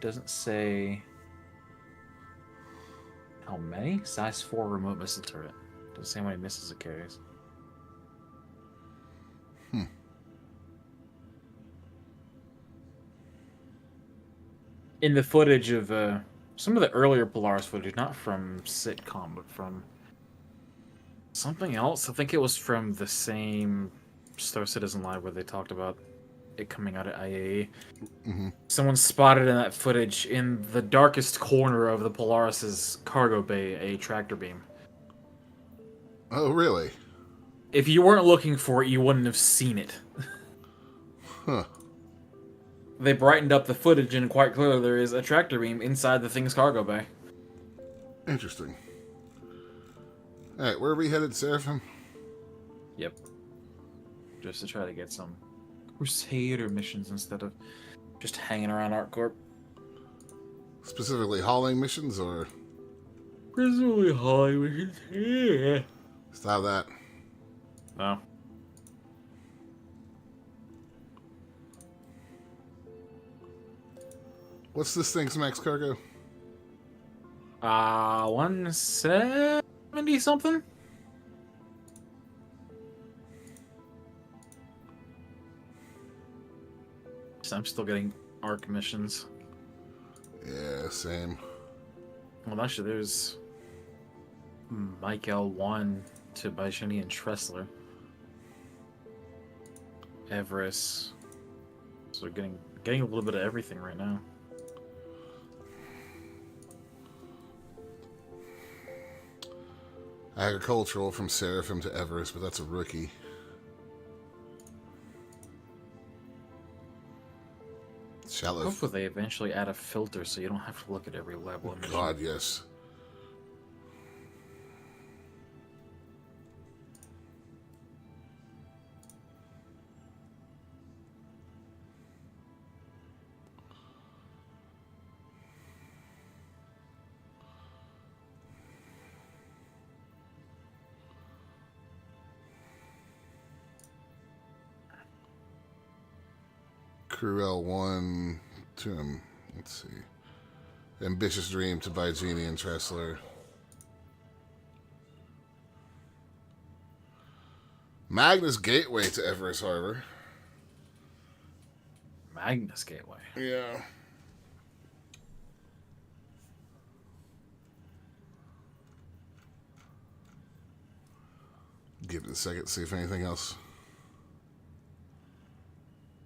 Speaker 1: Doesn't say how many? Size 4 remote missile turret. Doesn't say how many missiles it carries. In the footage of some of the earlier Polaris footage, not from sitcom, but from something else. I think it was from the same Star Citizen Live where they talked about it coming out at IAE.
Speaker 2: Mm-hmm.
Speaker 1: Someone spotted in that footage in the darkest corner of the Polaris's cargo bay a tractor beam.
Speaker 2: Oh, really?
Speaker 1: If you weren't looking for it, you wouldn't have seen it.
Speaker 2: Huh.
Speaker 1: They brightened up the footage, and quite clearly there is a tractor beam inside the thing's cargo bay.
Speaker 2: Interesting. Alright, where are we headed, Seraphim?
Speaker 1: Yep. Just to try to get some Crusader missions instead of just hanging around ArcCorp.
Speaker 2: Specifically hauling missions, or...
Speaker 1: Presumably hauling missions. Yeah.
Speaker 2: Stop that.
Speaker 1: No.
Speaker 2: What's this thing's max cargo?
Speaker 1: 170 something? So I'm still getting ARC missions.
Speaker 2: Yeah, same.
Speaker 1: Well, actually, there's Mike L1 to Baishani and Tressler. Everest. So we're getting a little bit of everything right now.
Speaker 2: Agricultural from Seraphim to Everest, but that's a rookie. Shallow.
Speaker 1: Hopefully they eventually add a filter so you don't have to look at every level.
Speaker 2: God, yes. Crew L1 to him. Let's see. Ambitious Dream to buy Genie and Tressler. Magnus Gateway to Everest Harbor.
Speaker 1: Magnus Gateway.
Speaker 2: Yeah. Give it a second, see if anything else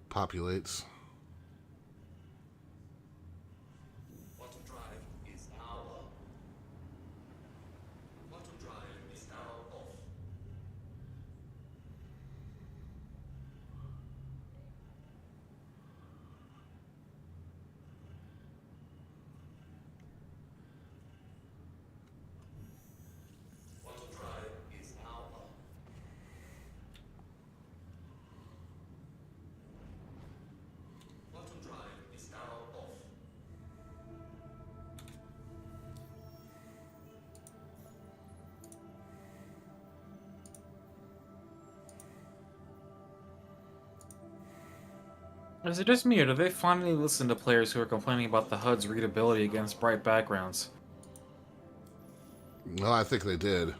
Speaker 2: populates.
Speaker 7: Quantum drive is now on. Quantum drive is now off. Quantum drive is now on. Quantum drive is now off.
Speaker 1: Is it just me, or do they finally listen to players who are complaining about the HUD's readability against bright backgrounds?
Speaker 2: No, I think they did.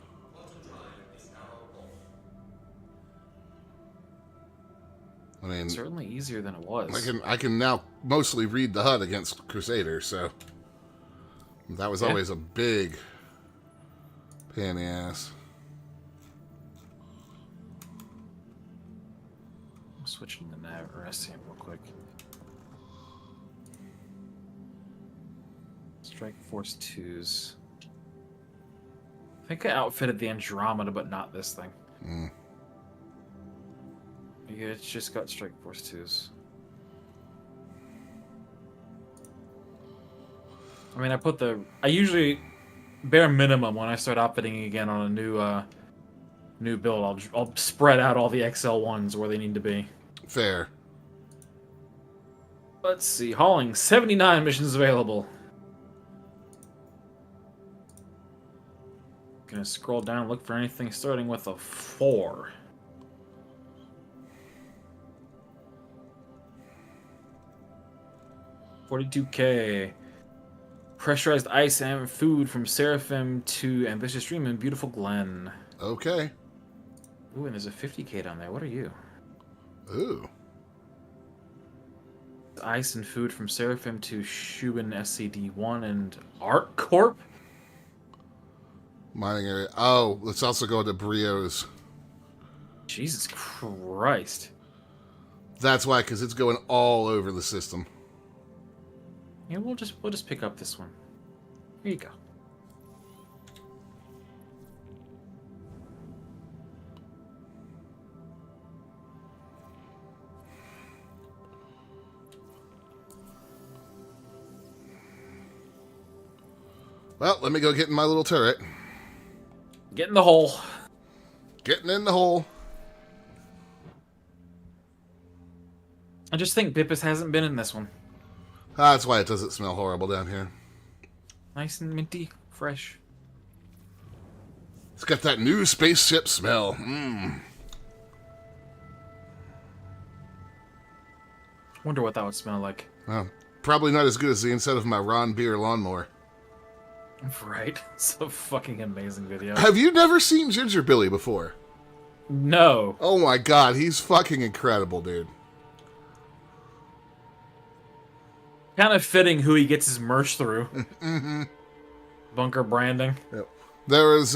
Speaker 2: I mean,
Speaker 1: Certainly easier than it was.
Speaker 2: I can now mostly read the HUD against Crusader, so that was always a big pain in the ass.
Speaker 1: I'm switching to nav or SCM real quick. Strike Force 2s. I think I outfitted the Andromeda, but not this thing.
Speaker 2: Mm.
Speaker 1: Yeah, it's just got Strike Force 2s. I mean, I usually, bare minimum, when I start outfitting again on a new build, I'll spread out all the XL1s where they need to be.
Speaker 2: Fair.
Speaker 1: Let's see, hauling, 79 missions available. Gonna scroll down, look for anything starting with a 4. $42K. Pressurized ice and food from Seraphim to Ambitious Dream in Beautiful Glen.
Speaker 2: Okay.
Speaker 1: Ooh, and there's a 50K down there. What are you?
Speaker 2: Ooh.
Speaker 1: Ice and food from Seraphim to Shubin SCD-1 and Art Corp?
Speaker 2: Mining area. Oh, let's also go to Brio's.
Speaker 1: Jesus Christ.
Speaker 2: That's why, because it's going all over the system.
Speaker 1: Yeah, we'll just pick up this one. Here you go.
Speaker 2: Well, let me go get in my little turret.
Speaker 1: Get in the hole.
Speaker 2: Getting in the hole.
Speaker 1: I just think Bippus hasn't been in this one.
Speaker 2: That's why it doesn't smell horrible down here.
Speaker 1: Nice and minty, fresh.
Speaker 2: It's got that new spaceship smell. Mmm.
Speaker 1: Wonder what that would smell like.
Speaker 2: Well, probably not as good as the inside of my Ron Beer lawnmower.
Speaker 1: Right? It's a fucking amazing video.
Speaker 2: Have you never seen Ginger Billy before?
Speaker 1: No.
Speaker 2: Oh my god, he's fucking incredible, dude.
Speaker 1: Kind of fitting who he gets his merch through. Mm-hmm. Bunker branding.
Speaker 2: Yep. There's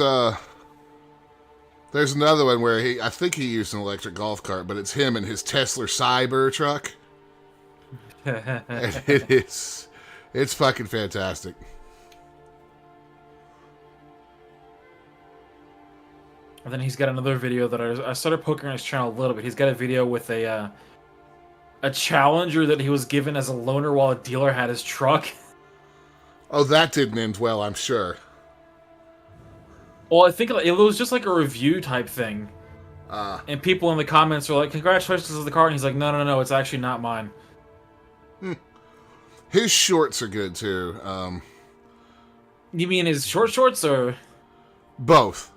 Speaker 2: another one where I think he used an electric golf cart, but it's him and his Tesla Cyber truck. And it's fucking fantastic.
Speaker 1: And then he's got another video that I started poking on his channel a little bit. He's got a video with a Challenger that he was given as a loaner while a dealer had his truck.
Speaker 2: Oh, that didn't end well, I'm sure.
Speaker 1: Well, I think it was just like a review type thing. And people in the comments were like, congratulations on the car. And he's like, no, it's actually not mine.
Speaker 2: His shorts are good, too.
Speaker 1: You mean his shorts or?
Speaker 2: Both.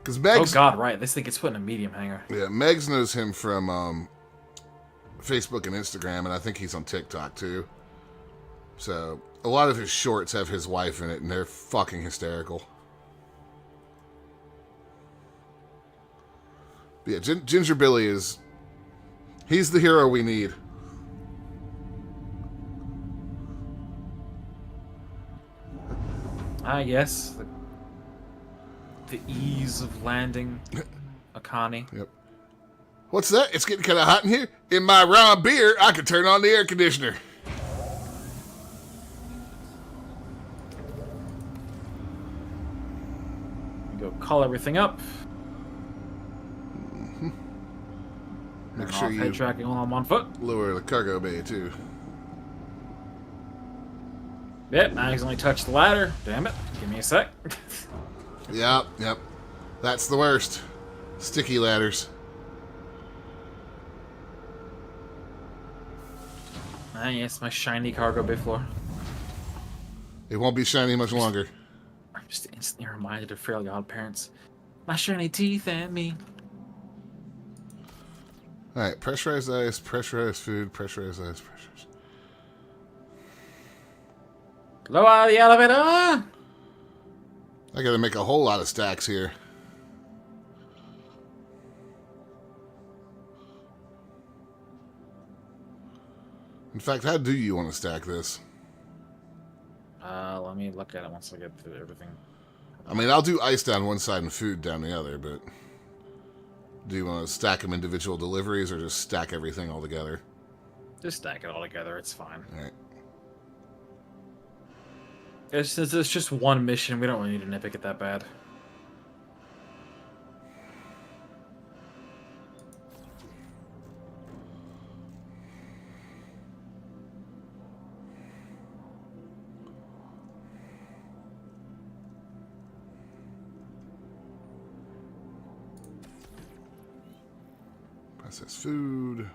Speaker 2: Because
Speaker 1: Oh
Speaker 2: Megs,
Speaker 1: god, right. This thing gets put in a medium hangar.
Speaker 2: yeah, Megs knows him from Facebook and Instagram, and I think he's on TikTok too. So a lot of his shorts have his wife in it, and they're fucking hysterical. But yeah, Ginger Billy he's the hero we need.
Speaker 1: Yes. The ease of landing Akani.
Speaker 2: Yep. What's that? It's getting kind of hot in here. In my raw beer, I could turn on the air conditioner.
Speaker 1: Go call everything up.
Speaker 2: Make
Speaker 1: Turn
Speaker 2: sure
Speaker 1: off
Speaker 2: you
Speaker 1: head tracking while I'm on foot.
Speaker 2: lower the cargo bay too.
Speaker 1: Yep, I accidentally touched the ladder. Damn it. Give me a sec.
Speaker 2: Yep. That's the worst. Sticky ladders.
Speaker 1: Yes, my shiny cargo bay floor.
Speaker 2: It won't be shiny much longer.
Speaker 1: I'm just instantly reminded of Fairly Odd Parents. My shiny teeth and me.
Speaker 2: Alright, pressurized ice, pressurized food, pressurized ice, pressurized.
Speaker 1: Lower the elevator!
Speaker 2: I gotta make a whole lot of stacks here. In fact, how do you want to stack this?
Speaker 1: Let me look at it once I get through everything.
Speaker 2: I mean, I'll do ice down one side and food down the other, but do you want to stack them individual deliveries or just stack everything all together?
Speaker 1: Just stack it all together, it's fine.
Speaker 2: Alright.
Speaker 1: It's just one mission, we don't really need to nitpick it that bad.
Speaker 2: Processed food.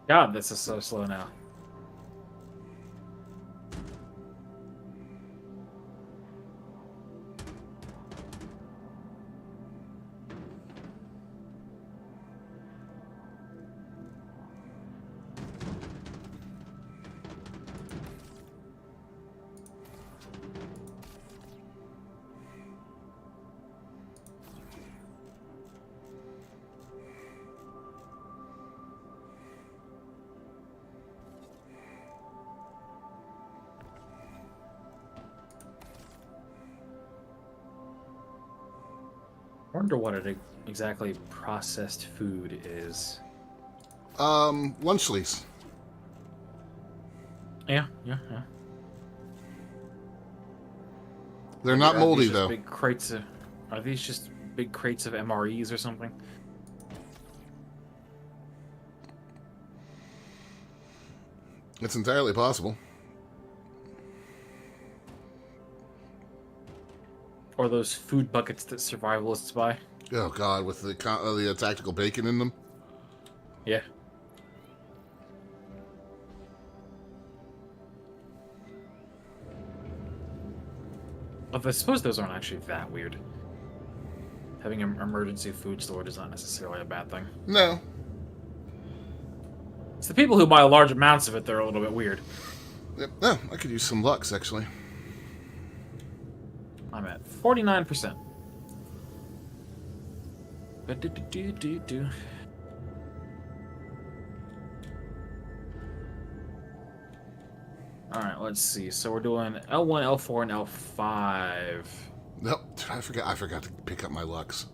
Speaker 1: God, this is so slow now. I wonder what exactly processed food is.
Speaker 2: Lunchlies.
Speaker 1: Yeah.
Speaker 2: They're not moldy,
Speaker 1: these just
Speaker 2: though.
Speaker 1: Big crates of, are these just big crates of MREs or something?
Speaker 2: It's entirely possible.
Speaker 1: Or those food buckets that survivalists buy?
Speaker 2: Oh, God, with the tactical bacon in them.
Speaker 1: Yeah. Although I suppose those aren't actually that weird. Having an emergency food storage is not necessarily a bad thing.
Speaker 2: No.
Speaker 1: It's the people who buy large amounts of it that are a little bit weird.
Speaker 2: Yep. Oh, I could use some Lux, actually.
Speaker 1: I'm at 49%. Do. Alright, let's see. So we're doing L1, L4, and L5.
Speaker 2: Nope. I forgot to pick up my Lux.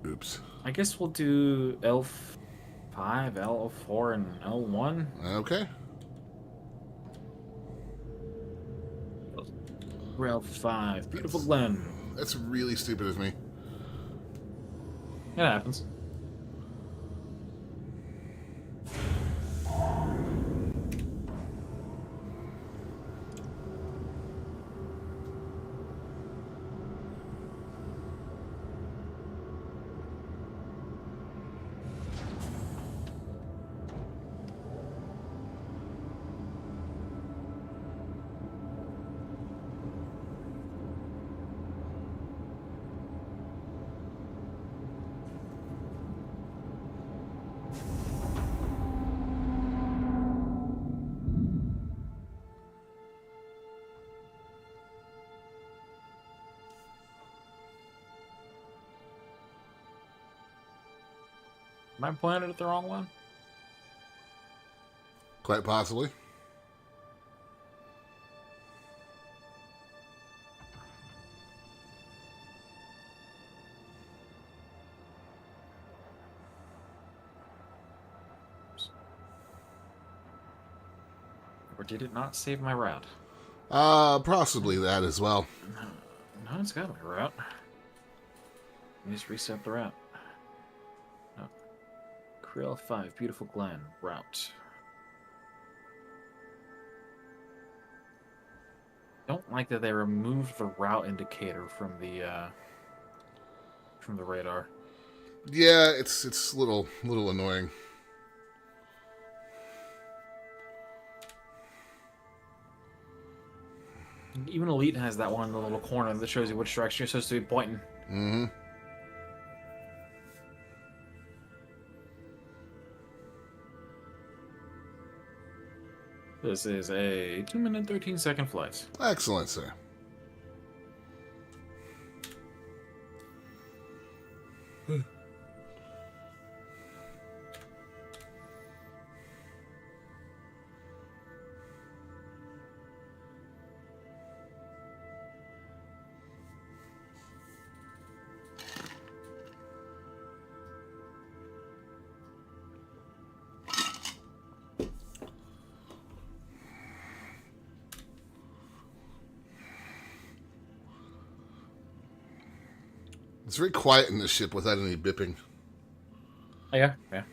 Speaker 2: Oops.
Speaker 1: I guess we'll do L5, L4, and L1.
Speaker 2: Okay.
Speaker 1: L5. Beautiful Glen.
Speaker 2: That's really stupid of me.
Speaker 1: It happens. Am I pointed at the wrong one?
Speaker 2: Quite possibly.
Speaker 1: Or did it not save my route?
Speaker 2: Possibly that as well.
Speaker 1: No, it's got my route. Let me just reset the route. No. Krill 5, Beautiful Glen, route. Don't like that they removed the route indicator from the radar.
Speaker 2: Yeah, it's a little annoying.
Speaker 1: Even Elite has that one in the little corner that shows you which direction you're supposed to be pointing.
Speaker 2: Mm-hmm.
Speaker 1: This is a 2-minute, 13-second flight.
Speaker 2: Excellent, sir. It's very quiet in this ship without any bipping.
Speaker 1: Oh, yeah, yeah.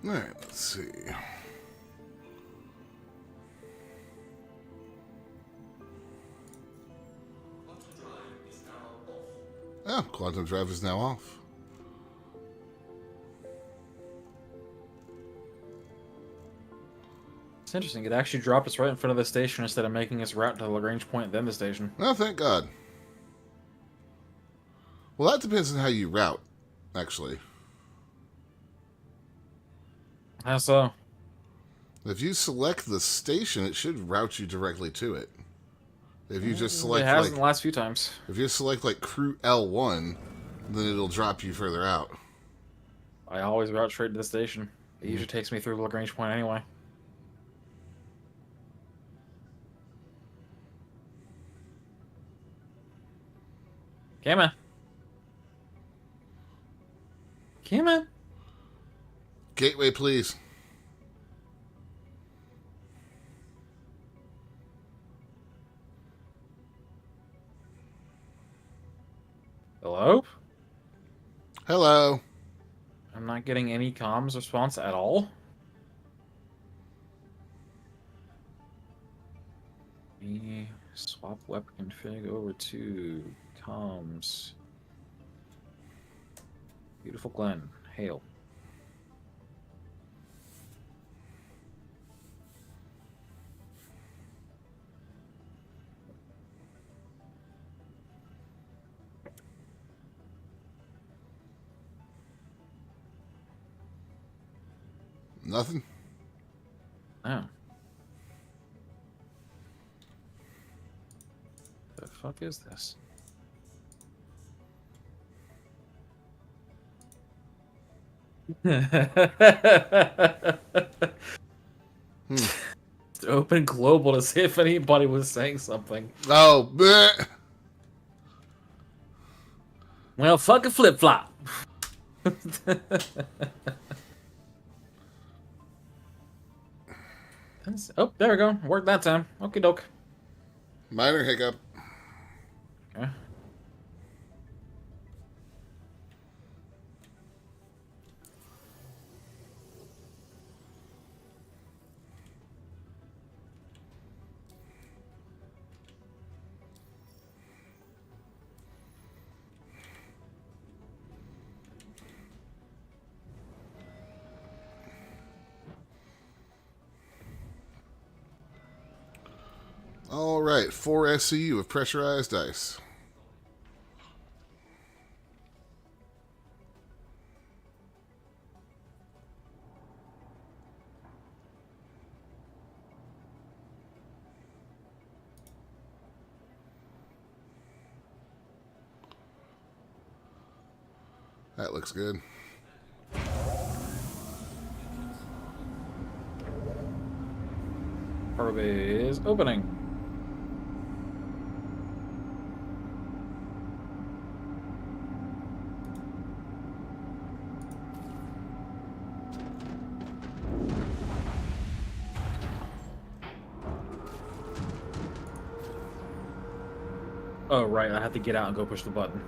Speaker 2: All right, let's see. Yeah, quantum drive is now off.
Speaker 1: It's interesting. It actually dropped us right in front of the station instead of making us route to the Lagrange point, then the station.
Speaker 2: Oh, thank God. Well, that depends on how you route, actually.
Speaker 1: How so?
Speaker 2: If you select the station, it should route you directly to it. If you just
Speaker 1: It
Speaker 2: select
Speaker 1: has
Speaker 2: like,
Speaker 1: in the last few times.
Speaker 2: if you select like crew L1, then it'll drop you further out.
Speaker 1: I always route straight to the station. It usually takes me through the Lagrange point anyway. Come on. Come on.
Speaker 2: Gateway, please.
Speaker 1: Hello?
Speaker 2: Hello.
Speaker 1: I'm not getting any comms response at all. Me swap weapon config over to comms. Beautiful Glen. Hail.
Speaker 2: Nothing?
Speaker 1: Oh. The fuck is this?
Speaker 5: open global to see if anybody was saying something.
Speaker 2: Oh, bleh.
Speaker 5: Well, fucking flip flop. Oh, there we go. Worked that time. Okie doke.
Speaker 2: Minor hiccup.
Speaker 5: Okay.
Speaker 2: All right, 4 SCU of pressurized ice. That looks good.
Speaker 5: Cargo is opening. Oh, right. I have to get out and go push the button.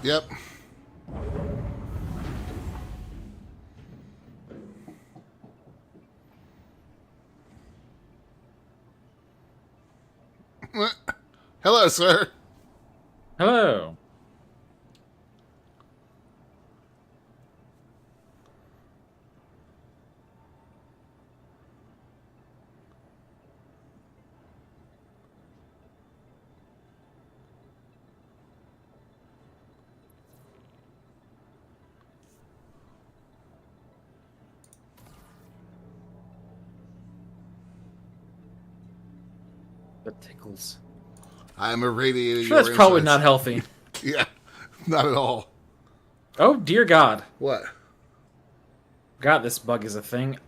Speaker 2: Yep. Hello, sir.
Speaker 5: Hello. That tickles.
Speaker 2: I'm irradiating
Speaker 5: Sure,
Speaker 2: your
Speaker 5: that's probably
Speaker 2: insides.
Speaker 5: not healthy.
Speaker 2: Yeah, not at all.
Speaker 5: Oh, dear God.
Speaker 2: What?
Speaker 5: God, this bug is a thing.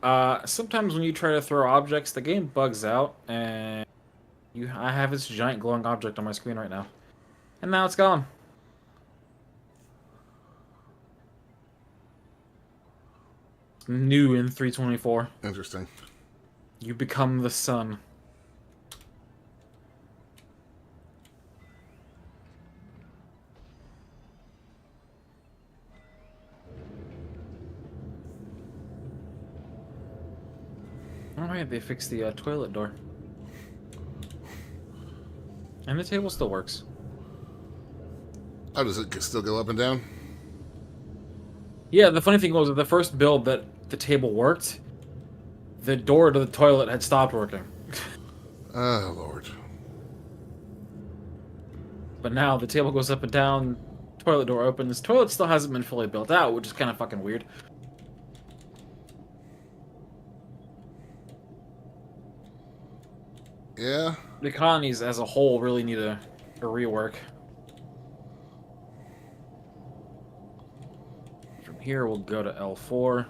Speaker 5: Sometimes when you try to throw objects, the game bugs out, and I have this giant glowing object on my screen right now. And now it's gone. New in 324.
Speaker 2: Interesting.
Speaker 5: You become the sun. Alright, they fixed the toilet door. And the table still works.
Speaker 2: Oh, does it still go up and down?
Speaker 5: Yeah, the funny thing was, at the first build that the table worked, the door to the toilet had stopped working.
Speaker 2: Oh, Lord.
Speaker 5: But now the table goes up and down, toilet door opens. Toilet still hasn't been fully built out, which is kind of fucking weird.
Speaker 2: Yeah?
Speaker 5: The economies as a whole really need a rework. From here, we'll go to L4.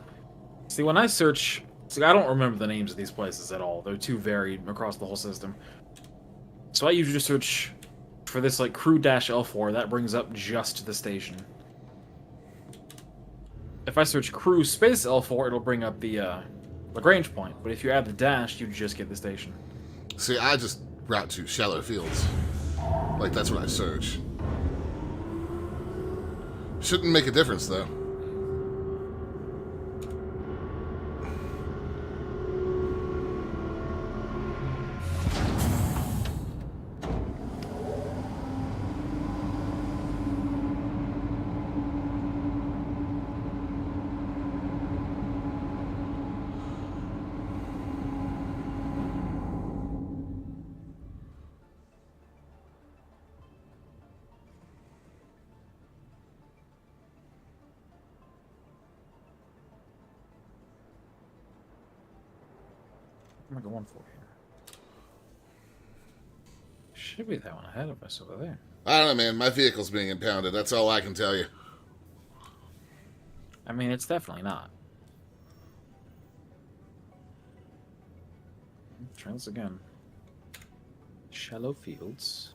Speaker 5: See, when I search... See, I don't remember the names of these places at all. They're too varied across the whole system. So I usually search for this, like, crew-L4. That brings up just the station. If I search crew space L4, it'll bring up the Lagrange point. But if you add the dash, you just get the station.
Speaker 2: See, I just route to shallow fields. Like, that's what I search. Shouldn't make a difference, though.
Speaker 5: What am I going for here? Should be that one ahead of us over there.
Speaker 2: I don't know, man. My vehicle's being impounded. That's all I can tell you.
Speaker 5: I mean, it's definitely not. Try this again. Shallow fields.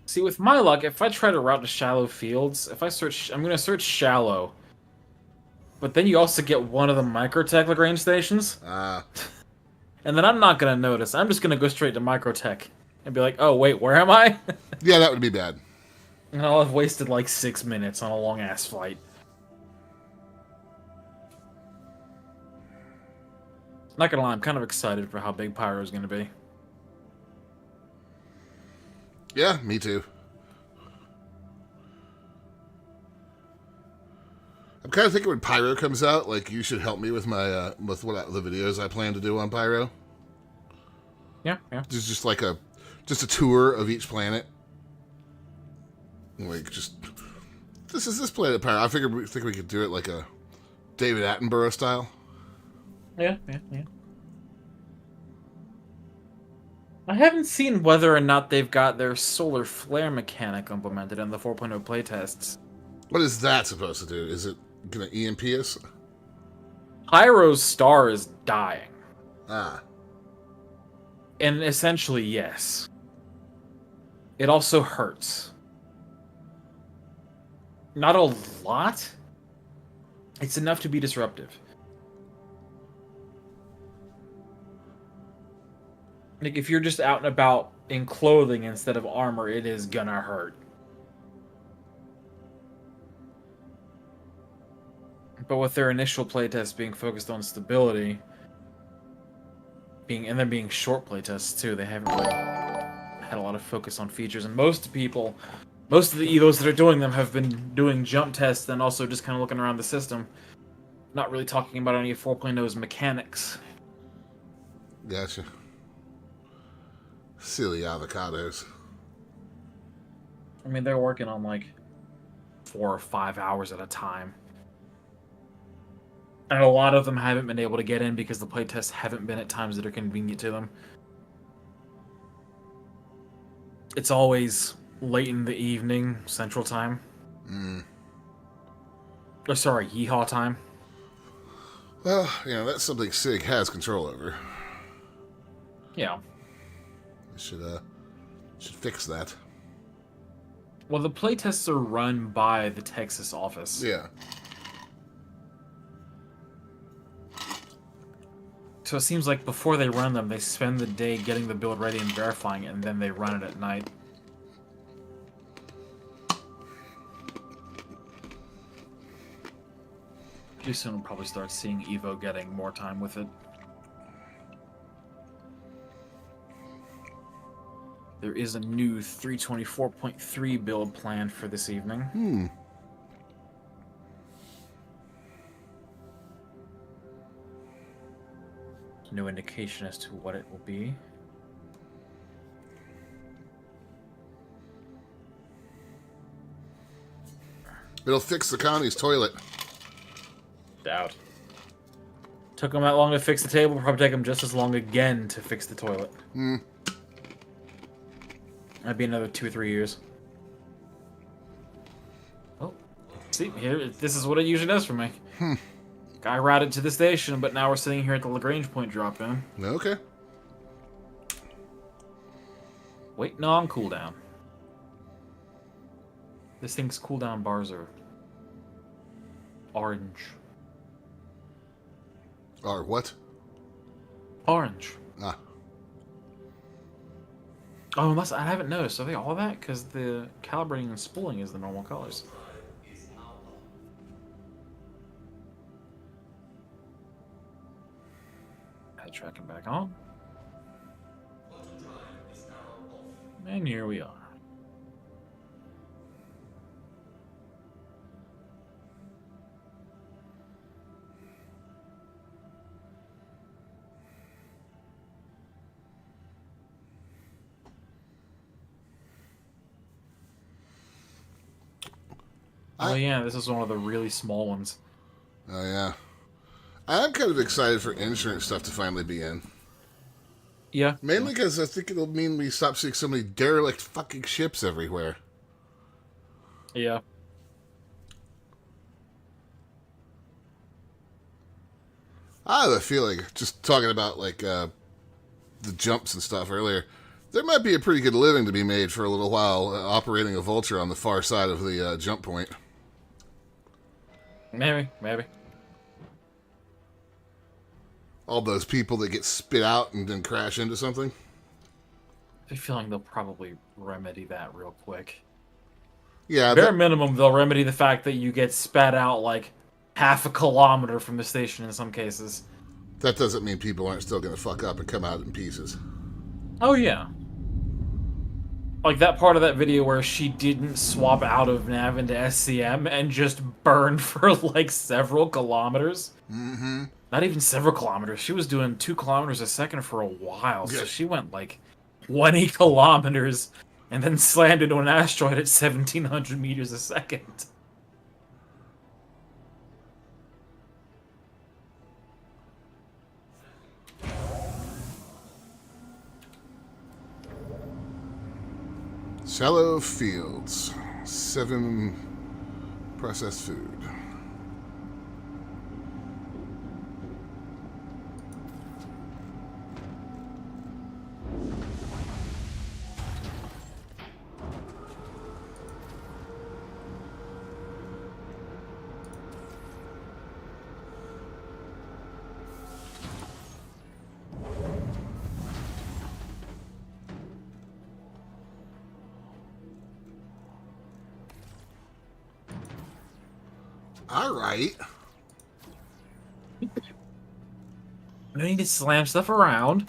Speaker 5: See, with my luck, if I try to route to shallow fields, if I search, I'm gonna search shallow. But then you also get one of the microtech Lagrange stations,
Speaker 2: Ah.
Speaker 5: and then I'm not gonna notice. I'm just gonna go straight to microtech and be like, "Oh wait, where am I?"
Speaker 2: Yeah, that would be bad.
Speaker 5: And I'll have wasted like 6 minutes on a long ass flight. Not gonna lie, I'm kind of excited for how big Pyro's gonna be.
Speaker 2: Yeah, me too. I'm kind of thinking when Pyro comes out, like you should help me with my the videos I plan to do on Pyro.
Speaker 5: Yeah.
Speaker 2: Just like a tour of each planet. Like this is this planet Pyro. I think we could do it like a David Attenborough style.
Speaker 5: Yeah. I haven't seen whether or not they've got their solar flare mechanic implemented in the 4.0 playtests.
Speaker 2: What is that supposed to do? Is it gonna EMP us?
Speaker 5: Pyro's star is dying.
Speaker 2: Ah.
Speaker 5: And essentially, yes. It also hurts. Not a lot. It's enough to be disruptive. Like, if you're just out and about in clothing instead of armor, it is gonna hurt. But with their initial playtests being focused on stability, and them being short playtests too, they haven't really had a lot of focus on features. And most of the EVOs that are doing them have been doing jump tests and also just kind of looking around the system, not really talking about any of 4.0's mechanics.
Speaker 2: Gotcha. Silly avocados.
Speaker 5: I mean, they're working on like 4 or 5 hours at a time. And a lot of them haven't been able to get in because the playtests haven't been at times that are convenient to them. It's always late in the evening, Central Time. Or sorry, Yeehaw time.
Speaker 2: Well, that's something SIG has control over.
Speaker 5: Yeah.
Speaker 2: They should fix that.
Speaker 5: Well, the playtests are run by the Texas office.
Speaker 2: Yeah.
Speaker 5: So it seems like before they run them, they spend the day getting the build ready and verifying it, and then they run it at night. Pretty soon we'll probably start seeing Evo getting more time with it. There is a new 324.3 build planned for this evening. No indication as to what it will be.
Speaker 2: It'll fix the Connie's toilet.
Speaker 5: Doubt. Took them that long to fix the table, probably take them just as long again to fix the toilet. That'd be another 2 or 3 years. Oh, see, here, this is what it usually does for me. Guy routed to the station, but now we're sitting here at the Lagrange point drop-in.
Speaker 2: Okay.
Speaker 5: Waiting on cooldown. This thing's cooldown bars are orange.
Speaker 2: Or what?
Speaker 5: Orange.
Speaker 2: Ah.
Speaker 5: Oh, unless I haven't noticed. Are they all that? Because the calibrating and spooling is the normal colors. Head tracking back on. And here we are. Oh yeah, this is one of the really small ones.
Speaker 2: Oh, yeah. I'm kind of excited for insurance stuff to finally be in.
Speaker 5: Yeah.
Speaker 2: Mainly because I think it'll mean we stop seeing so many derelict fucking ships everywhere.
Speaker 5: Yeah.
Speaker 2: I have a feeling, just talking about like the jumps and stuff earlier, there might be a pretty good living to be made for a little while operating a vulture on the far side of the jump point.
Speaker 5: Maybe.
Speaker 2: All those people that get spit out and then crash into something.
Speaker 5: I have a feeling they'll probably remedy that real quick.
Speaker 2: Yeah,
Speaker 5: Bare minimum, they'll remedy the fact that you get spat out like half a kilometer from the station in some cases.
Speaker 2: that doesn't mean people aren't still going to fuck up and come out in pieces.
Speaker 5: Oh, yeah. Like that part of that video where she didn't swap out of nav into SCM and just burned for like several kilometers.
Speaker 2: Mm-hmm.
Speaker 5: Not even several kilometers. She was doing 2 kilometers a second for a while. So
Speaker 2: Yeah.
Speaker 5: she went like 20 kilometers and then slammed into an asteroid at 1,700 meters a second.
Speaker 2: Shallow fields. 7 processed food. All right.
Speaker 5: I need to slam stuff around.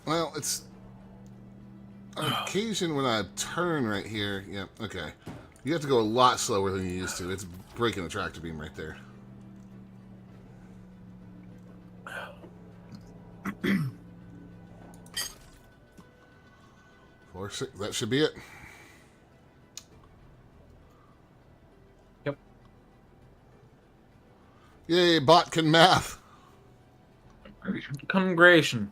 Speaker 2: Well, it's on occasion when I turn right here. Yeah, okay. You have to go a lot slower than you used to. It's breaking the tractor beam right there. Four, six, that should be it.
Speaker 5: Yep.
Speaker 2: Yay, bot can math.
Speaker 5: Congratulations.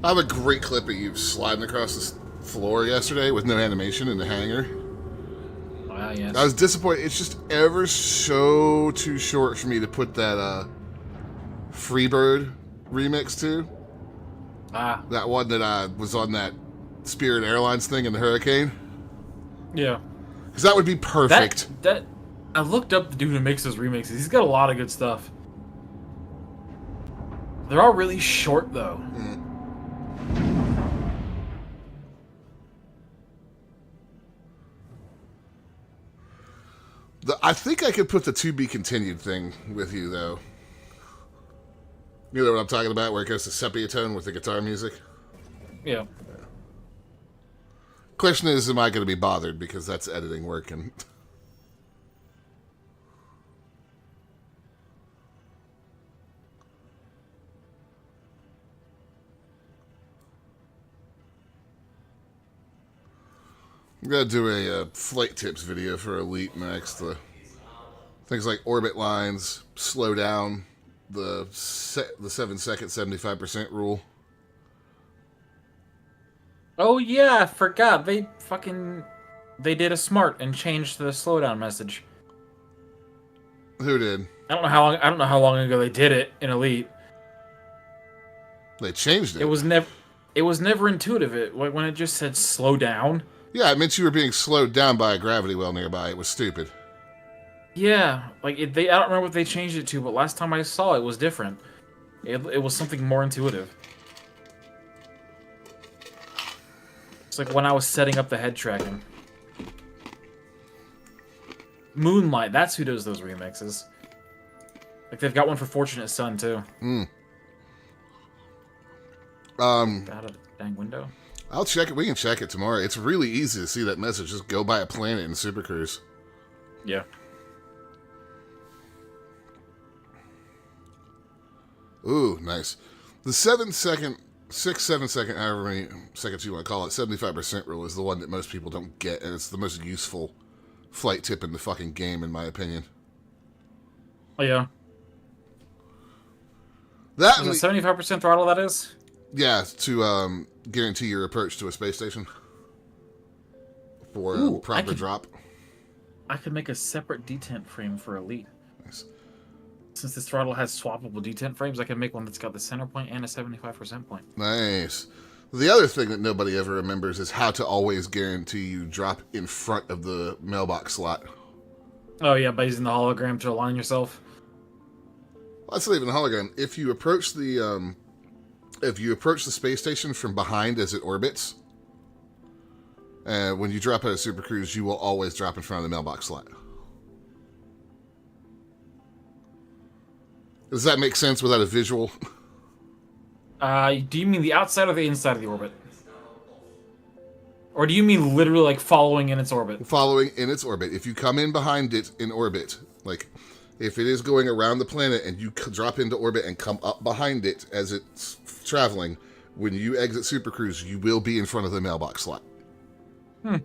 Speaker 2: I have a great clip of you sliding across this floor yesterday with no animation in the hangar.
Speaker 5: Ah, yes.
Speaker 2: I was disappointed. It's just ever so too short for me to put that Freebird remix to.
Speaker 5: Ah,
Speaker 2: That one that was on that Spirit Airlines thing in the hurricane.
Speaker 5: yeah.
Speaker 2: Because that would be perfect.
Speaker 5: That I looked up the dude who makes those remixes. He's got a lot of good stuff. They're all really short though.
Speaker 2: I think I could put the to be continued thing with you, though. You know what I'm talking about, where it goes to sepia tone with the guitar music?
Speaker 5: Yeah.
Speaker 2: Question is, am I going to be bothered? Because that's editing work, and... I'm going to do a flight tips video for Elite next. Things like orbit lines, slow down, the 7-second 75% rule.
Speaker 5: Oh yeah, I forgot. They did a smart and changed the slowdown message.
Speaker 2: Who did?
Speaker 5: I don't know how long ago they did it in Elite.
Speaker 2: They changed it.
Speaker 5: It was never intuitive. When it just said slow down.
Speaker 2: Yeah, it meant you were being slowed down by a gravity well nearby. It was stupid.
Speaker 5: Yeah, like I don't remember what they changed it to, but last time I saw it was different. It was something more intuitive. It's like when I was setting up the head tracking. Moonlight, that's who does those remixes. Like they've got one for Fortunate Son too. Out of the dang window.
Speaker 2: I'll check it. We can check it tomorrow. It's really easy to see that message. Just go by a planet in Super Cruise.
Speaker 5: Yeah.
Speaker 2: Ooh, nice. The 7 second, 7 second, however many seconds you want to call it, 75% rule is the one that most people don't get, and it's the most useful flight tip in the fucking game, in my opinion.
Speaker 5: Oh, yeah.
Speaker 2: That
Speaker 5: Is it 75% throttle, that is?
Speaker 2: Yeah, to guarantee your approach to a space station for a proper drop.
Speaker 5: I could make a separate detent frame for Elite.
Speaker 2: Nice.
Speaker 5: Since this throttle has swappable detent frames, I can make one that's got the center point and a 75% point.
Speaker 2: Nice. The other thing that nobody ever remembers is how to always guarantee you drop in front of the mailbox slot.
Speaker 5: Oh yeah, by using the hologram to align yourself.
Speaker 2: Well, that's not even a hologram. If you approach the space station from behind as it orbits, when you drop out of Super Cruise, you will always drop in front of the mailbox slot. Does that make sense without a visual?
Speaker 5: Do you mean the outside or the inside of the orbit? Or do you mean literally like following in its orbit?
Speaker 2: Following in its orbit. If you come in behind it in orbit, like if it is going around the planet and you drop into orbit and come up behind it as it's traveling, when you exit Super Cruise, you will be in front of the mailbox slot.
Speaker 5: Can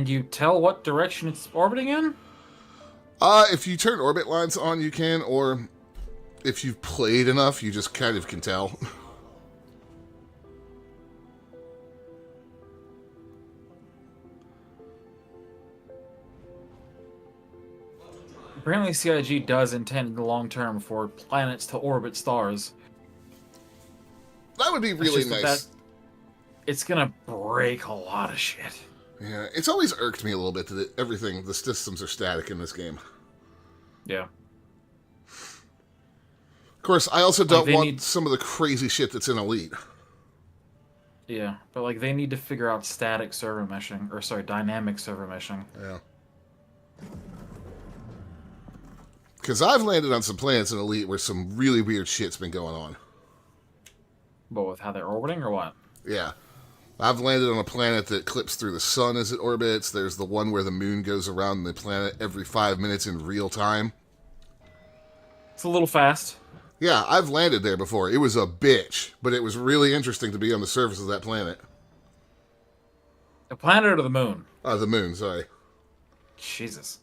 Speaker 5: you tell what direction it's orbiting in?
Speaker 2: If you turn orbit lines on, you can, or if you've played enough, you just kind of can tell.
Speaker 5: Apparently CIG does intend in the long term for planets to orbit stars.
Speaker 2: That would be really nice.
Speaker 5: It's gonna break a lot of shit.
Speaker 2: Yeah, it's always irked me a little bit that everything, the systems are static in this game.
Speaker 5: Yeah.
Speaker 2: Of course, I also don't want
Speaker 5: need...
Speaker 2: some of the crazy shit that's in Elite.
Speaker 5: Yeah, but like they need to figure out static server meshing, or sorry, dynamic server meshing.
Speaker 2: Yeah. Because I've landed on some planets in Elite where some really weird shit's been going on.
Speaker 5: But with how they're orbiting, or what?
Speaker 2: Yeah. I've landed on a planet that clips through the sun as it orbits. There's the one where the moon goes around the planet every 5 minutes in real time.
Speaker 5: It's a little fast.
Speaker 2: Yeah, I've landed there before. It was a bitch, but it was really interesting to be on the surface of that planet.
Speaker 5: The planet or the moon?
Speaker 2: The moon, sorry.
Speaker 5: Jesus.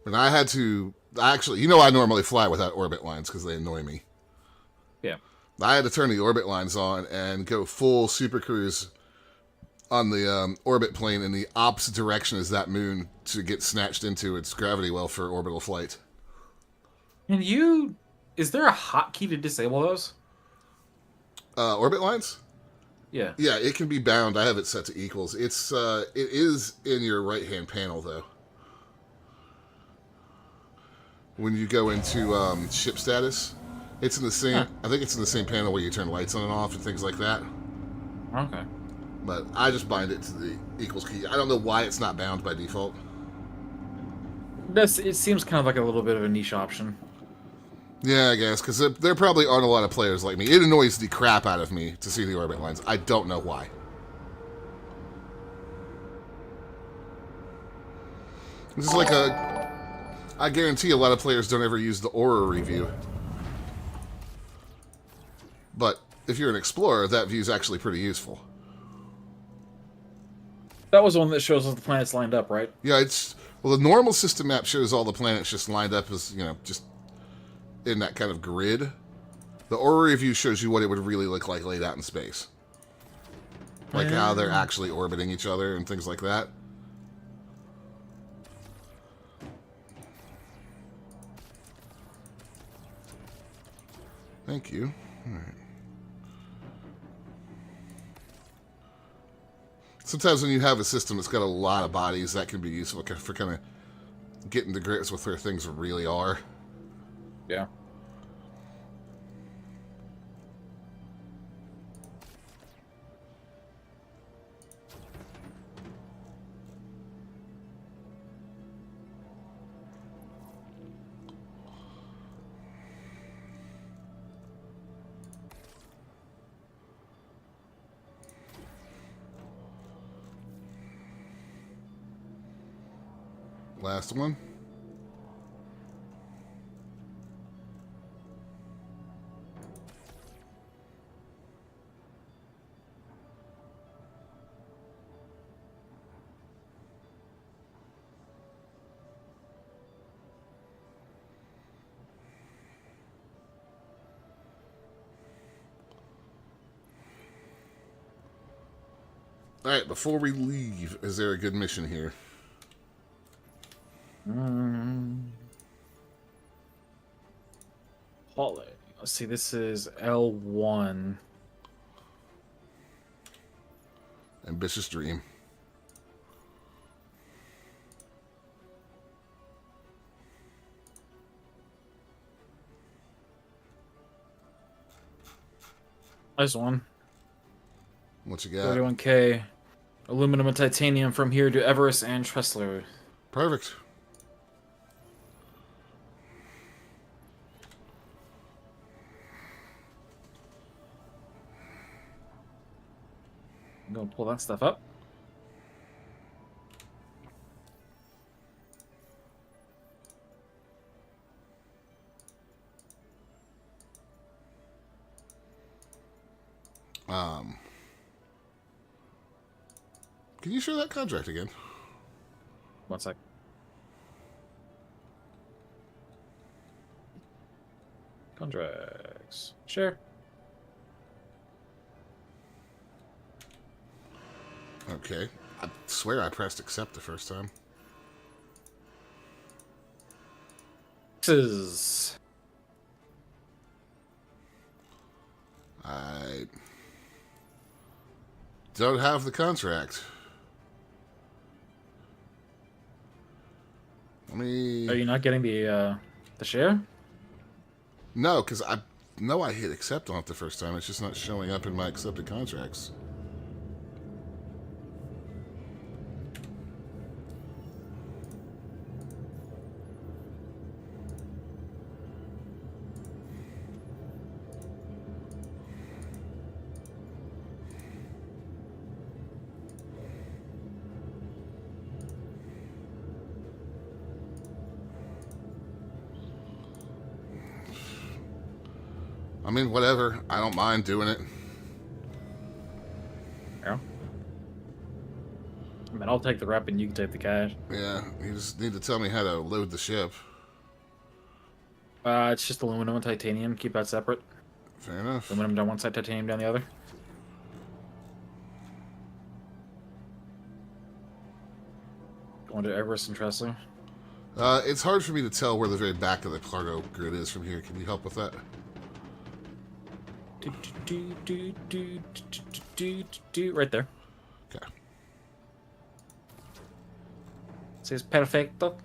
Speaker 2: And I had to... Actually, I normally fly without orbit lines because they annoy me.
Speaker 5: Yeah.
Speaker 2: I had to turn the orbit lines on and go full Super Cruise on the orbit plane in the opposite direction as that moon to get snatched into its gravity well for orbital flight.
Speaker 5: Can you... Is there a hotkey to disable those?
Speaker 2: Orbit lines?
Speaker 5: Yeah.
Speaker 2: Yeah, it can be bound. I have it set to equals. It is in your right-hand panel, though. When you go into ship status, it's in the same... Huh. I think it's in the same panel where you turn lights on and off and things like that.
Speaker 5: Okay.
Speaker 2: But I just bind it to the equals key. I don't know why it's not bound by default.
Speaker 5: It seems kind of like a little bit of a niche option.
Speaker 2: Yeah, I guess, because there probably aren't a lot of players like me. It annoys the crap out of me to see the orbit lines. I don't know why. This is like I guarantee a lot of players don't ever use the Aura review. But if you're an explorer, that view is actually pretty useful.
Speaker 5: That was one that shows us the planets lined up, right?
Speaker 2: Yeah, well, the normal system map shows all the planets just lined up as, just in that kind of grid. The Aura review shows you what it would really look like laid out in space. Like how they're actually orbiting each other and things like that. Thank you. All right. Sometimes when you have a system that's got a lot of bodies, that can be useful for kind of getting to grips with where things really are.
Speaker 5: Yeah.
Speaker 2: Last one. Alright, before we leave, is there a good mission here?
Speaker 5: Holly. Let's see, this is L1.
Speaker 2: Ambitious dream.
Speaker 5: Nice one.
Speaker 2: What you got?
Speaker 5: 31K. Aluminum and titanium from here to Everest and Tressler.
Speaker 2: Perfect.
Speaker 5: I'm gonna pull that stuff up.
Speaker 2: Can you share that contract again?
Speaker 5: 1 sec. Contracts. Sure.
Speaker 2: Okay. I swear I pressed accept the first time.
Speaker 5: This
Speaker 2: I don't have the contract. Let me...
Speaker 5: Are you not getting the share?
Speaker 2: No, because I know I hit accept on it the first time. It's just not showing up in my accepted contracts. I mean, whatever. I don't mind doing it.
Speaker 5: Yeah. I mean, I'll take the rep and you can take the cash.
Speaker 2: Yeah, you just need to tell me how to load the ship.
Speaker 5: It's just aluminum and titanium. Keep that separate.
Speaker 2: Fair enough.
Speaker 5: Aluminum down one side, titanium down the other. Going to Everest and Tressler.
Speaker 2: It's hard for me to tell where the very back of the cargo grid is from here. Can you help with that?
Speaker 5: Right there.
Speaker 2: Okay.
Speaker 5: Says perfecto.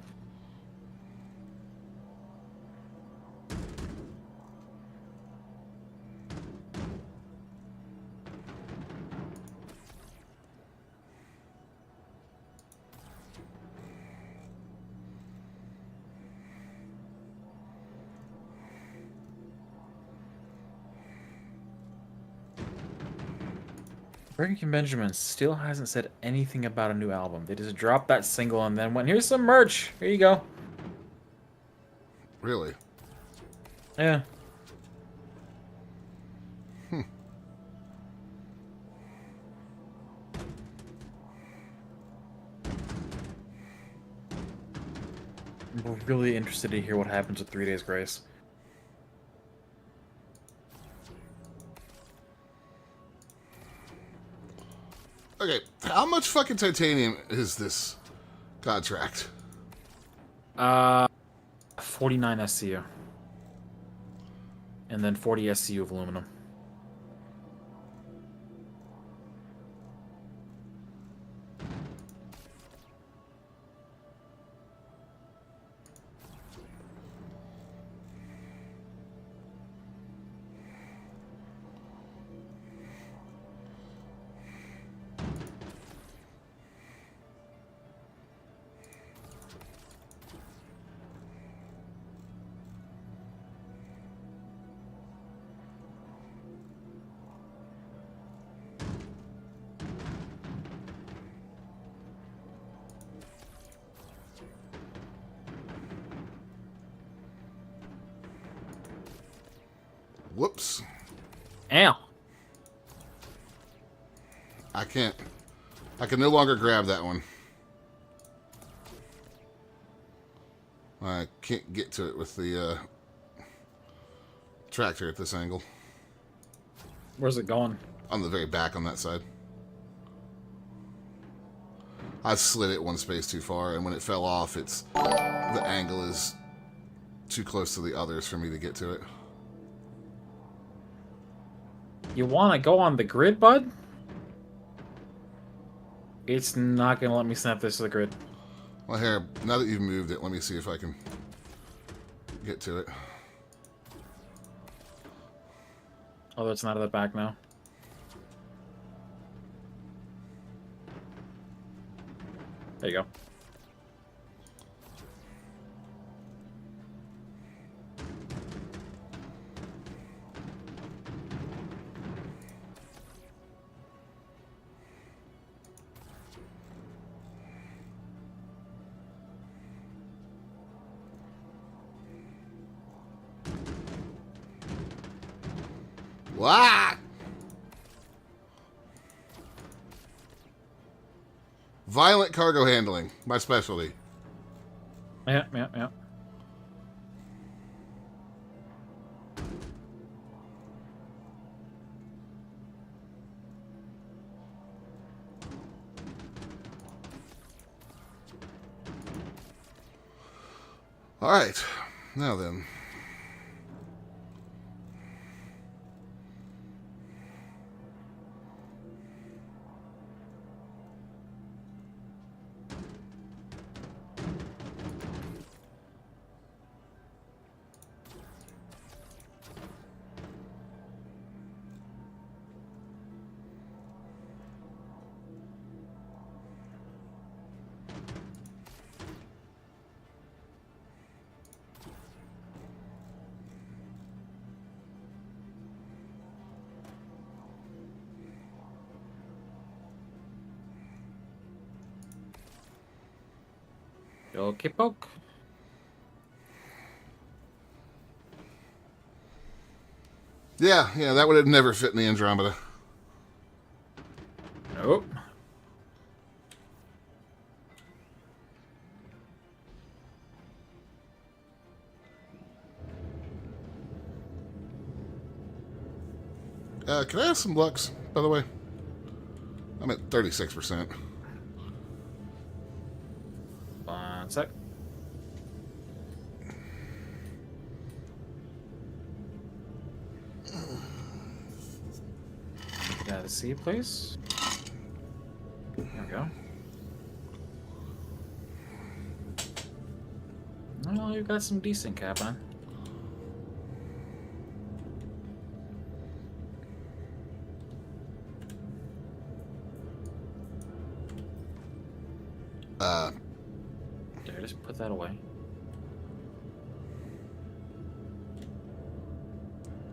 Speaker 5: Breaking Benjamin still hasn't said anything about a new album. They just dropped that single and then went, here's some merch. Here you go.
Speaker 2: Really?
Speaker 5: Yeah. I'm really interested to hear what happens with 3 Days Grace.
Speaker 2: Okay, how much fucking titanium is this contract?
Speaker 5: 49 SCU. And then 40 SCU of aluminum.
Speaker 2: Whoops.
Speaker 5: Ow.
Speaker 2: I can't. I can no longer grab that one. I can't get to it with the tractor at this angle.
Speaker 5: Where's it going?
Speaker 2: On the very back on that side. I slid it one space too far, and when it fell off, the angle is too close to the others for me to get to it.
Speaker 5: You want to go on the grid, bud? It's not going to let me snap this to the grid.
Speaker 2: Well, here, now that you've moved it, let me see if I can get to it.
Speaker 5: Oh, that's not at the back now. There you go.
Speaker 2: Wah! Violent cargo handling, my specialty.
Speaker 5: Yeah, yeah, yeah.
Speaker 2: All right, now then.
Speaker 5: Okay, poke.
Speaker 2: Yeah, that would have never fit in the Andromeda.
Speaker 5: Nope.
Speaker 2: Can I have some Lux, by the way? I'm at 36%.
Speaker 5: One sec. Got a C, please. There we go. Well, you've got some decent cap on. There, just put that away.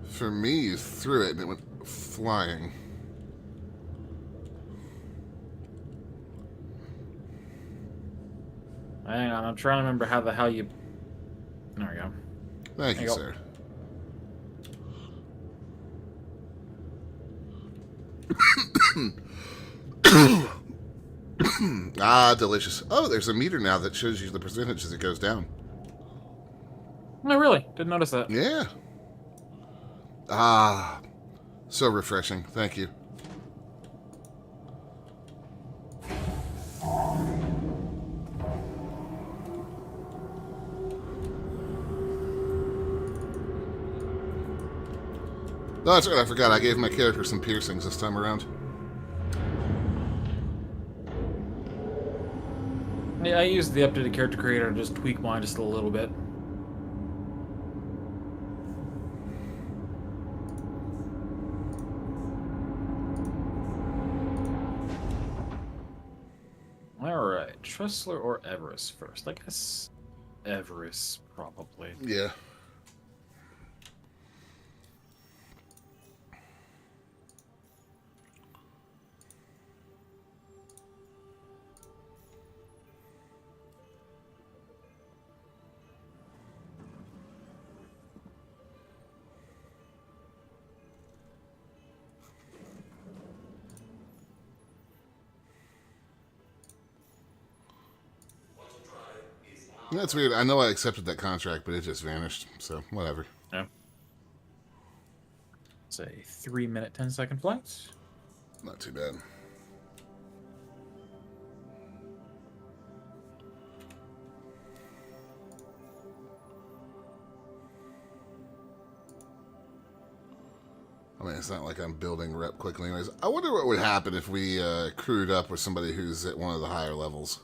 Speaker 2: For me, you threw it and it went flying.
Speaker 5: Hang on, I'm trying to remember how the hell you... There we go.
Speaker 2: Thank
Speaker 5: There
Speaker 2: you,
Speaker 5: you go.
Speaker 2: sir. Ah, delicious. Oh, there's a meter now that shows you the percentage as it goes down.
Speaker 5: No, really. Didn't notice that.
Speaker 2: Yeah. Ah, so refreshing. Thank you. No, that's right. I forgot. I gave my character some piercings this time around.
Speaker 5: Yeah, I used the updated character creator to just tweak mine just a little bit. Alright, Tressler or Everest first? I guess Everest, probably.
Speaker 2: Yeah. That's weird. I know I accepted that contract, but it just vanished. So, whatever.
Speaker 5: Yeah. It's a 3-minute, 10-second flight.
Speaker 2: Not too bad. I mean, it's not like I'm building rep quickly anyways. I wonder what would happen if we crewed up with somebody who's at one of the higher levels.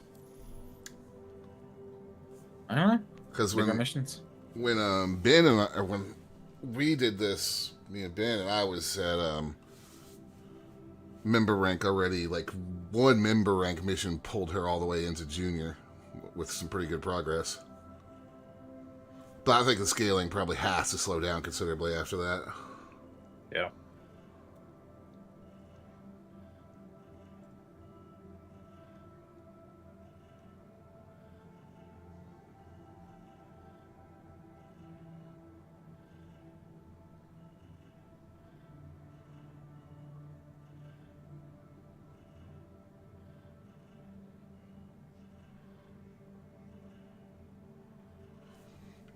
Speaker 5: I don't know.
Speaker 2: Because
Speaker 5: Bigger missions.
Speaker 2: when Ben and I, or when we did this, me and Ben and I was at member rank already. Like one member rank mission pulled her all the way into junior with some pretty good progress. But I think the scaling probably has to slow down considerably after that.
Speaker 5: Yeah.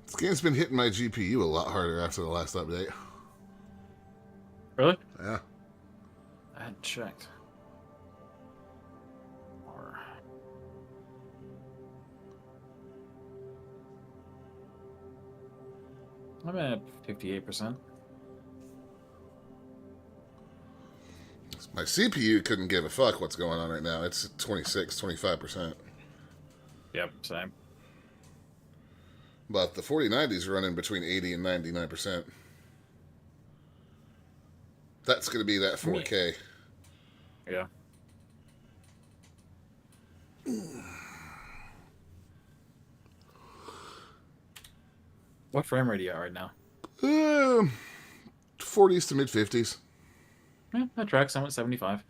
Speaker 2: This game's been hitting my GPU a lot harder after the last update.
Speaker 5: Really?
Speaker 2: Yeah.
Speaker 5: I hadn't checked. Or... I'm at 58%.
Speaker 2: My CPU couldn't give a fuck what's going on right now. It's 26, 25%.
Speaker 5: Yep, same.
Speaker 2: But the 4090's running between 80 and 99%. That's going to be that 4K.
Speaker 5: Yeah. What frame rate are you at right now?
Speaker 2: 40s to mid 50s.
Speaker 5: Yeah, that tracks. I'm at 75.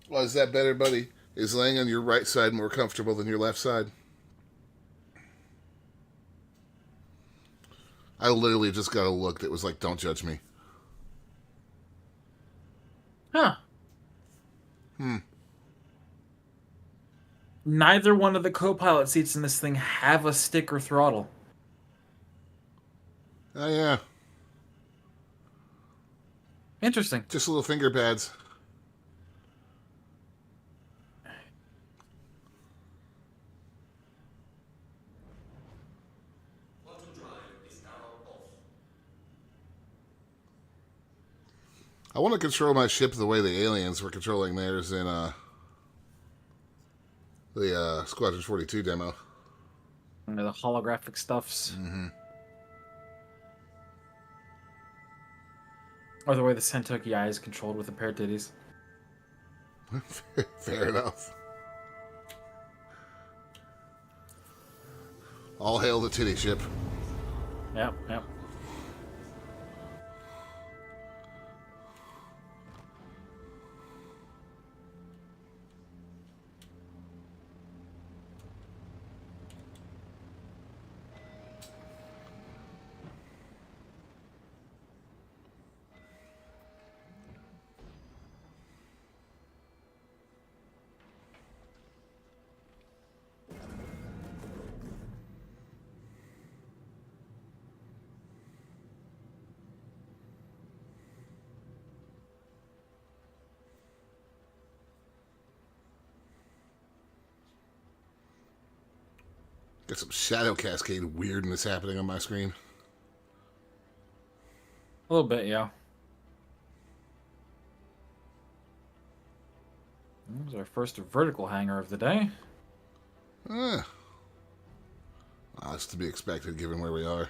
Speaker 2: Well, is that better, buddy? Is laying on your right side more comfortable than your left side? I literally just got a look that was like, don't judge me.
Speaker 5: Huh. Neither one of the co-pilot seats in this thing have a stick or throttle.
Speaker 2: Oh, yeah.
Speaker 5: Interesting.
Speaker 2: Just little finger pads.
Speaker 7: Quantum drive is now off.
Speaker 2: I want to control my ship the way the aliens were controlling theirs in the Squadron 42 demo.
Speaker 5: And the holographic stuffs.
Speaker 2: Mm-hmm.
Speaker 5: Or the way the Sentoki eye is controlled with a pair of titties.
Speaker 2: Fair enough. All hail the titty ship.
Speaker 5: Yep, yep.
Speaker 2: Got some shadow cascade weirdness happening on my screen.
Speaker 5: A little bit, yeah. That was our first vertical hangar of the day.
Speaker 2: That's to be expected given where we are.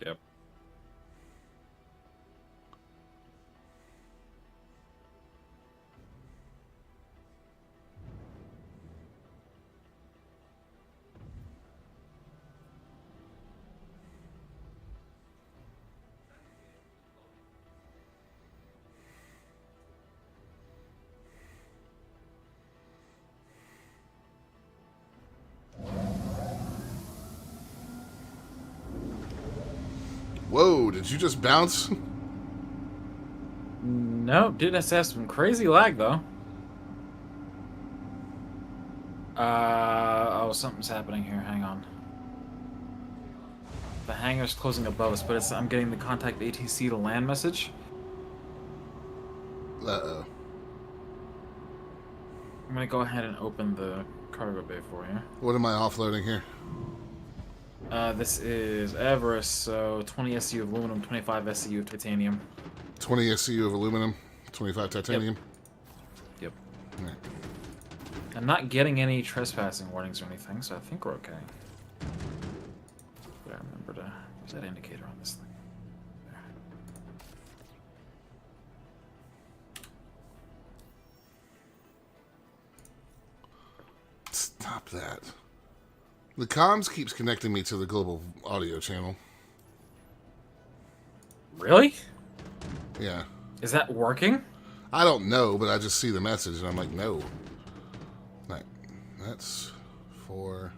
Speaker 5: Yep.
Speaker 2: Whoa, did you just bounce?
Speaker 5: No, did have some crazy lag though. Oh, something's happening here. Hang on. The hangar's closing above us, but I'm getting the contact ATC to land message.
Speaker 2: Uh-oh.
Speaker 5: I'm gonna go ahead and open the cargo bay for you.
Speaker 2: What am I offloading here?
Speaker 5: This is Everest, so 20 SCU of aluminum, 25 SCU of titanium.
Speaker 2: 20 SCU of aluminum, 25 titanium.
Speaker 5: Yep.
Speaker 2: Alright.
Speaker 5: I'm not getting any trespassing warnings or anything, so I think we're okay. But I remember to use that indicator on this thing. There.
Speaker 2: Stop that. The comms keeps connecting me to the global audio channel.
Speaker 5: Really?
Speaker 2: Yeah.
Speaker 5: Is that working?
Speaker 2: I don't know, but I just see the message and I'm like, no. Right. That's for...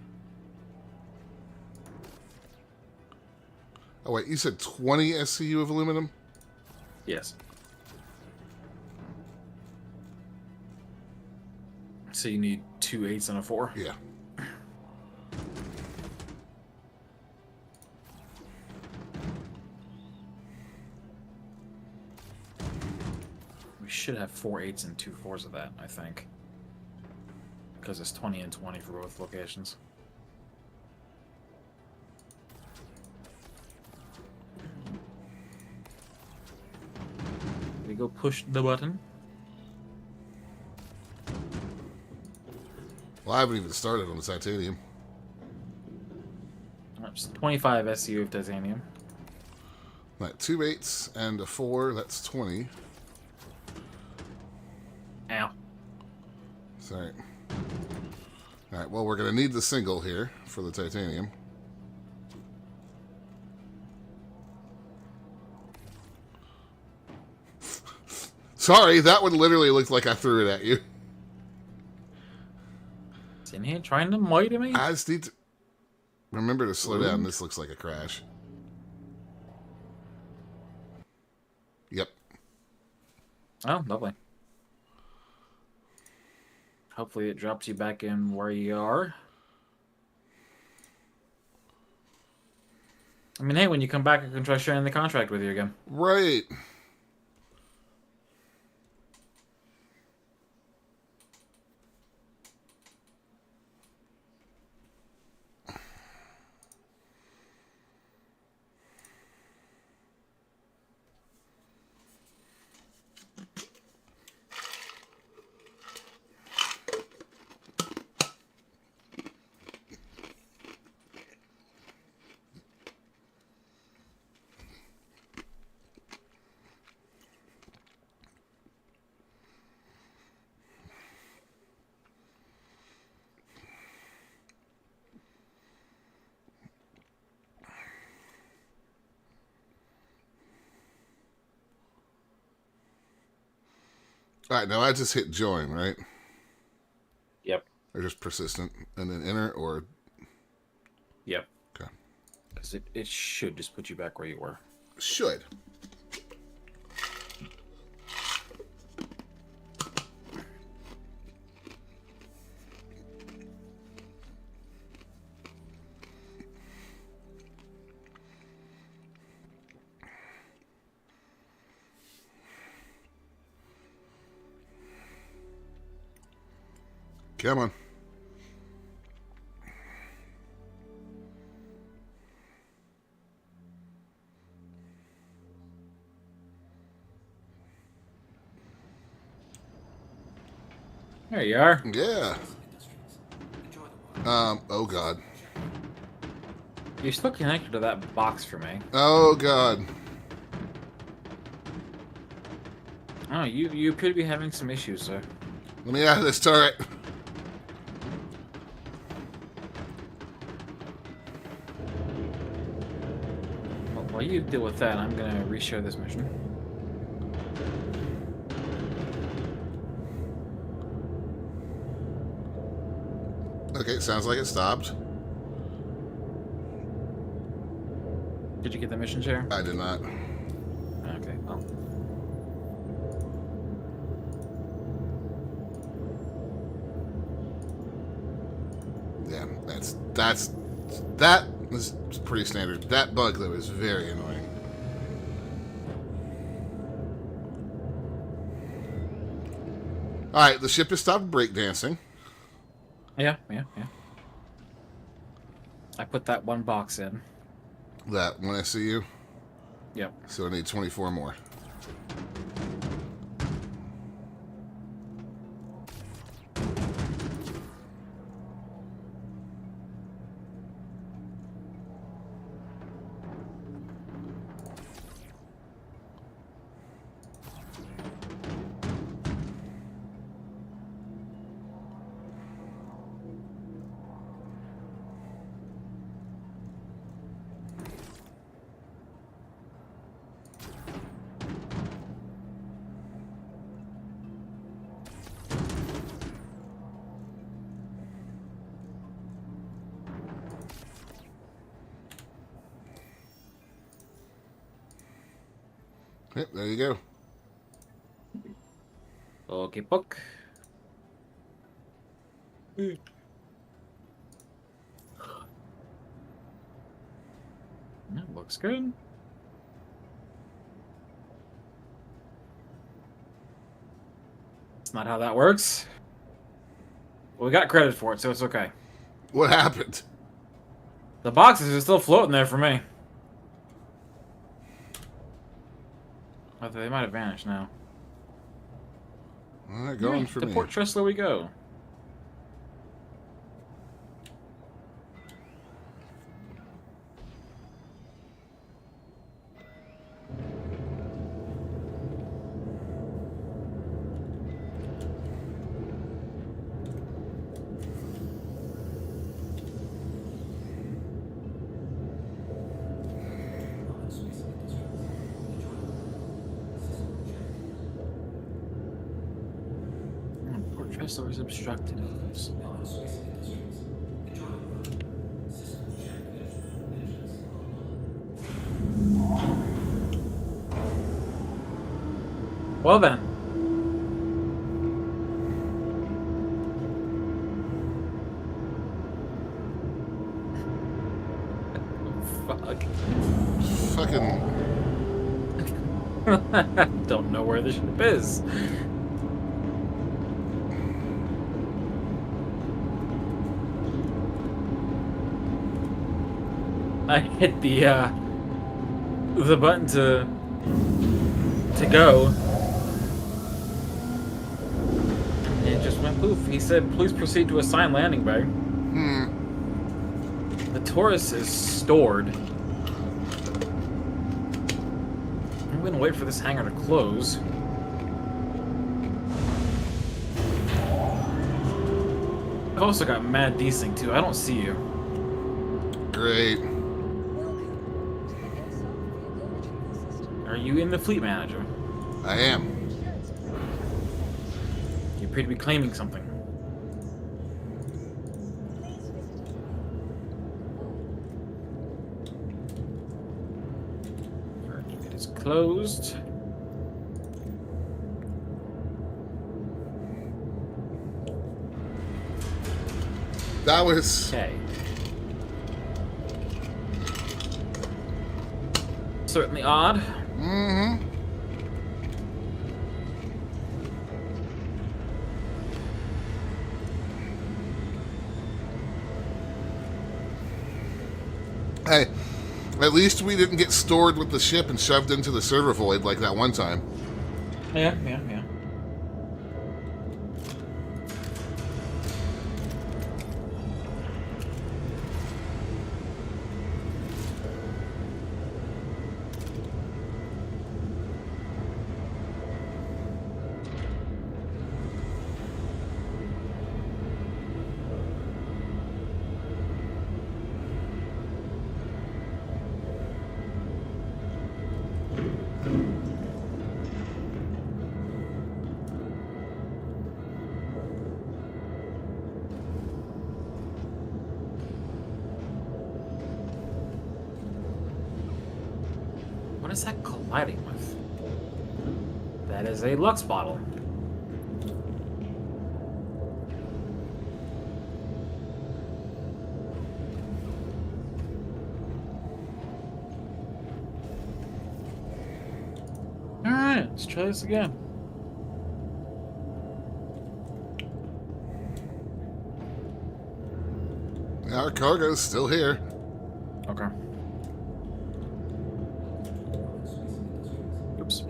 Speaker 2: Oh, wait, you said 20 SCU of aluminum?
Speaker 5: Yes. So you need 2 8s and a 4?
Speaker 2: Yeah.
Speaker 5: We should have 4 8s and 2 4s of that, I think. Because it's 20 and 20 for both locations. We go push the button.
Speaker 2: Well, I haven't even started on the titanium.
Speaker 5: That's 25 SCU of titanium.
Speaker 2: Right, 2 8s and a 4, that's 20.
Speaker 5: Ow.
Speaker 2: Sorry. Alright, well, we're going to need the single here for the titanium. Sorry, that one literally looked like I threw it at you.
Speaker 5: It's in here trying to murder me.
Speaker 2: I just need to remember to slow down. This looks like a crash. Yep.
Speaker 5: Oh, lovely. Hopefully it drops you back in where you are. I mean, hey, when you come back, I can try sharing the contract with you again.
Speaker 2: Right. All right, now I just hit join, right?
Speaker 5: Yep.
Speaker 2: Or just persistent, and then enter, or...
Speaker 5: Yep.
Speaker 2: Okay.
Speaker 5: Because it should just put you back where you were.
Speaker 2: Should. Come on.
Speaker 5: There you are.
Speaker 2: Yeah. Oh God.
Speaker 5: You're still connected to that box for me.
Speaker 2: Oh God.
Speaker 5: Oh, you appear to be having some issues, sir.
Speaker 2: Let me out of this turret.
Speaker 5: Well, while you deal with that, I'm gonna reshare this mission.
Speaker 2: Okay, sounds like it stopped.
Speaker 5: Did you get the mission share?
Speaker 2: I did not.
Speaker 5: Okay, well.
Speaker 2: Yeah, that is pretty standard. That bug though is very annoying. All right, the ship has stopped breakdancing.
Speaker 5: Yeah. I put that one box in.
Speaker 2: That when I see you,
Speaker 5: Yep.
Speaker 2: so I need 24 more. Yep, there you go.
Speaker 5: Okay, book. That looks good. That's not how that works. Well, we got credit for it, so it's okay.
Speaker 2: What happened?
Speaker 5: The boxes are still floating there for me. Oh, they might have vanished now.
Speaker 2: All right, going for
Speaker 5: to
Speaker 2: me.
Speaker 5: Port Tressler we go. Port Tressler is obstructed. Well then. Fuck.
Speaker 2: Fucking.
Speaker 5: Don't know where the ship is. I hit the button to go. And it just went poof. He said, "Please proceed to assign landing bay." The Taurus is stored. I'm gonna wait for this hangar to close. I've also got mad desync too. I don't see you.
Speaker 2: Great.
Speaker 3: Welcome to the ASOP vehicle retrieval system.
Speaker 5: Are you in the fleet manager?
Speaker 2: I am.
Speaker 3: Insurance provided.
Speaker 5: You appear to be claiming something.
Speaker 3: Please visit us again.
Speaker 5: It is closed.
Speaker 2: That was.
Speaker 5: Okay. Certainly odd.
Speaker 2: Mm-hmm. Hey, at least we didn't get stored with the ship and shoved into the server void like that one time.
Speaker 5: Yeah. What is that colliding with? That is a Lux bottle. Alright, let's try this again.
Speaker 2: Our cargo's still here.
Speaker 5: Okay. Oops.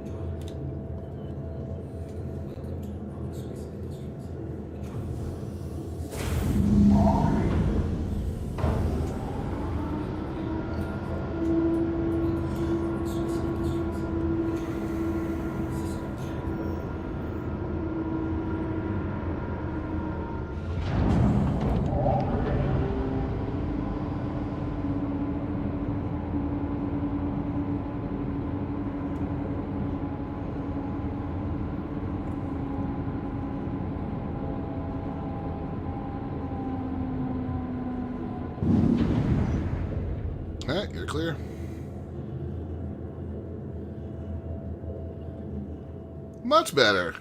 Speaker 2: Alright, you're clear. Much better.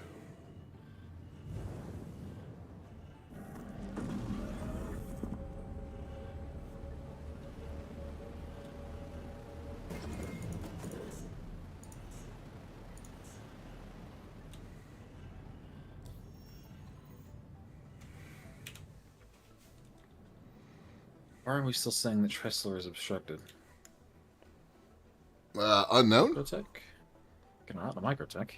Speaker 5: Why are we still saying that Tressler is obstructed?
Speaker 2: Unknown?
Speaker 5: Microtech? Not a Microtech.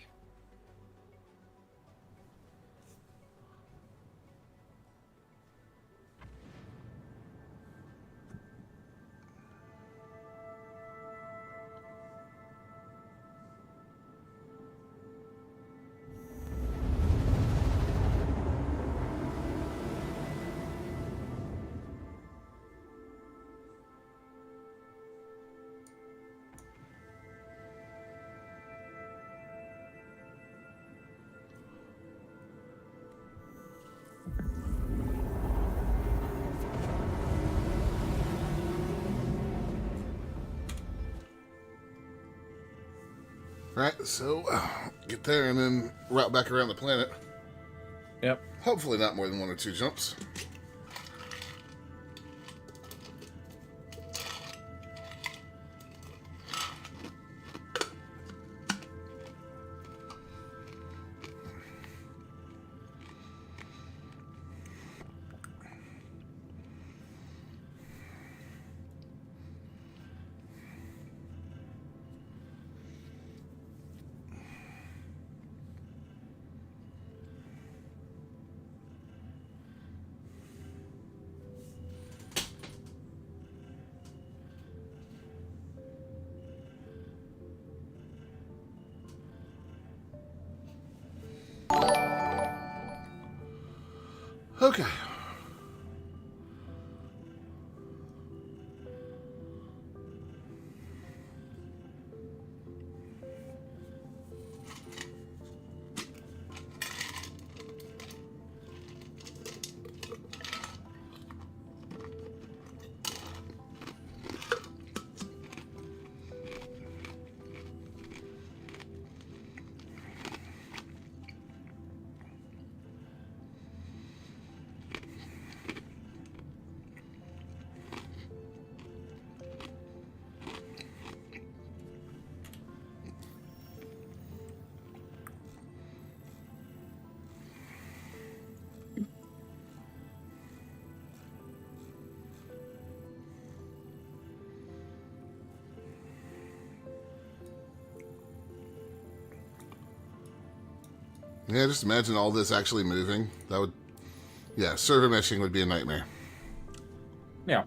Speaker 2: Right, so get there and then route back around the planet.
Speaker 5: Yep.
Speaker 2: Hopefully not more than 1 or 2 jumps. Okay. Yeah, just imagine all this actually moving. That would... Yeah, server meshing would be a nightmare.
Speaker 5: Yeah.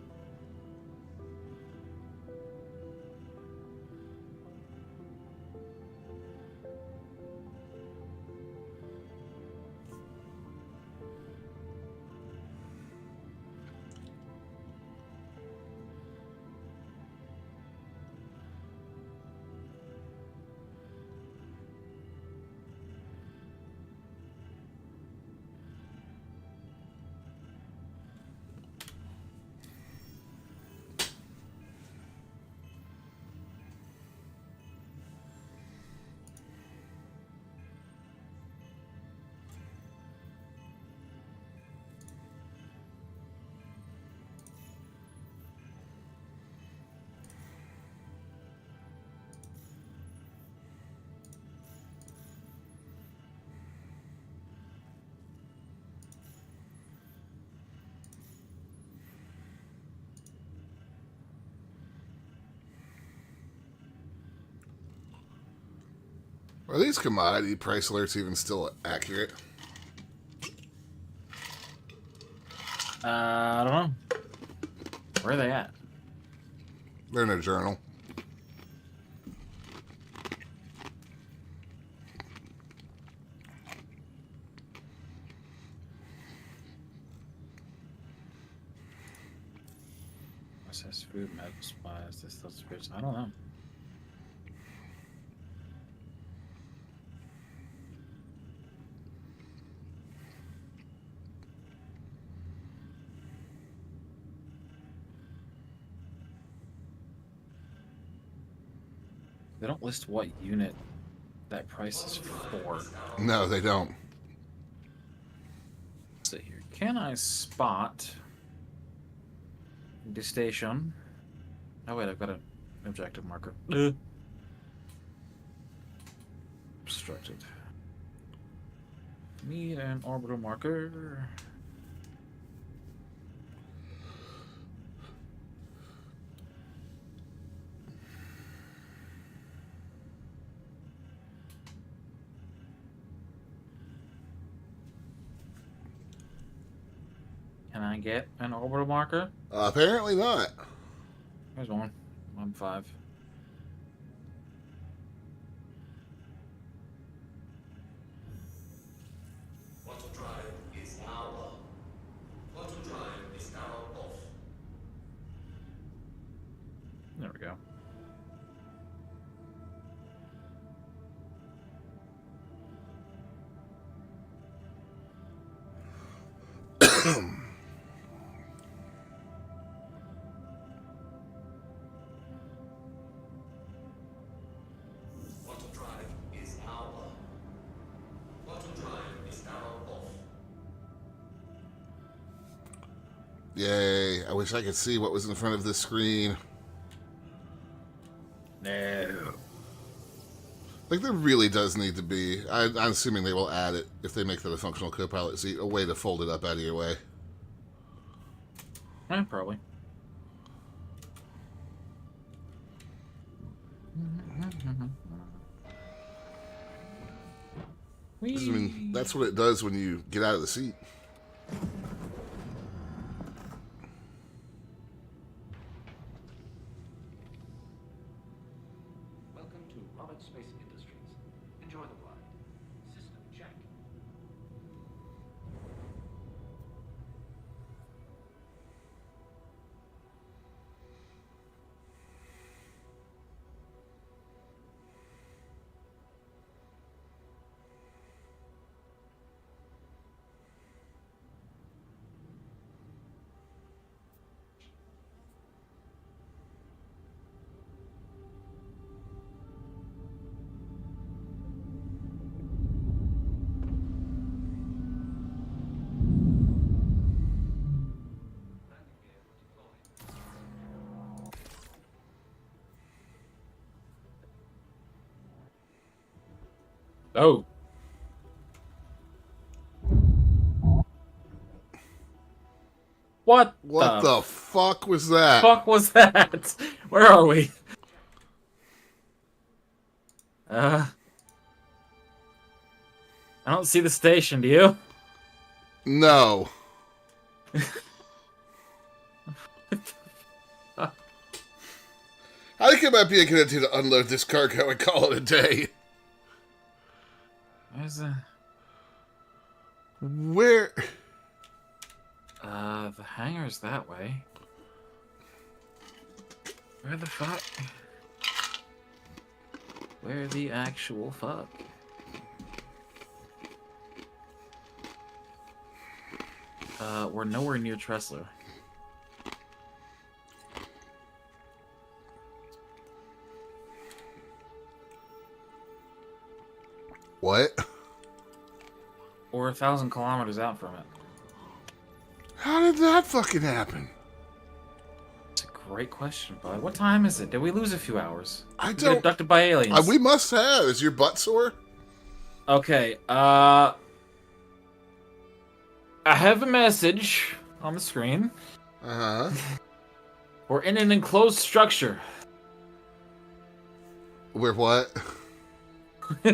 Speaker 2: Are these commodity price alerts even still accurate?
Speaker 5: I don't know. Where are they at?
Speaker 2: They're in a journal.
Speaker 5: Processed food, medical supplies, distilled spirits. I don't know. They don't list what unit that price is for.
Speaker 2: No, they don't.
Speaker 5: Let's see here. Can I spot the station? Oh wait, I've got an objective marker. Obstructed. Need an orbital marker. Can I get an orbital marker?
Speaker 2: Apparently not.
Speaker 5: There's one. 1-5.
Speaker 7: Quantum drive is now on. Quantum drive is now off.
Speaker 5: There we go.
Speaker 7: Quantum drive is now on. Quantum drive is now off.
Speaker 2: Yay. I wish I could see what was in front of this screen.
Speaker 5: No.
Speaker 2: Like, there really does need to be, I'm assuming they will add it, if they make that a functional co-pilot seat, a way to fold it up out of your way.
Speaker 5: Probably.
Speaker 2: I mean, that's what it does when you get out of the seat.
Speaker 7: Welcome to Robert Space Industries. Enjoy the ride. System check. Landing gear deployed.
Speaker 5: Oh. What
Speaker 2: What the fuck was that?
Speaker 5: fuck was that? Where are we? I don't see the station, do you?
Speaker 2: No. I think it might be a good idea to unload this cargo and call it a day.
Speaker 5: Where's the...
Speaker 2: Where?
Speaker 5: The hangar's that way. Where the fuck? Where the actual fuck? We're nowhere near Tressler.
Speaker 2: What?
Speaker 5: We're 1,000 kilometers out from it.
Speaker 2: How did that fucking happen?
Speaker 5: It's a great question, bud. What time is it? Did we lose a few hours?
Speaker 2: I
Speaker 5: We got
Speaker 2: don't.
Speaker 5: abducted by aliens.
Speaker 2: We must have. Is your butt sore?
Speaker 5: Okay, I have a message on the screen.
Speaker 2: Uh huh.
Speaker 5: We're in an enclosed structure.
Speaker 2: We're what?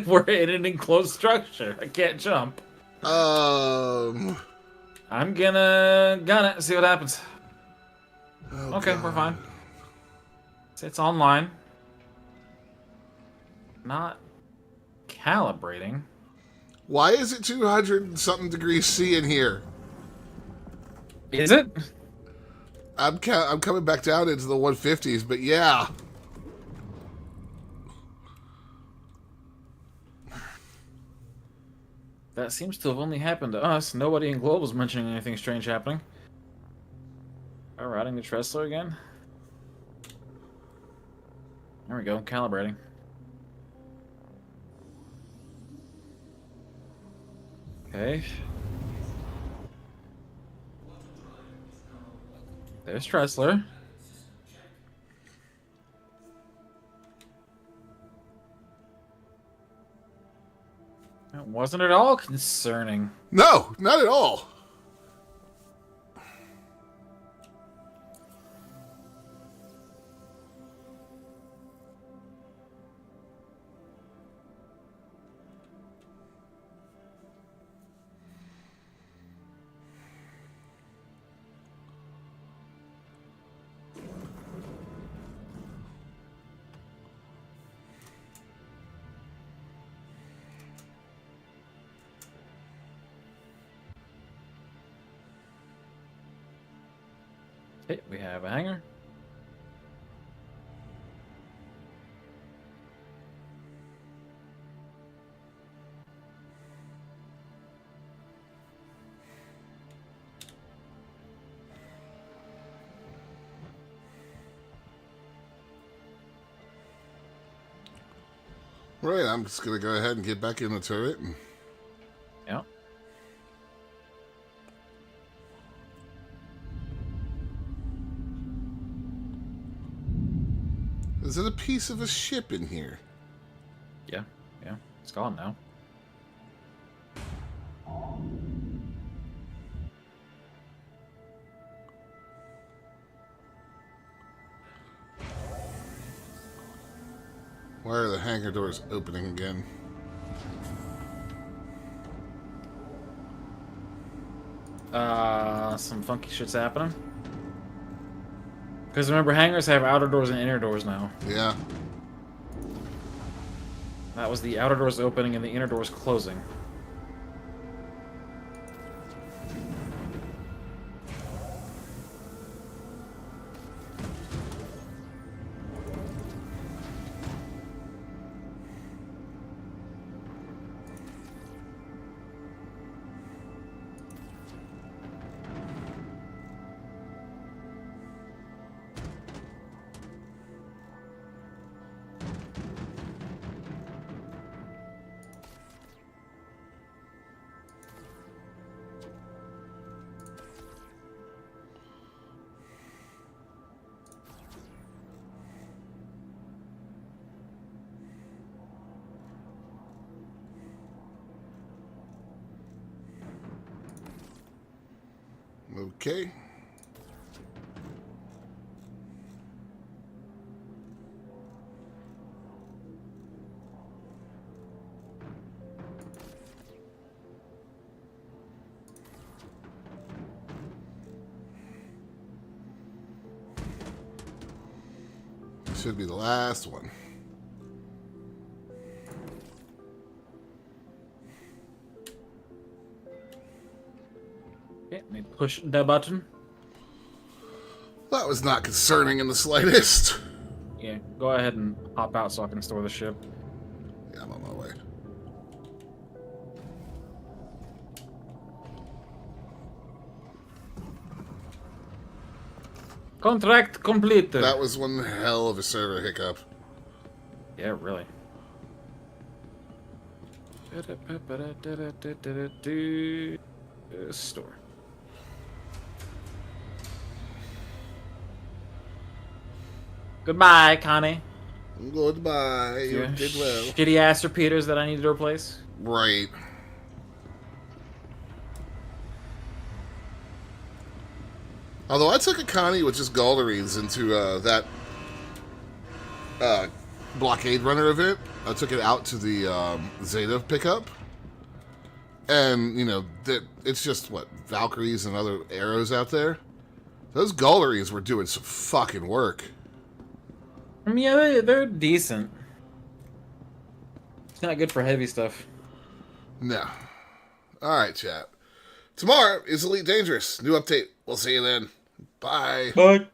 Speaker 5: We're in an enclosed structure. I can't jump.
Speaker 2: Oh,
Speaker 5: I'm gonna gun it, see what happens. Okay,
Speaker 2: God.
Speaker 5: we're fine. It's online. Not calibrating.
Speaker 2: Why is it 200 and something degrees C in here?
Speaker 5: Is it?
Speaker 2: I'm coming back down into the 150s, but yeah.
Speaker 5: That seems to have only happened to us. Nobody in Global's mentioning anything strange happening. Am I routing the Tressler again? There we go, calibrating. Okay. There's Tressler. That wasn't at all concerning.
Speaker 2: No, not at all.
Speaker 5: Okay, we have a hangar.
Speaker 2: Right, I'm just going to go ahead and get back in the turret. And...
Speaker 5: Yeah.
Speaker 2: Is it a piece of a ship in here?
Speaker 5: Yeah, yeah. It's gone now.
Speaker 2: Why are the hangar doors opening again?
Speaker 5: Some funky shit's happening. Because remember, hangars have outer doors and inner doors now.
Speaker 2: Yeah.
Speaker 5: That was the outer doors opening and the inner doors closing.
Speaker 2: Okay. Should be the last one.
Speaker 5: Okay, let me push the button.
Speaker 2: That was not concerning in the slightest.
Speaker 5: Yeah, go ahead and hop out so I can store the ship.
Speaker 2: Yeah, I'm on my way.
Speaker 5: Contract completed.
Speaker 2: That was one hell of a server hiccup.
Speaker 5: Yeah, really. Store. Goodbye, Connie.
Speaker 2: Goodbye. You did well.
Speaker 5: Shitty ass repeaters that I need to replace.
Speaker 2: Right. Although I took a Connie with just Galderines into that blockade runner event. I took it out to the Zeta pickup. And, you know, it's just, what, Valkyries and other arrows out there? Those Gulleries were doing some fucking work.
Speaker 1: I mean, yeah, they're decent. It's not good for heavy stuff.
Speaker 2: No. Alright, chat. Tomorrow is Elite Dangerous. New update. We'll see you then. Bye.
Speaker 1: Bye.